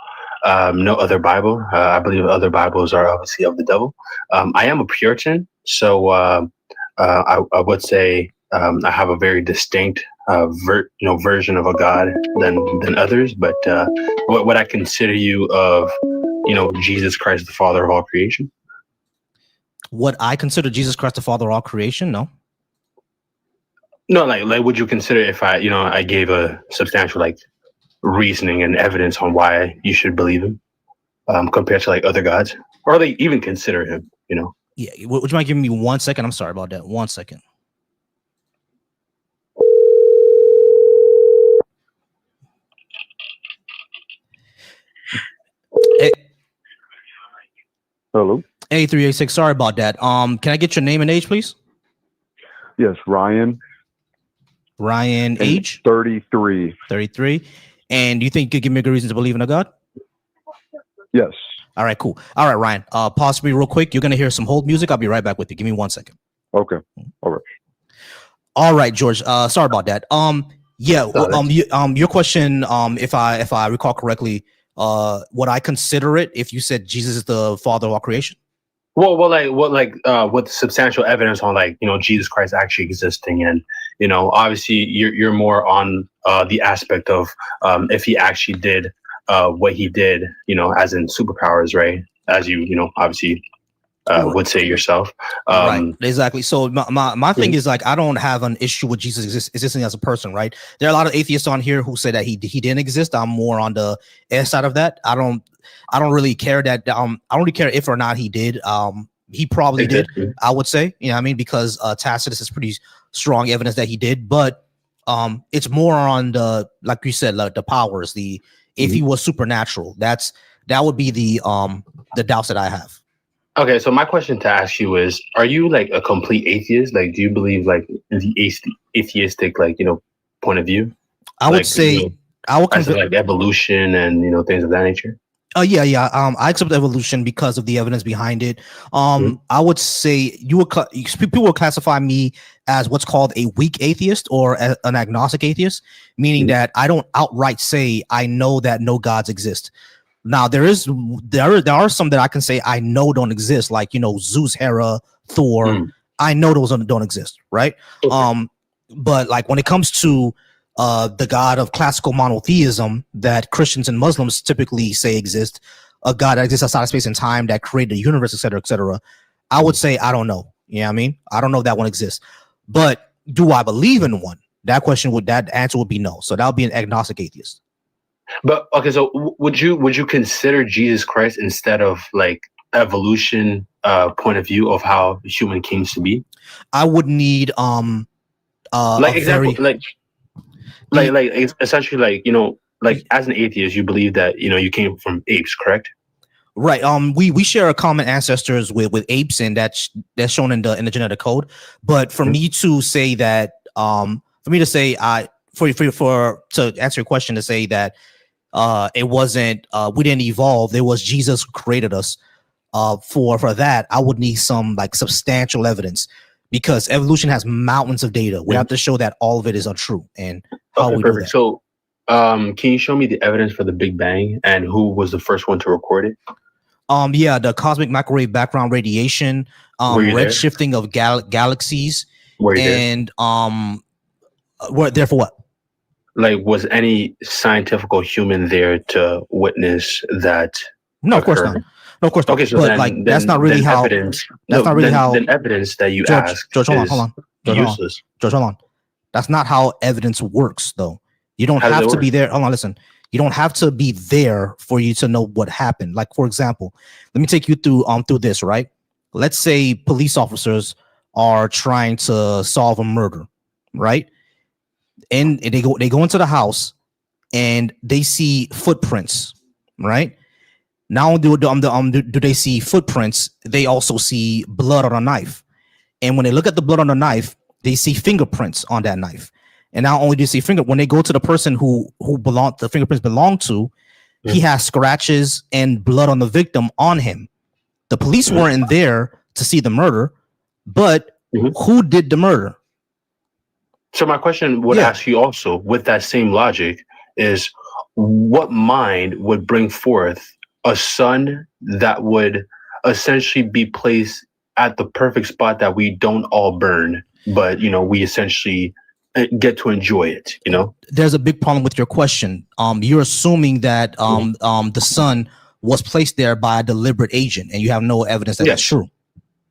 No other Bible. I believe other Bibles are obviously of the devil. I am a Puritan, so I would say I have a very distinct version of a God than others. But what I consider you of, Jesus Christ, the Father of all creation. What I consider Jesus Christ the Father of all creation? No. No, like would you consider if I gave a substantial reasoning and evidence on why you should believe him compared to other gods, or they even consider him, Yeah. Would you mind giving me 1 second? I'm sorry about that. 1 second. Hey. Hello. 8386. Sorry about that. Can I get your name and age, please? Yes, Ryan. Ryan, age? 33. 33. And do you think you could give me a good reason to believe in a God? Yes. All right, cool. All right, Ryan. Pause me real quick. You're gonna hear some hold music. I'll be right back with you. Give me 1 second. Okay. All right. All right, George. Sorry about that. Your question. If I recall correctly, would I consider it if you said Jesus is the Father of all creation? With substantial evidence on Jesus Christ actually existing, and obviously you're more on the aspect of if he actually did what he did, as in superpowers, right? As you obviously would say yourself. Right, exactly. So my thing is I don't have an issue with Jesus existing as a person, right? There are a lot of atheists on here who say that he didn't exist. I'm more on the S side of that. I don't really care that I don't really care if or not he did. He probably did, I would say, because Tacitus is pretty strong evidence that he did, but it's more on the, like you said, the powers, if he was supernatural, that would be the doubts that I have. Okay, so my question to ask you is: are you like a complete atheist? Like, do you believe like in the atheistic point of view? I would Like, say I would as in, convince. like evolution and things of that nature. Yeah. I accept evolution because of the evidence behind it. I would say people will classify me as what's called a weak atheist or an agnostic atheist, meaning that I don't outright say I know that no gods exist. Now there are some that I can say I know don't exist, like Zeus, Hera, Thor. I know those don't exist, right? But like when it comes to the god of classical monotheism that Christians and Muslims typically say exists, a god that exists outside of space and time that created the universe, etc., I would say I don't know. You know what I mean? I don't know if that one exists. But do I believe in one? That answer would be no. So that would be an agnostic atheist. But okay, so would you consider Jesus Christ instead of like evolution point of view of how human came to be? I would need like example like essentially like as an atheist you believe that you came from apes, correct? Right. We share a common ancestors with apes, and that's shown in the genetic code. But for me to say that, to answer your question, to say that it wasn't we didn't evolve, it was Jesus who created us. For that, I would need some like substantial evidence, because evolution has mountains of data. We have to show that all of it is untrue. And how we do that. So can you show me the evidence for the Big Bang and who was the first one to record it? Yeah, the cosmic microwave background radiation, red shifting of galaxies, and were there for what? Like, was any scientific human there to witness that? No, of course not. No, of course not. Okay, so that's not really how. Evidence, that's not really how. Then evidence that you ask George, hold on. Useless. George, hold on. That's not how evidence works, though. You don't have to be there. Hold on, listen. You don't have to be there for you to know what happened. Like, for example, let me take you through this, right? Let's say police officers are trying to solve a murder, right? And they go into the house and they see footprints, right? Not only do they see footprints, they also see blood on a knife. And when they look at the blood on the knife, they see fingerprints on that knife. And not only do you see when they go to the person who the fingerprints belong to, he has scratches and blood on the victim on him. The police weren't there to see the murder, but who did the murder? So my question would ask you also, with that same logic, is what mind would bring forth a sun that would essentially be placed at the perfect spot that we don't all burn, but we essentially get to enjoy it? There's a big problem with your question. You're assuming that the sun was placed there by a deliberate agent, and you have no evidence that that's true.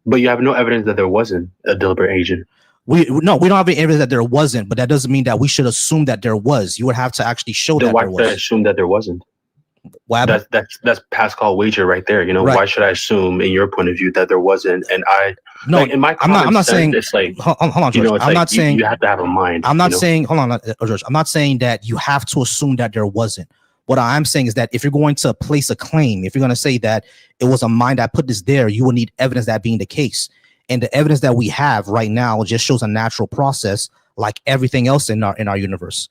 But you have no evidence that there wasn't a deliberate agent. We don't have any evidence that there wasn't, but that doesn't mean that we should assume that there was. You would have to actually show that there was. Why should I assume that there wasn't? Why? That's Pascal wager right there. Right. Why should I assume, in your point of view, that there wasn't? And in my I'm not saying it's like, hold on, George. I'm not saying you have to have a mind. I'm not saying, hold on, George. I'm not saying that you have to assume that there wasn't. What I'm saying is that if you're going to place a claim, if you're going to say that it was a mind that put this there, you will need evidence that being the case. And the evidence that we have right now just shows a natural process, like everything else in our universe.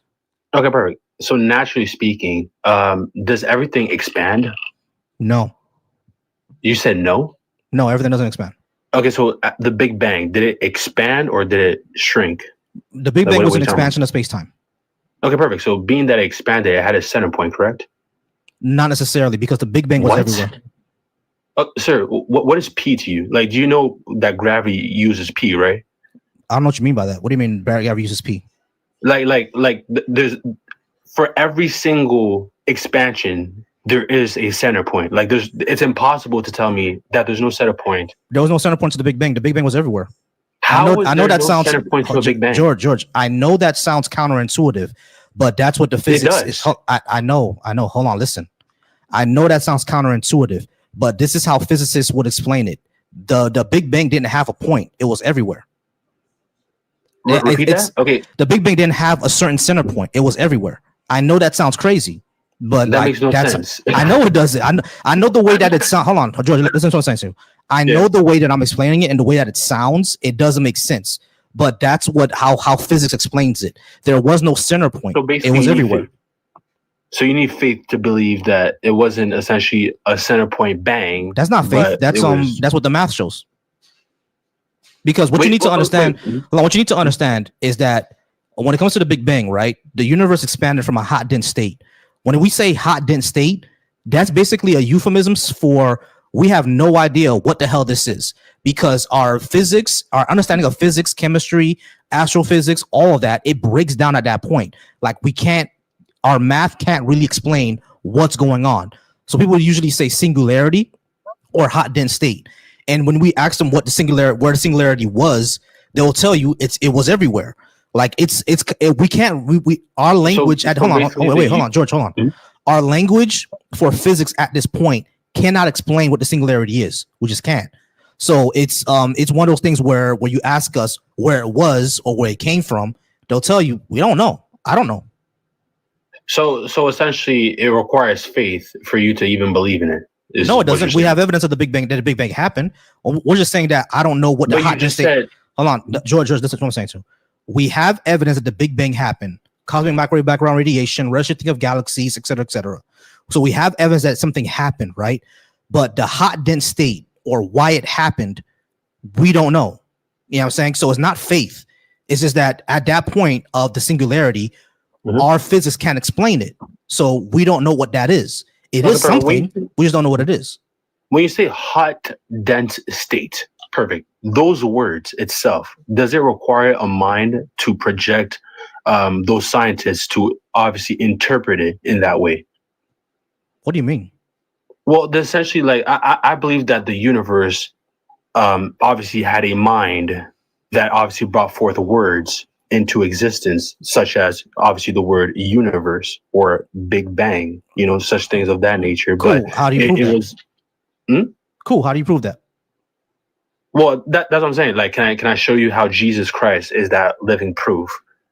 Okay, perfect. So naturally speaking, does everything expand? No. You said no? No, everything doesn't expand. Okay, so the Big Bang, did it expand or did it shrink? The Big Bang was an expansion of space-time. Okay, perfect. So being that it expanded, it had a center point, correct? Not necessarily, because the Big Bang was everywhere. Sir, what is P to you? Like, do you know that gravity uses P, right? I don't know what you mean by that. What do you mean gravity uses P? There's, for every single expansion, there is a center point. Like, it's impossible to tell me that there's no center point. There was no center point to the Big Bang. The Big Bang was everywhere. I know that sounds center point to a Big Bang. George, I know that sounds counterintuitive, but that's what the physics is. I know. Hold on, listen. I know that sounds counterintuitive, but this is how physicists would explain it. The Big Bang didn't have a point. It was everywhere. Repeat that? Okay. The Big Bang didn't have a certain center point. It was everywhere. I know that sounds crazy, But that like makes no that's sense. I know it doesn't. I know the way that it sounds. Hold on, George, listen to what I'm saying to you. I know the way that I'm explaining it and the way that it sounds, it doesn't make sense. But that's how physics explains it. There was no center point. So basically, it was you need everywhere. faith. So you need faith to believe that it wasn't essentially a center point bang. That's not faith. That's that's what the math shows. Because what you need to understand, what you need to understand is that when it comes to the Big Bang, right? The universe expanded from a hot dense state. When we say hot dense state, that's basically a euphemism for we have no idea what the hell this is, because our physics, our understanding of physics, chemistry, astrophysics, all of that, it breaks down at that point. Like our math can't really explain what's going on. So people usually say singularity or hot dense state. And when we ask them where the singularity was, they'll tell you it was everywhere. Like we can't our language hold on, George, hold on. Mm-hmm. Our language for physics at this point cannot explain what the singularity is. We just can't. So it's one of those things where you ask us where it was or where it came from, they'll tell you we don't know. I don't know. So essentially, it requires faith for you to even believe in it. No, it doesn't. We have evidence of the Big Bang, that the Big Bang happened. We're just saying that I don't know what the hot dense state. Hold on, George, this is what I'm saying too. We have evidence that the Big Bang happened, cosmic microwave background radiation, redshifting of galaxies, et cetera, et cetera. So we have evidence that something happened, right? But the hot dense state or why it happened, we don't know. You know what I'm saying? So it's not faith. It's just that at that point of the singularity, our physics can't explain it. So we don't know what that is. It is something. We just don't know what it is. When you say hot, dense state, perfect. Those words itself, does it require a mind to project those scientists to obviously interpret it in that way? What do you mean? Well, essentially, like I believe that the universe obviously had a mind that obviously brought forth words into existence, such as obviously the word universe or Big Bang, such things of that nature. Cool. But how do you prove that? Cool. How do you prove that? Well, that's what I'm saying. Like, can I show you how Jesus Christ is that living proof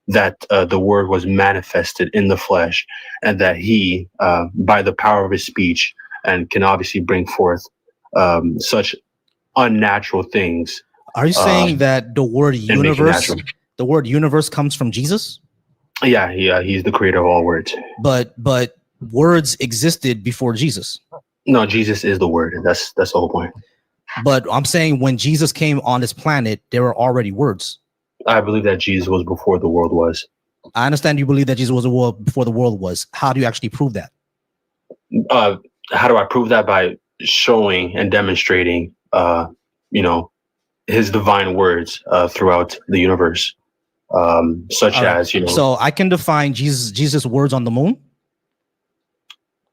that the word was manifested in the flesh, and that he, by the power of his speech, and can obviously bring forth such unnatural things. Are you saying that the word universe comes from Jesus? Yeah, he's the creator of all words. But words existed before Jesus. No, Jesus is the word. That's the whole point. But I'm saying when Jesus came on this planet, there were already words. I believe that Jesus was before the world was. I understand you believe that Jesus was before the world was. How do you actually prove that? How do I prove that? By showing and demonstrating, his divine words throughout the universe, such as So I can define Jesus' words on the moon.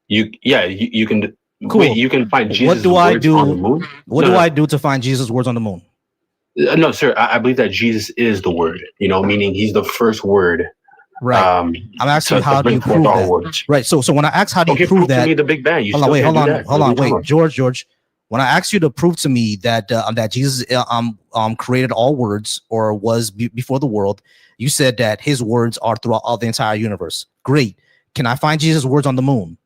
You can. Cool. Wait, you can find Jesus' words on the moon. What do I do to find Jesus' words on the moon? No, sir. I believe that Jesus is the word. Meaning he's the first word. Right. I'm asking how do you prove that? Words. Right. So when I ask how do you prove that? To me the Big Bang. Hold on. Wait, George. When I ask you to prove to me that that Jesus created all words or was before the world, you said that his words are throughout all the entire universe. Great. Can I find Jesus' words on the moon?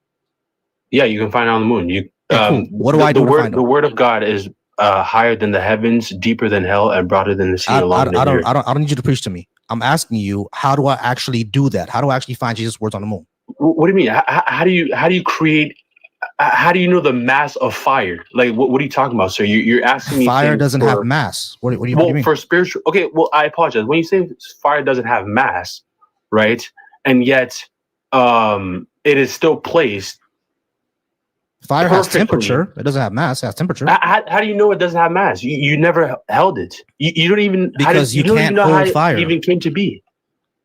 Yeah, you can find it on the moon. Cool. What do I do? The word of God is higher than the heavens, deeper than hell, and broader than the sea. I don't need you to preach to me. I'm asking you, how do I actually do that? How do I actually find Jesus' words on the moon? What do you mean? How do you create? How do you know the mass of fire? Like, what are you talking about, sir? You're asking me. Fire doesn't have mass. What do you mean? For spiritual. Okay, well, I apologize. When you say fire doesn't have mass, right? And yet, it is still placed. Fire has temperature. It doesn't have mass. It has temperature. How do you know it doesn't have mass? You never held it. You don't even because you can't hold fire. It even came to be.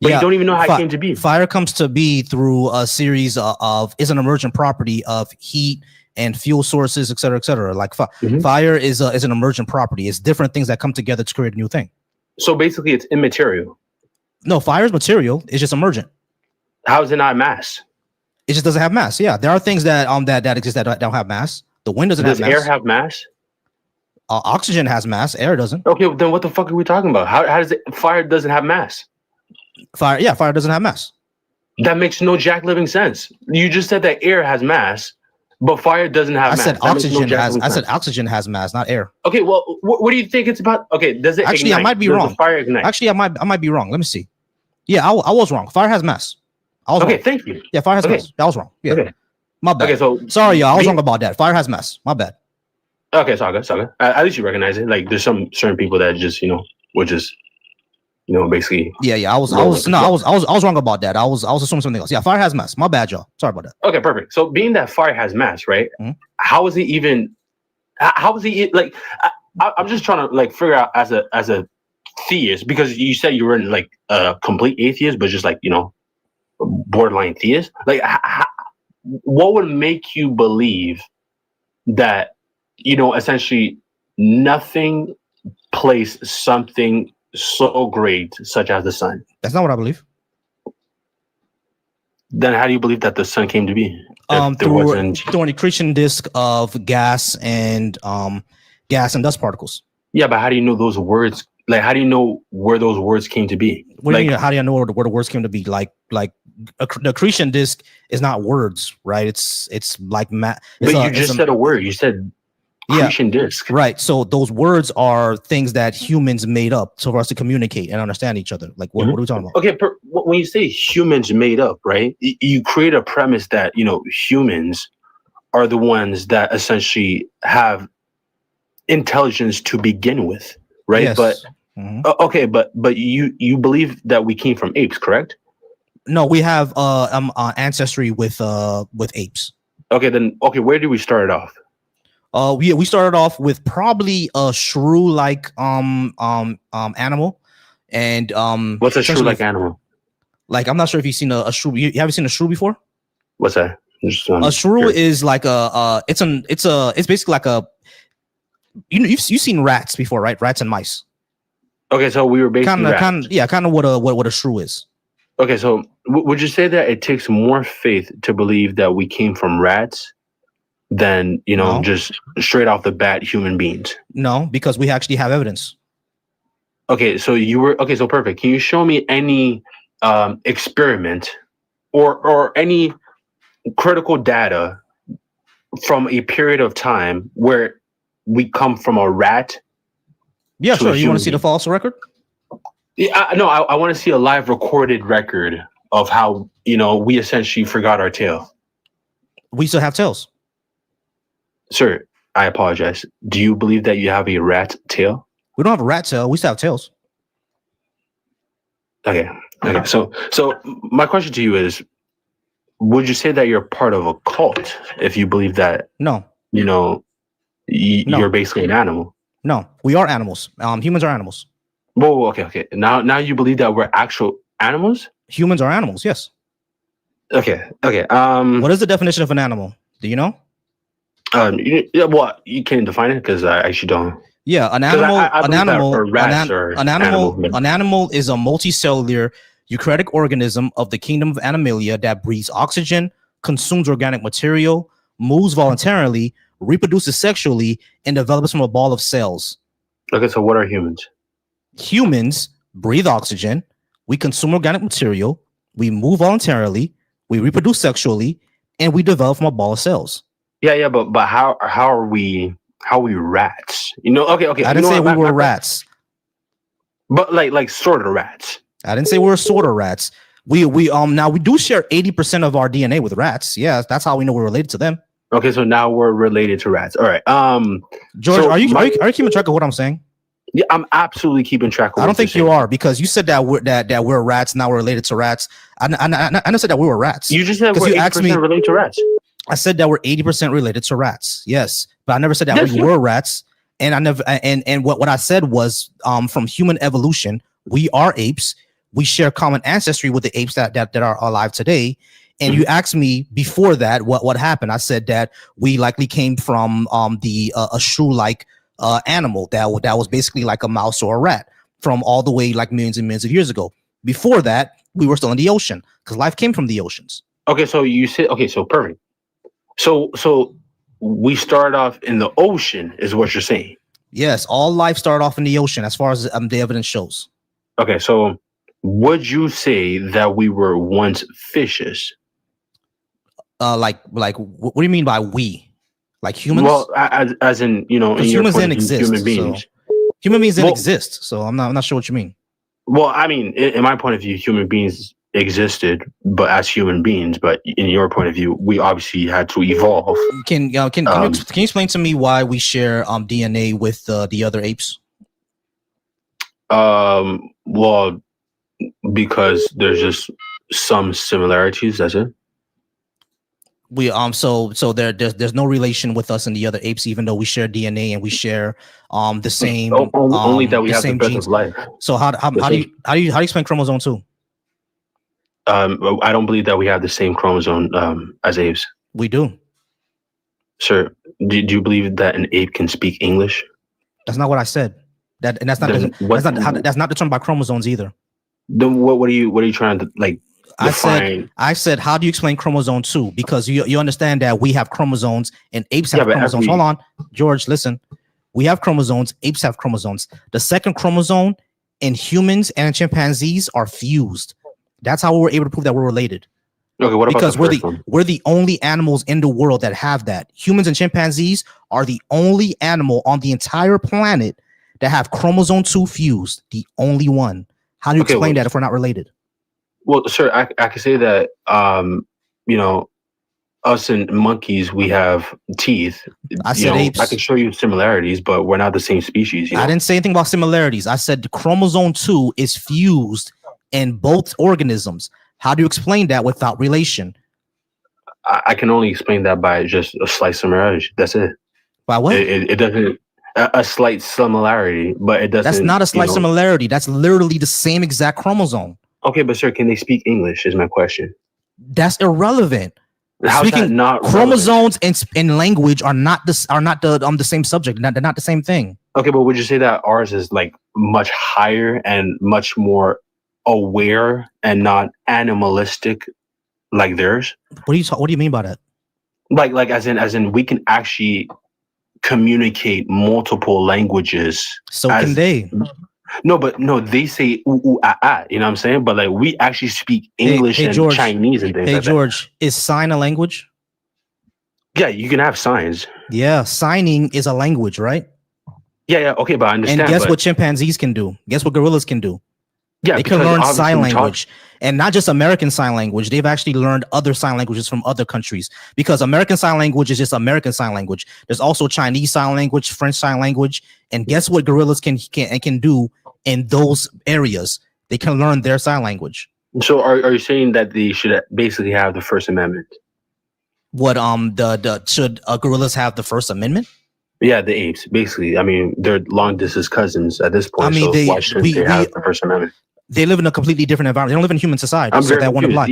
But you don't even know how it came to be. Fire comes to be through a series of is an emergent property of heat and fuel sources, et cetera, Like fire is an emergent property. It's different things that come together to create a new thing. So basically, it's immaterial. No, fire is material. It's just emergent. How is it not mass? It just doesn't have mass. Yeah, there are things that that exist that don't have mass. The wind doesn't have mass. Does air have mass? Oxygen has mass. Air doesn't. Okay, well, then what the fuck are we talking about? How does it? Fire doesn't have mass. Fire doesn't have mass. That makes no jack living sense. You just said that air has mass, but fire doesn't have mass. Said oxygen has. I said oxygen has mass, not air. Okay, well, what do you think it's about? Okay, does it actually? Ignite? I might be does wrong. The fire ignite? Actually, I might be wrong. Let me see. Yeah, I was wrong. Fire has mass. I was okay. Wrong. Thank you. Yeah, fire has mass. I was wrong. Yeah, okay. My bad. Okay, so sorry, y'all. I was wrong about that. Fire has mass. My bad. Okay, it's all good. It's all good. At least you recognize it. Like, there's some certain people that just, would just, basically. Yeah. I was wrong about that. I was assuming something else. Yeah, fire has mass. My bad, y'all. Sorry about that. Okay, perfect. So, being that fire has mass, right? Mm-hmm. How is he even? How is he like? I'm just trying to like figure out as a theist, because you said you were like a complete atheist, but just like borderline theist. Like, what would make you believe that essentially nothing placed something so great such as the sun? That's not what I believe. Then how do you believe that the sun came to be? Through an accretion disk of gas and dust particles. Yeah, but how do you know those words? Like, how do you know where those words came to be? What do you mean? How do you know where the words came to be? Like the accretion disk is not words, right? It's like But you just said a word. You said accretion disk. Right. So those words are things that humans made up so for us to communicate and understand each other. Like, what are we talking about? Okay, when you say humans made up, right? You create a premise that humans are the ones that essentially have intelligence to begin with, right? Yes. But okay, but you believe that we came from apes, correct? No, we have ancestry with apes. Okay, where do we start off? We started off with probably a shrew-like animal, and what's a shrew-like animal? Like, I'm not sure if you've seen a shrew. You haven't seen a shrew before? What's that? A shrew is like it's basically like a you've seen rats before, right? Rats and mice. Okay, so we were basically kind of what a shrew is. Okay, so would you say that it takes more faith to believe that we came from rats than just straight off the bat human beings? No, because we actually have evidence. Okay, so so perfect. Can you show me any experiment or any critical data from a period of time where we come from a rat? Yeah, sure. You want to see the fossil record? Yeah, no, I want to see a live recorded record of how we essentially forgot our tail. We still have tails. Sir, I apologize. Do you believe that you have a rat tail? We don't have a rat tail. We still have tails. Okay. So my question to you is, would you say that you're part of a cult if you believe that? No. You're basically an animal. No, we are animals. Humans are animals. Whoa, okay. Now you believe that we're actual animals? Humans are animals, yes. Okay. What is the definition of an animal? Do you know? You can define it because I actually don't. Yeah, an animal is a multicellular eukaryotic organism of the kingdom of Animalia that breathes oxygen, consumes organic material, moves voluntarily, reproduces sexually, and develops from a ball of cells. Okay, so what are humans? Humans breathe oxygen, we consume organic material, we move voluntarily, we reproduce sexually, and we develop from a ball of cells. Yeah, but how are we rats? Okay. I didn't say we were rats. But like sort of rats. I didn't say we were sort of rats. We now we do share 80% of our DNA with rats. Yeah, that's how we know we're related to them. Okay, so now we're related to rats. All right. George, are you keeping track of what I'm saying? Yeah, I'm absolutely keeping track of. I don't think you are, because you said that we're rats. Now we're related to rats. I never said that we were rats. You just said we're 80% related to rats. I said that we're 80% related to rats. Yes, but I never said that we were rats. And I never and what I said was from human evolution, we are apes. We share common ancestry with the apes that are alive today. And you asked me before that what happened. I said that we likely came from a shrew-like animal that was basically like a mouse or a rat from all the way like millions and millions of years ago. Before that, we were still in the ocean because life came from the oceans. Okay, so you said so perfect. So we started off in the ocean, is what you're saying? Yes, all life started off in the ocean, as far as the evidence shows. Okay, so would you say that we were once fishes? Like what do you mean by we? Like humans? Well, as in, in Because your humans point didn't of view, exist. human beings. So human beings didn't Well, exist. So I'm not sure what you mean. Well, I mean, in my point of view, human beings existed, but as human beings. But in your point of view, we obviously had to evolve. Can you explain to me why we share DNA with the other apes? Well, because there's just some similarities. That's it. We so there's no relation with us and the other apes, even though we share DNA and we share the same only that we the have the same breath genes. of life. So how do you explain chromosome 2? I don't believe that we have the same chromosome as apes. We do. Sir, do you believe that an ape can speak English? That's not what I said. That's not determined by chromosomes either. Then what are you trying to like define? I said, how do you explain chromosome 2? Because you understand that we have chromosomes and apes have chromosomes. Hold on, George, listen. We have chromosomes, apes have chromosomes. The second chromosome in humans and in chimpanzees are fused. That's how we're able to prove that we're related. Okay, what about because the first one? we're the only animals in the world that have that. Humans and chimpanzees are the only animal on the entire planet that have chromosome 2 fused. The only one. How do you explain that if we're not related? Well, sir, I can say that us and monkeys, we have teeth. I said apes. I can show you similarities, but we're not the same species. I didn't say anything about similarities. I said the chromosome 2 is fused in both organisms. How do you explain that without relation? I can only explain that by just a slight similarity. That's it. By what? It doesn't a slight similarity, but it doesn't. That's not a slight similarity. That's literally the same exact chromosome. Okay, but sir, can they speak English? Is my question. That's irrelevant. How's that not chromosomes and language are not the same subject. They're not the same thing. Okay, but would you say that ours is like much higher and much more aware and not animalistic like theirs? What do you mean by that? Like as in we can actually communicate multiple languages. So can they? No, they say ooh, ooh, ah, ah, you know what I'm saying? But like we actually speak English and George, Chinese and things Hey like George, is sign a language? that. Yeah, you can have signs. Yeah, signing is a language, right? Yeah, okay, but I understand. And guess what chimpanzees can do? Guess what gorillas can do? Yeah, they can learn sign language, and not just American Sign Language. They've actually learned other sign languages from other countries, because American Sign Language is just American Sign Language. There's also Chinese Sign Language, French Sign Language, and guess what gorillas can do in those areas? They can learn their sign language. So are you saying that they should basically have the First Amendment? What should gorillas have the First Amendment? Yeah, the apes, basically. I mean, they're long distance cousins at this point. I mean, so why shouldn't they have the First Amendment? They live in a completely different environment. They don't live in human society, I'm so very that won't apply.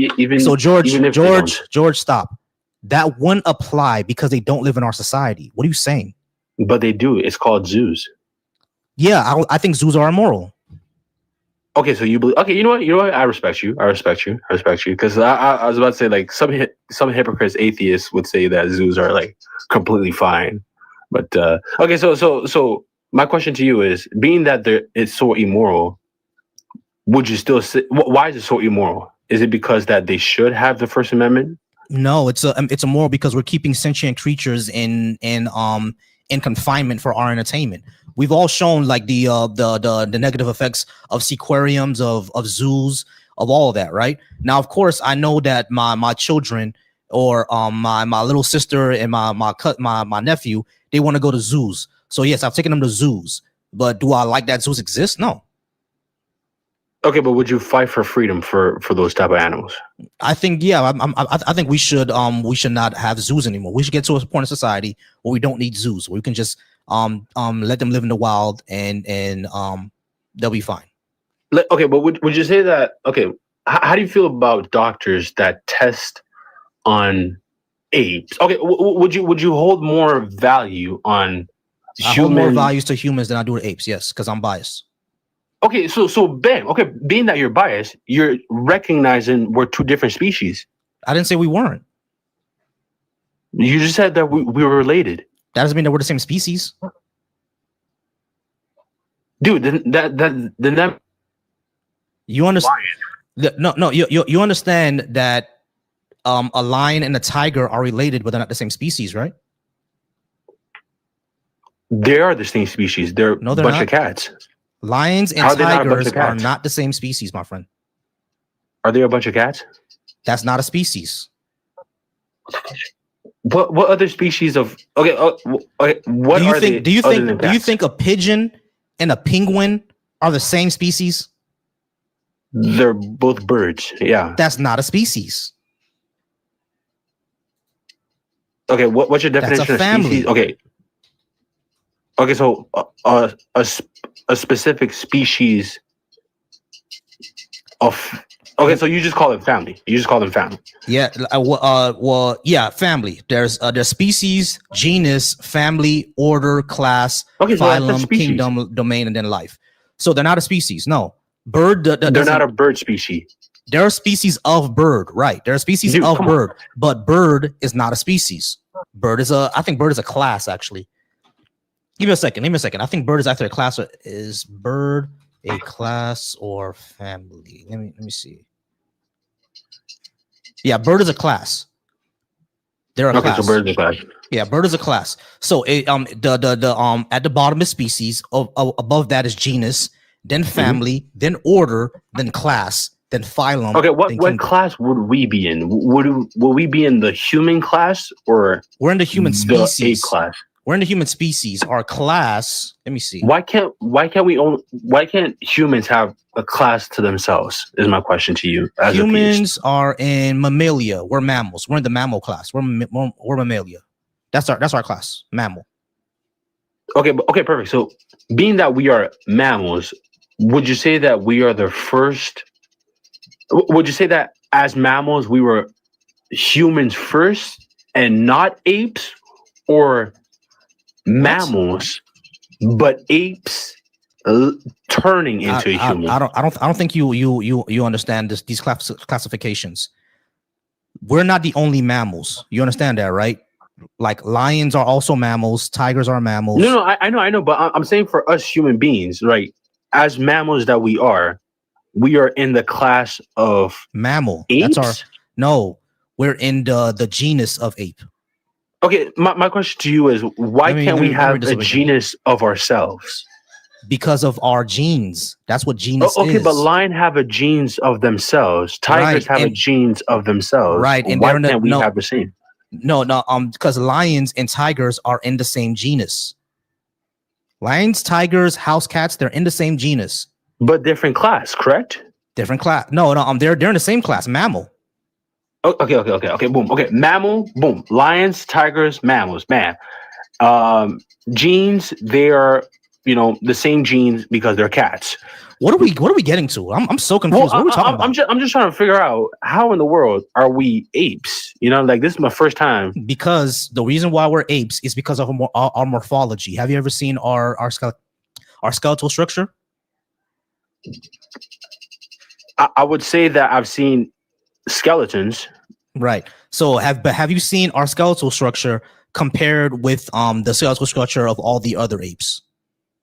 George, stop. That wouldn't apply because they don't live in our society. What are you saying? But they do. It's called zoos. Yeah, I think zoos are immoral. Okay, so you believe? Okay, you know what? I respect you. Because I was about to say, like, some hypocrites, atheists would say that zoos are like completely fine. But okay, so my question to you is, being that it's so immoral, would you still say, why is it so immoral? Is it because that they should have the First Amendment? No, it's immoral because we're keeping sentient creatures in confinement for our entertainment. We've all shown like the negative effects of seaquariums, of zoos, of all of that, right? Now, of course, I know that my children or my little sister and my nephew, they want to go to zoos. So yes, I've taken them to zoos. But do I like that zoos exist? No. Okay, but would you fight for freedom for those type of animals? I think I think we should not have zoos anymore. We should get to a point in society where we don't need zoos, where we can just let them live in the wild and they'll be fine. Okay, but would you say that? Okay, how do you feel about doctors that test on apes? Okay, would you hold more value on I hold more values to humans than I do to apes? Yes, because I'm biased. Okay, so Ben, being that you're biased, you're recognizing we're two different species. I didn't say we weren't. You just said that we were related. That doesn't mean that we're the same species. Dude, then that You understand? No. You understand that a lion and a tiger are related, but they're not the same species, right? They are the same species. They're No, a they're bunch not. of cats. Lions and How are they not a bunch tigers of are cats? not the same species, my friend. Are they a bunch of cats? That's not a species. What other species of okay? What Do you are think? they? Do you other than think? Do you cats? think a pigeon and a penguin are the same species? They're both birds. Yeah. That's not a species. Okay. What's your That's a definition of family. species? Okay. Okay. So a specific species of. Okay, so you just call it family. You just call them family. Yeah. Well, yeah. Family. There's species, genus, family, order, class, Okay, so that's a phylum, species. kingdom, domain, and then life. So they're not a species. No. Bird. They're not a bird species. There are species of bird, right? There are species Dude, of come on. bird, but bird is not a species. I think bird is a class, actually. Give me a second. I think bird is actually a class. Is bird a class or family? Let me see. Yeah, bird is a class. They're a Okay, class. so bird is a class. Yeah, bird is a class. So at the bottom is species. Above that is genus, then family, then order, then class, then phylum. Okay, then what kingdom. class would we be in? Will we be in the human class or We're in the human the species. ape class? We're in the human species. Our class. Let me see. Why can't humans have a class to themselves? Is my question to you. As Humans are in mammalia. We're mammals. We're in the mammal class. We're mammalia. That's our class. Mammal. Okay, perfect. So, being that we are mammals, would you say that we are the first? Would you say that as mammals we were humans first and not apes, or mammals but apes turning into a human? I don't think you understand these classifications. We're not the only mammals. You understand that, right? Like lions are also mammals, tigers are mammals. No, I know, but I'm saying for us human beings, right? As mammals that we are in the class of mammal. Apes? That's we're in the genus of ape. Okay, my question to you is why can't we have a genus of ourselves? Because of our genes. That's what genus okay, is. but lions have a genes of themselves. Tigers have a genes of themselves. Right, and why can't we have the same? No, because lions and tigers are in the same genus. Lions, tigers, house cats, they're in the same genus. But different class, correct? Different class. No, they're in the same class, mammal. Okay, boom. Okay, mammal, boom. Lions, tigers, mammals, man. Genes, they are, the same genes because they're cats. What are we getting to? I'm so confused. What are we talking about? I'm just trying to figure out how in the world are we apes? This is my first time. Because the reason why we're apes is because of our morphology. Have you ever seen our skeletal structure? I would say that I've seen skeletons. Right. So have you seen our skeletal structure compared with the skeletal structure of all the other apes?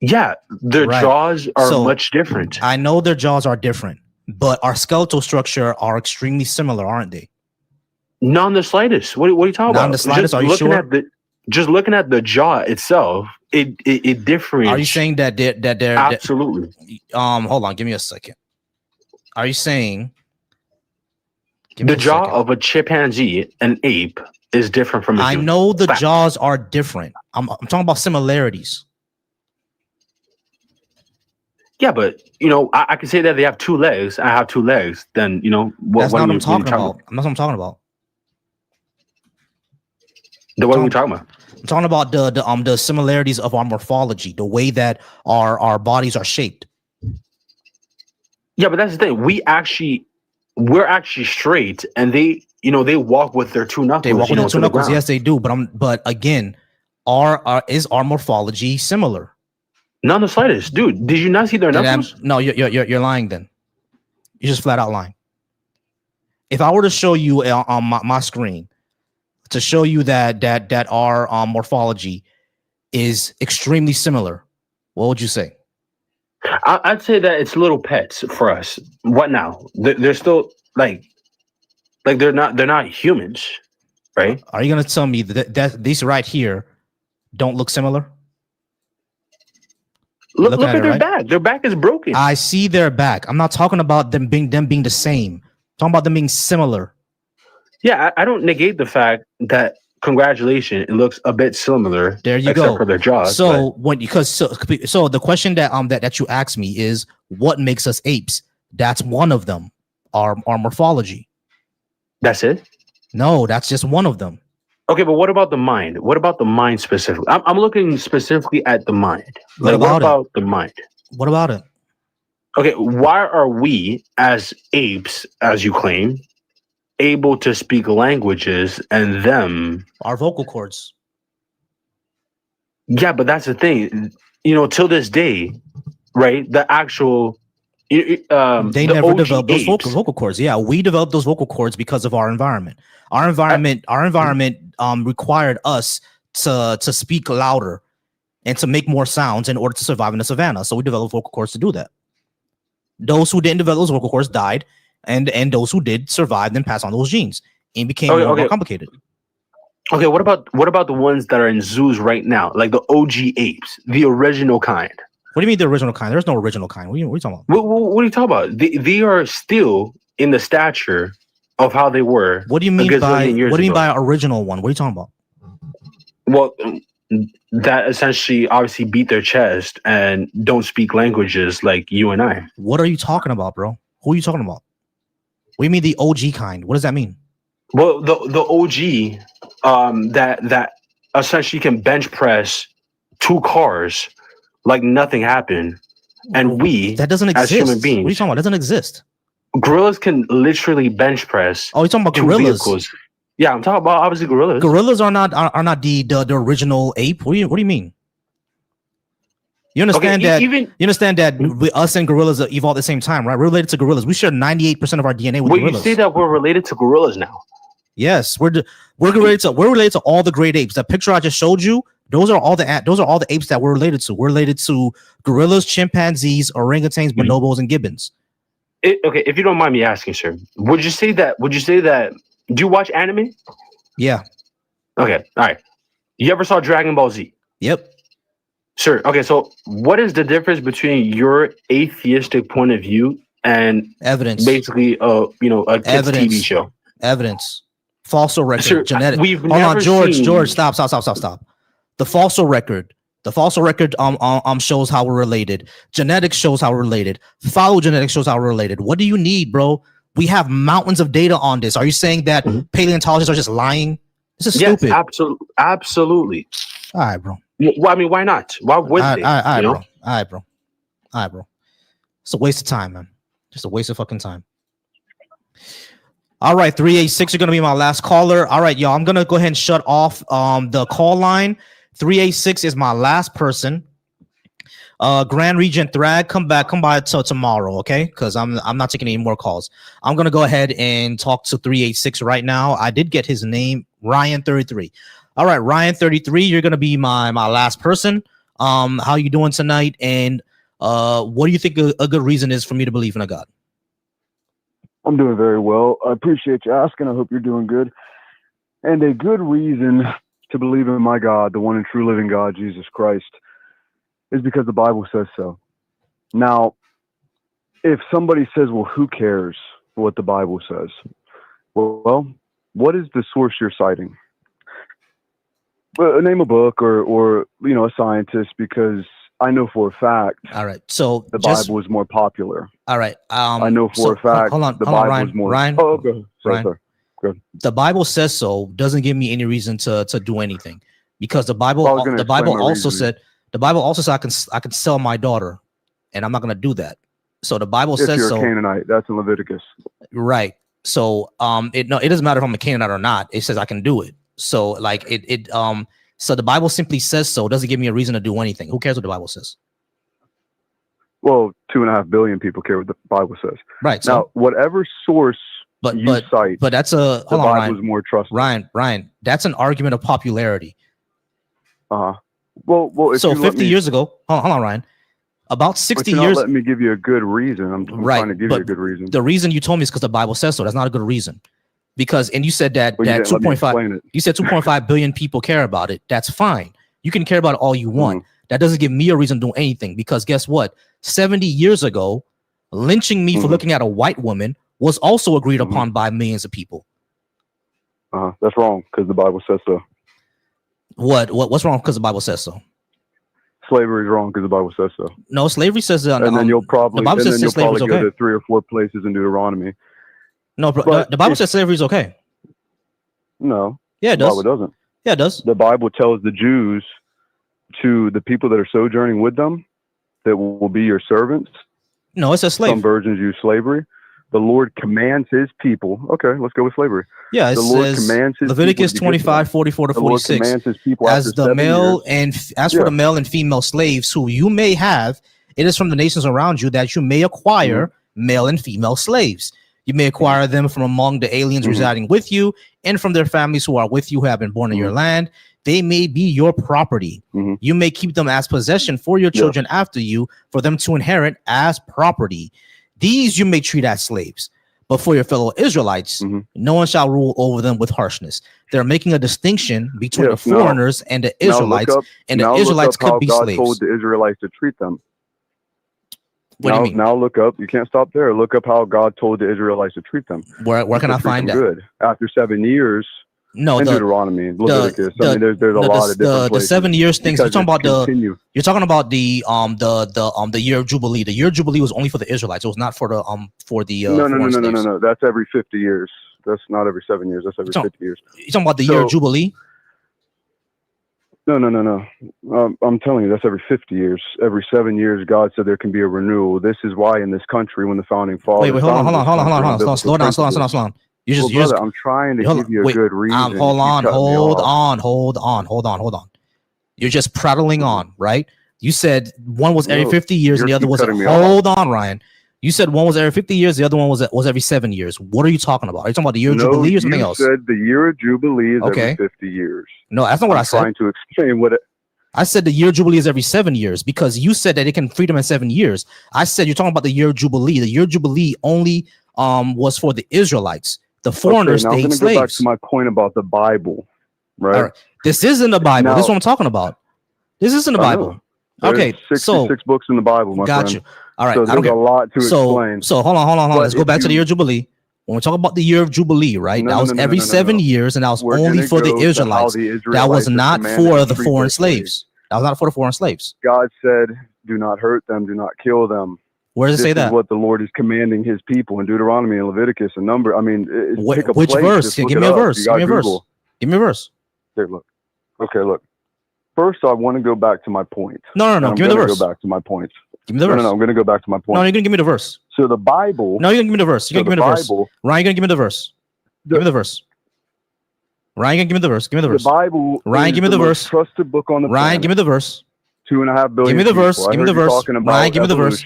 Yeah, their jaws are much different. I know their jaws are different, but our skeletal structure are extremely similar, aren't they? Not in the slightest. What are you talking about? Not in the slightest. Are you sure? Just looking at the jaw itself, it differentiates. Are you saying that they're absolutely? Hold on, give me a second. Are you saying the jaw of a chimpanzee, an ape, is different from a human? I know the jaws are different. I'm talking about similarities. Yeah, but I can say that they have two legs. I have two legs. Then that's not what I'm talking about. That's what I'm talking about. What are we talking about? I'm talking about the similarities of our morphology, the way that our bodies are shaped. Yeah, but that's the thing. We're actually straight, and they walk with their two knuckles. They walk with their two knuckles. The yes, they do. But again, is our morphology similar? Not the slightest, dude. Did you not see their knuckles? No, you're lying. Then you're just flat out lying. If I were to show you on my screen to show you that our morphology is extremely similar, what would you say? I'd say that it's little pets for us. What now? They're still like they're not humans, right? Are you gonna tell me that these right here don't look similar? Look at their back. Their back is broken. I see their back. I'm not talking about them being the same. I'm talking about them being similar. Yeah, I don't negate the fact that congratulations, it looks a bit similar. There you except go. for their jaws. So so the question that you asked me is what makes us apes? That's one of them. Our morphology. That's it? No, that's just one of them. Okay, but what about the mind? What about the mind specifically? I'm looking specifically at the mind. What about the mind? What about it? Okay, why are we as apes, as you claim, able to speak languages and them our vocal cords? Yeah, but that's the thing. Till this day, right? The actual they the never OG developed those apes. vocal cords. Yeah, we developed those vocal cords because of our environment. Our environment required us to speak louder and to make more sounds in order to survive in the savannah. So we developed vocal cords to do that. Those who didn't develop those vocal cords died, and those who did survived and passed on those genes and became more complicated. Okay, what about the ones that are in zoos right now, like the OG apes, the original kind? What do you mean the original kind? There's no original kind. What are you talking about? What are you talking about? They are still in the stature of how they were. What do you mean by original one? What are you talking about? Well, that essentially obviously beat their chest and don't speak languages like you and I. What are you talking about, bro? Who are you talking about? What do you mean the OG kind? What does that mean? Well, the OG that essentially can bench press 2 cars like nothing happened, and we that doesn't exist. As human beings, what are you talking about? That doesn't exist. Gorillas can literally bench press. Oh, you're talking about 2 gorillas? vehicles. Yeah, I'm talking about obviously gorillas. Gorillas are not the original ape. What do you mean? You understand that us and gorillas evolved at the same time, right? We're related to gorillas. We share 98% of our DNA with gorillas. You say that we're related to gorillas now. Yes, we're related to all the great apes. That picture I just showed you, those are all the apes that we're related to. We're related to gorillas, chimpanzees, orangutans, bonobos, and gibbons. Okay, if you don't mind me asking, sir, would you say that? Do you watch anime? Yeah. Okay. All right. You ever saw Dragon Ball Z? Yep. Sure. Okay. So, what is the difference between your atheistic point of view and evidence? Basically, a kids' TV show. Evidence. Fossil record. Sure, Genetic. Hold on, George. Stop. The fossil record. The fossil record shows how we're related. Genetics shows how we're related. Phylogenetics shows how we're related. What do you need, bro? We have mountains of data on this. Are you saying that paleontologists are just lying? This is stupid. Yes, absolutely. All right, bro. Well, I mean, why not? Why would they? All right, bro. It's a waste of time, man. Just a waste of fucking time. All right, 386, you're going to be my last caller. All right, y'all, I'm going to go ahead and shut off the call line. 386 is my last person. Grand Regent Thrag, come by till tomorrow, okay? Because I'm not taking any more calls. I'm gonna go ahead and talk to 386 right now. I did get his name, Ryan33. All right, Ryan33, you're gonna be my last person. How you doing tonight? And what do you think a good reason is for me to believe in a God? I'm doing very well. I appreciate you asking. I hope you're doing good. And a good reason to believe in my God, the one and true living God, Jesus Christ, is because the Bible says so. Now, if somebody says, well, who cares what the Bible says? Well, what is the source you're citing? Well, name a book or a scientist, because I know for a fact. All right, so the Bible is more popular. All right, I know for a fact. The Bible is more. Ryan. Oh, okay. Sorry. Good. The Bible says so doesn't give me any reason to do anything, because the Bible also said I can sell my daughter, and I'm not going to do that. So the Bible says you're so. A Canaanite, that's in Leviticus. Right. So it doesn't matter if I'm a Canaanite or not. It says I can do it. So like so the Bible simply says so. It doesn't give me a reason to do anything. Who cares what the Bible says? Well, 2.5 billion people care what the Bible says. Right. Now, whatever source you cite, but that's a the Bible is more trusted. Ryan, that's an argument of popularity. Well, so 50 years ago, hold on, Ryan. About 60 you're not years. letting me give you a good reason. I'm Right, trying to give you a good reason. The reason you told me is because the Bible says so. That's not a good reason. Because, and you said that Well, you that didn't let me explain 2.5, it. you said 2.5 billion people care about it. That's fine. You can care about it all you want. That doesn't give me a reason to do anything, because guess what? 70 years ago, lynching me for looking at a white woman was also agreed upon by millions of people. That's wrong because the Bible says so. What's wrong because the Bible says so? Slavery is wrong because the Bible says so. No, slavery says that. And then you'll probably, the Bible says slavery is go okay. to 3 or 4 places in Deuteronomy. No, bro, the Bible says slavery is okay. No. Yeah, it the does. Bible doesn't. Yeah, it does. The Bible tells the Jews, to the people that are sojourning with them, that will be your servants. No, it says slave. Some versions use slavery. The Lord commands his people. Okay, let's go with slavery. Yeah, it the Lord says commands his Leviticus people to 25, 44 to 46. The Lord commands his people as after the 7 male years. and for the male and female slaves who you may have, it is from the nations around you that you may acquire male and female slaves. You may acquire them from among the aliens residing with you, and from their families who are with you, who have been born in your land. They may be your property. You may keep them as possession for your children after you, for them to inherit as property. These you may treat as slaves. But for your fellow Israelites, no one shall rule over them with harshness. They're making a distinction between the foreigners and the Israelites, and the Israelites could be God slaves. told the Israelites to treat them. What do you mean? Now look up. You can't stop there. Look up how God told the Israelites to treat them. Where can I find that? Good. After 7 years. No, in Deuteronomy, Leviticus. I mean, there's a lot of different places. The 7 years things. You're talking about You're talking about the year of Jubilee. The year of Jubilee was only for the Israelites. It was not for the No. That's every 50 years. That's not every 7 years. That's every 50 years. You're talking about the year of Jubilee? No. I'm telling you, that's every 50 years. Every 7 years, God said there can be a renewal. This is why in this country, when the founding fathers. Wait, hold on. Slow down. I'm trying to give you a good reason. Hold on. You're just prattling on, right? You said one was every 50 years and the other was hold on, Ryan. You said one was every 50 years, the other one was every 7 years. What are you talking about? Are you talking about the year of Jubilee or something else? You said the year of Jubilee is every 50 years. No, that's not what I said. I'm trying to explain what it. I said the year of Jubilee is every 7 years because you said that it can free them in 7 years. I said you're talking about the year of Jubilee. The year of Jubilee only was for the Israelites. The foreigners stayed slaves. Go back to my point about the Bible, right? All right. This isn't the Bible. This is what I'm talking about. This isn't the Bible. Okay, 66 books in the Bible, my friend. Got you. All right, so there's a lot to explain. So hold on. Let's go back to the year of Jubilee. When we talk about the year of Jubilee, right? That was every 7 years, and that was only for the Israelites. That was not for the foreign slaves. That was not for the foreign slaves. God said, "Do not hurt them. Do not kill them." Where does it say that? This is what the Lord is commanding His people in Deuteronomy and Leviticus. A number. I mean, which verse? Give me a verse. Give me a verse. Give me a verse. Here, look. Okay, look. First, I want to go back to my point. No. Give me the verse. Go back to my point. Give me the verse. No. I'm going to go back to my point. No, you're going to give me the verse. So the Bible. No, you're going to give me the verse. You're going to give me the verse. Ryan, you're going to give me the verse. Give me the verse. Ryan, give me the verse. Give me the verse. The Bible. Ryan, give me the verse. Trusted book on the planet. Ryan, give me the verse. 2.5 billion. Give me the verse. People. Give me the verse. Ryan, give me the verse.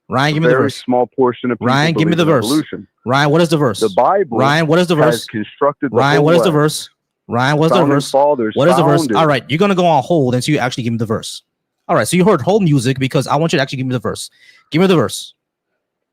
Ryan, give me the verse. Small portion of people. Ryan, give me the verse. Ryan, what is the verse? The Bible. Ryan, what is the verse? Constructed the Ryan, what is the verse? Ryan, what's the verse? What is the verse? All right, you're gonna go on hold until you actually give me the verse. All right, so you heard hold music because I want you to actually give me the verse. Give me the verse.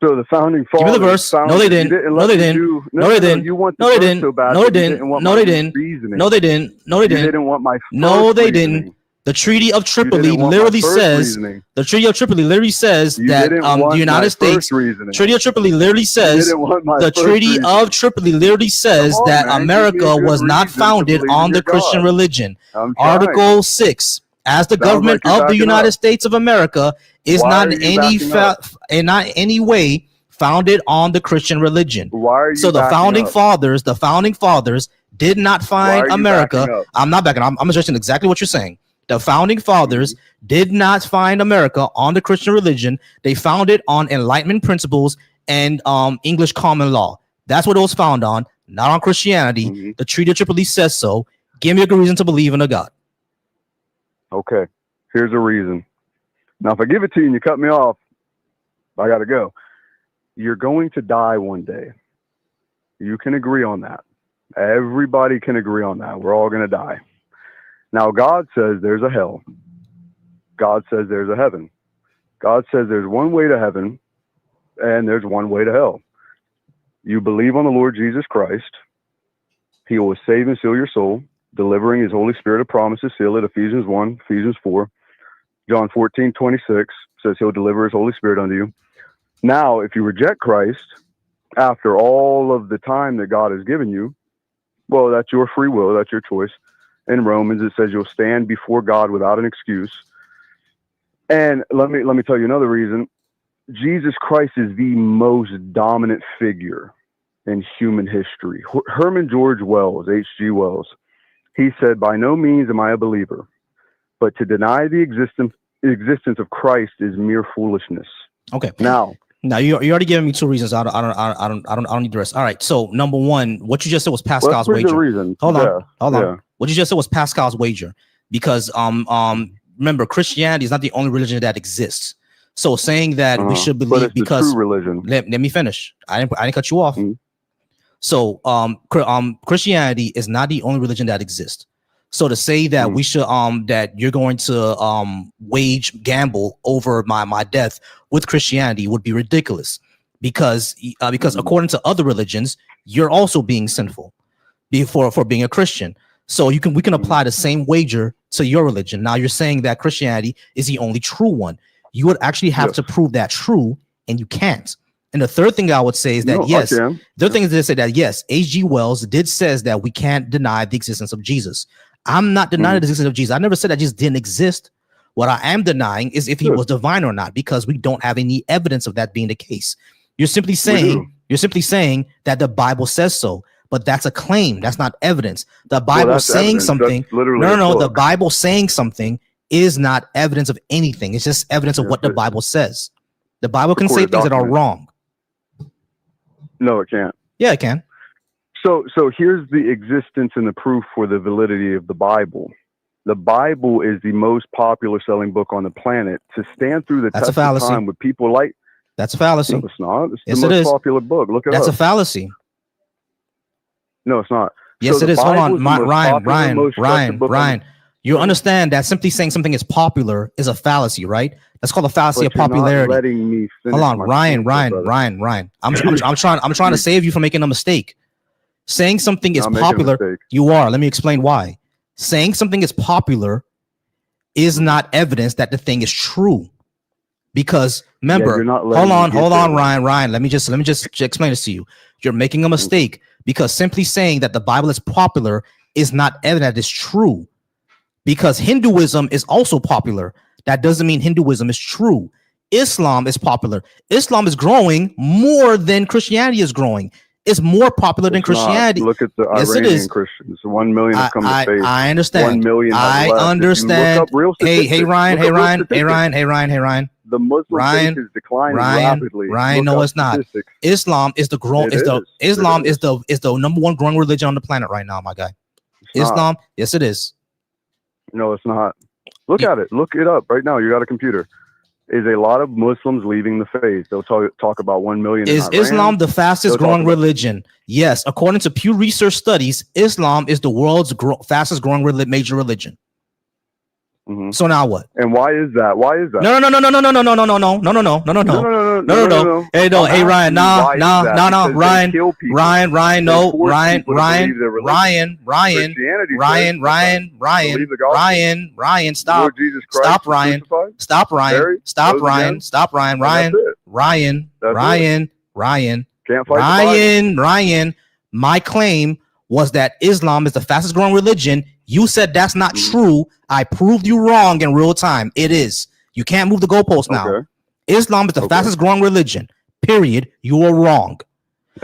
So the founding fathers. Give me the verse. No, they didn't. No, they didn't. No, they didn't. No, they didn't. No, they didn't. No, they didn't. No, they didn't. No, they didn't. You didn't want my. No, they didn't. The Treaty of Tripoli literally says the Treaty of Tripoli literally says that the United States Treaty of Tripoli literally says the Treaty of Tripoli literally says that America was not founded on the Christian religion. Article 6, as the government of the United States of America is not in any way founded on the Christian religion. So the founding fathers did not find America. I'm not backing up. I'm addressing exactly what you're saying. The founding fathers did not find America on the Christian religion. They found it on Enlightenment principles and English common law. That's what it was found on, not on Christianity. The Treaty of Tripoli says so. Give me a good reason to believe in a God. Okay, here's a reason. Now, if I give it to you and you cut me off, I got to go. You're going to die one day. You can agree on that. Everybody can agree on that. We're all going to die. Now, God says there's a hell. God says there's a heaven. God says there's one way to heaven and there's one way to hell. You believe on the Lord Jesus Christ. He will save and seal your soul, delivering his Holy Spirit of promise to seal it. Ephesians 1, Ephesians 4. John 14:26 says he'll deliver his Holy Spirit unto you. Now, if you reject Christ after all of the time that God has given you, well, that's your free will. That's your choice. In Romans, it says you'll stand before God without an excuse. And let me tell you another reason. Jesus Christ is the most dominant figure in human history. Herman George Wells, H.G. Wells, he said, "By no means am I a believer, but to deny the existence of Christ is mere foolishness." Okay. Now you already giving me two reasons. I don't need the rest. All right. So number one, what you just said was Pascal's wager. Good reason. Hold on. Yeah. What you just said was Pascal's wager, because remember, Christianity is not the only religion that exists. So saying that we should believe, it's because the true religion. Let me finish. I didn't cut you off. Mm-hmm. So Christianity is not the only religion that exists. So to say that we should that you're going to gamble over my death with Christianity would be ridiculous, because according to other religions, you're also being sinful for being a Christian. So we can apply the same wager to your religion. Now you're saying that Christianity is the only true one. You would actually have to prove that true, and you can't. And the third thing I would say is that the third thing is to say that yes, H.G. Wells did says that we can't deny the existence of Jesus. I'm not denying the existence of Jesus. I never said that Jesus didn't exist. What I am denying is if he was divine or not, because we don't have any evidence of that being the case. You're simply saying that the Bible says so, but that's a claim. That's not evidence. The Bible saying something. No. The Bible saying something is not evidence of anything. It's just evidence of what the Bible says. The Bible can say things that are wrong. No, it can't. Yeah, it can. So here's the existence and the proof for the validity of the Bible. The Bible is the most popular selling book on the planet. To stand through the test of time with people like... That's a fallacy. No, it's not. It's the most popular book. Look at it. That's a fallacy. No, it's not. Yes, it is. Hold on, Ryan. You understand that simply saying something is popular is a fallacy, right? That's called a fallacy of popularity. Not letting me finish. Hold on, Ryan. I'm trying to save you from making a mistake. Saying something is popular. You are. Let me explain why. Saying something is popular is not evidence that the thing is true. Because remember, hold on, Ryan. Let me just explain this to you. You're making a mistake, because simply saying that the Bible is popular is not evidence that it's true. Because Hinduism is also popular. That doesn't mean Hinduism is true. Islam is popular. Islam is growing more than Christianity is growing. It's more popular than Christianity. Look at the Iranian Christians. 1 million have come to faith. I understand. 1 million. I understand. Hey, Ryan. The Muslim faith is declining rapidly. Ryan, no, it's not. Islam is the number one growing religion on the planet right now, my guy. Islam, yes, it is. No, it's not. Look at it. Look it up right now. You got a computer. Is a lot of Muslims leaving the faith. They'll talk about 1 million. Is Islam the fastest growing religion? Yes. According to Pew Research studies, Islam is the world's fastest growing major religion. Mm-hmm. So now what? And why is that? No. Hey, no. Hey, Ryan. Nah. Ryan. No. Ryan. Stop. Ryan. My claim was that Islam is the fastest growing religion. You said that's not true. I proved you wrong in real time. It is. You can't move the goalpost now. Okay. Islam is the fastest growing religion. Period. You are wrong.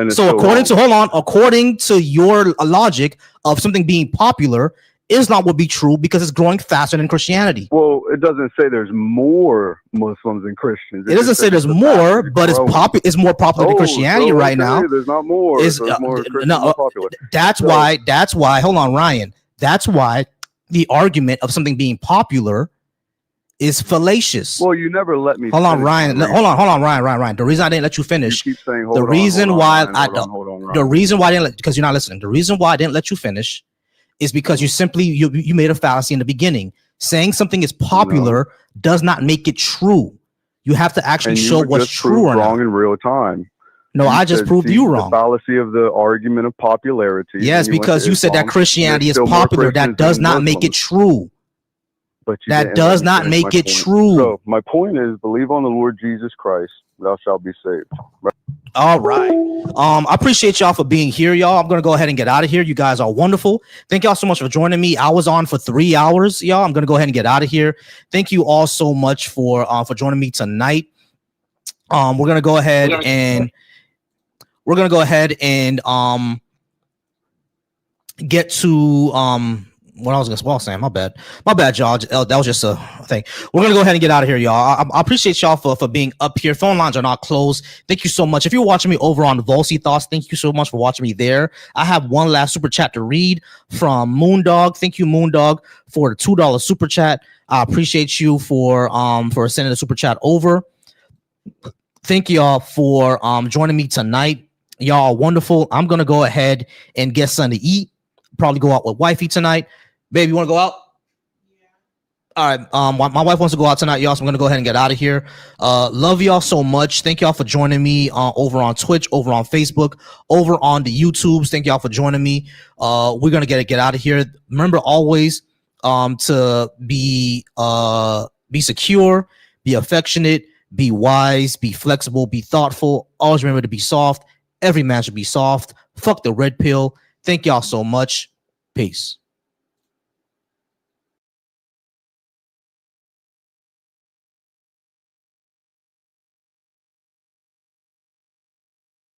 So according to your logic of something being popular, Islam would be true because it's growing faster than Christianity. Well, it doesn't say there's more Muslims than Christians. It doesn't say there's more, but it's more popular than Christianity right now. There's not more. There's more popular. That's why. Hold on, Ryan. That's why the argument of something being popular is fallacious. Well, you never let me. Hold on, Ryan. Ryan. The reason I didn't let you finish. You keep saying, the reason why I didn't let, because you're not listening. The reason why I didn't let you finish is because you made a fallacy in the beginning. Saying something is popular does not make it true. You have to actually And you show were what's just true proved or wrong not. in real time. No, I just said, proved see, you the wrong. fallacy of the argument of popularity. Yes, Then you went because to you said that Islam. Christianity There's is still more popular. That Christians does than not make it Muslims. true. But you That didn't does let me not finish my make it point. true. So my point is, believe on the Lord Jesus Christ, thou shalt be saved. Right? All right. I appreciate y'all for being here, y'all. I'm gonna go ahead and get out of here. You guys are wonderful. Thank y'all so much for joining me. I was on for 3 hours, y'all. I'm gonna go ahead and get out of here. Thank you all so much for joining me tonight. We're gonna go ahead and get to what I was saying. My bad, y'all. That was just a thing. We're gonna go ahead and get out of here, y'all. I appreciate y'all for being up here. Phone lines are not closed. Thank you so much. If you're watching me over on Volsy Thoughts, thank you so much for watching me there. I have one last super chat to read from Moondog. Thank you, Moondog, for the $2 super chat. I appreciate you for sending the super chat over. Thank y'all for joining me tonight. Y'all are wonderful. I'm gonna go ahead and get something to eat. Probably go out with wifey tonight. Baby, you want to go out? All right. My wife wants to go out tonight, y'all. So I'm gonna go ahead and get out of here. Love y'all so much. Thank y'all for joining me over on Twitch, over on Facebook, over on the YouTubes. Thank y'all for joining me. We're gonna get out of here. Remember always to be secure, be affectionate, be wise, be flexible, be thoughtful. Always remember to be soft. Every man should be soft. Fuck the red pill. Thank y'all so much. Peace.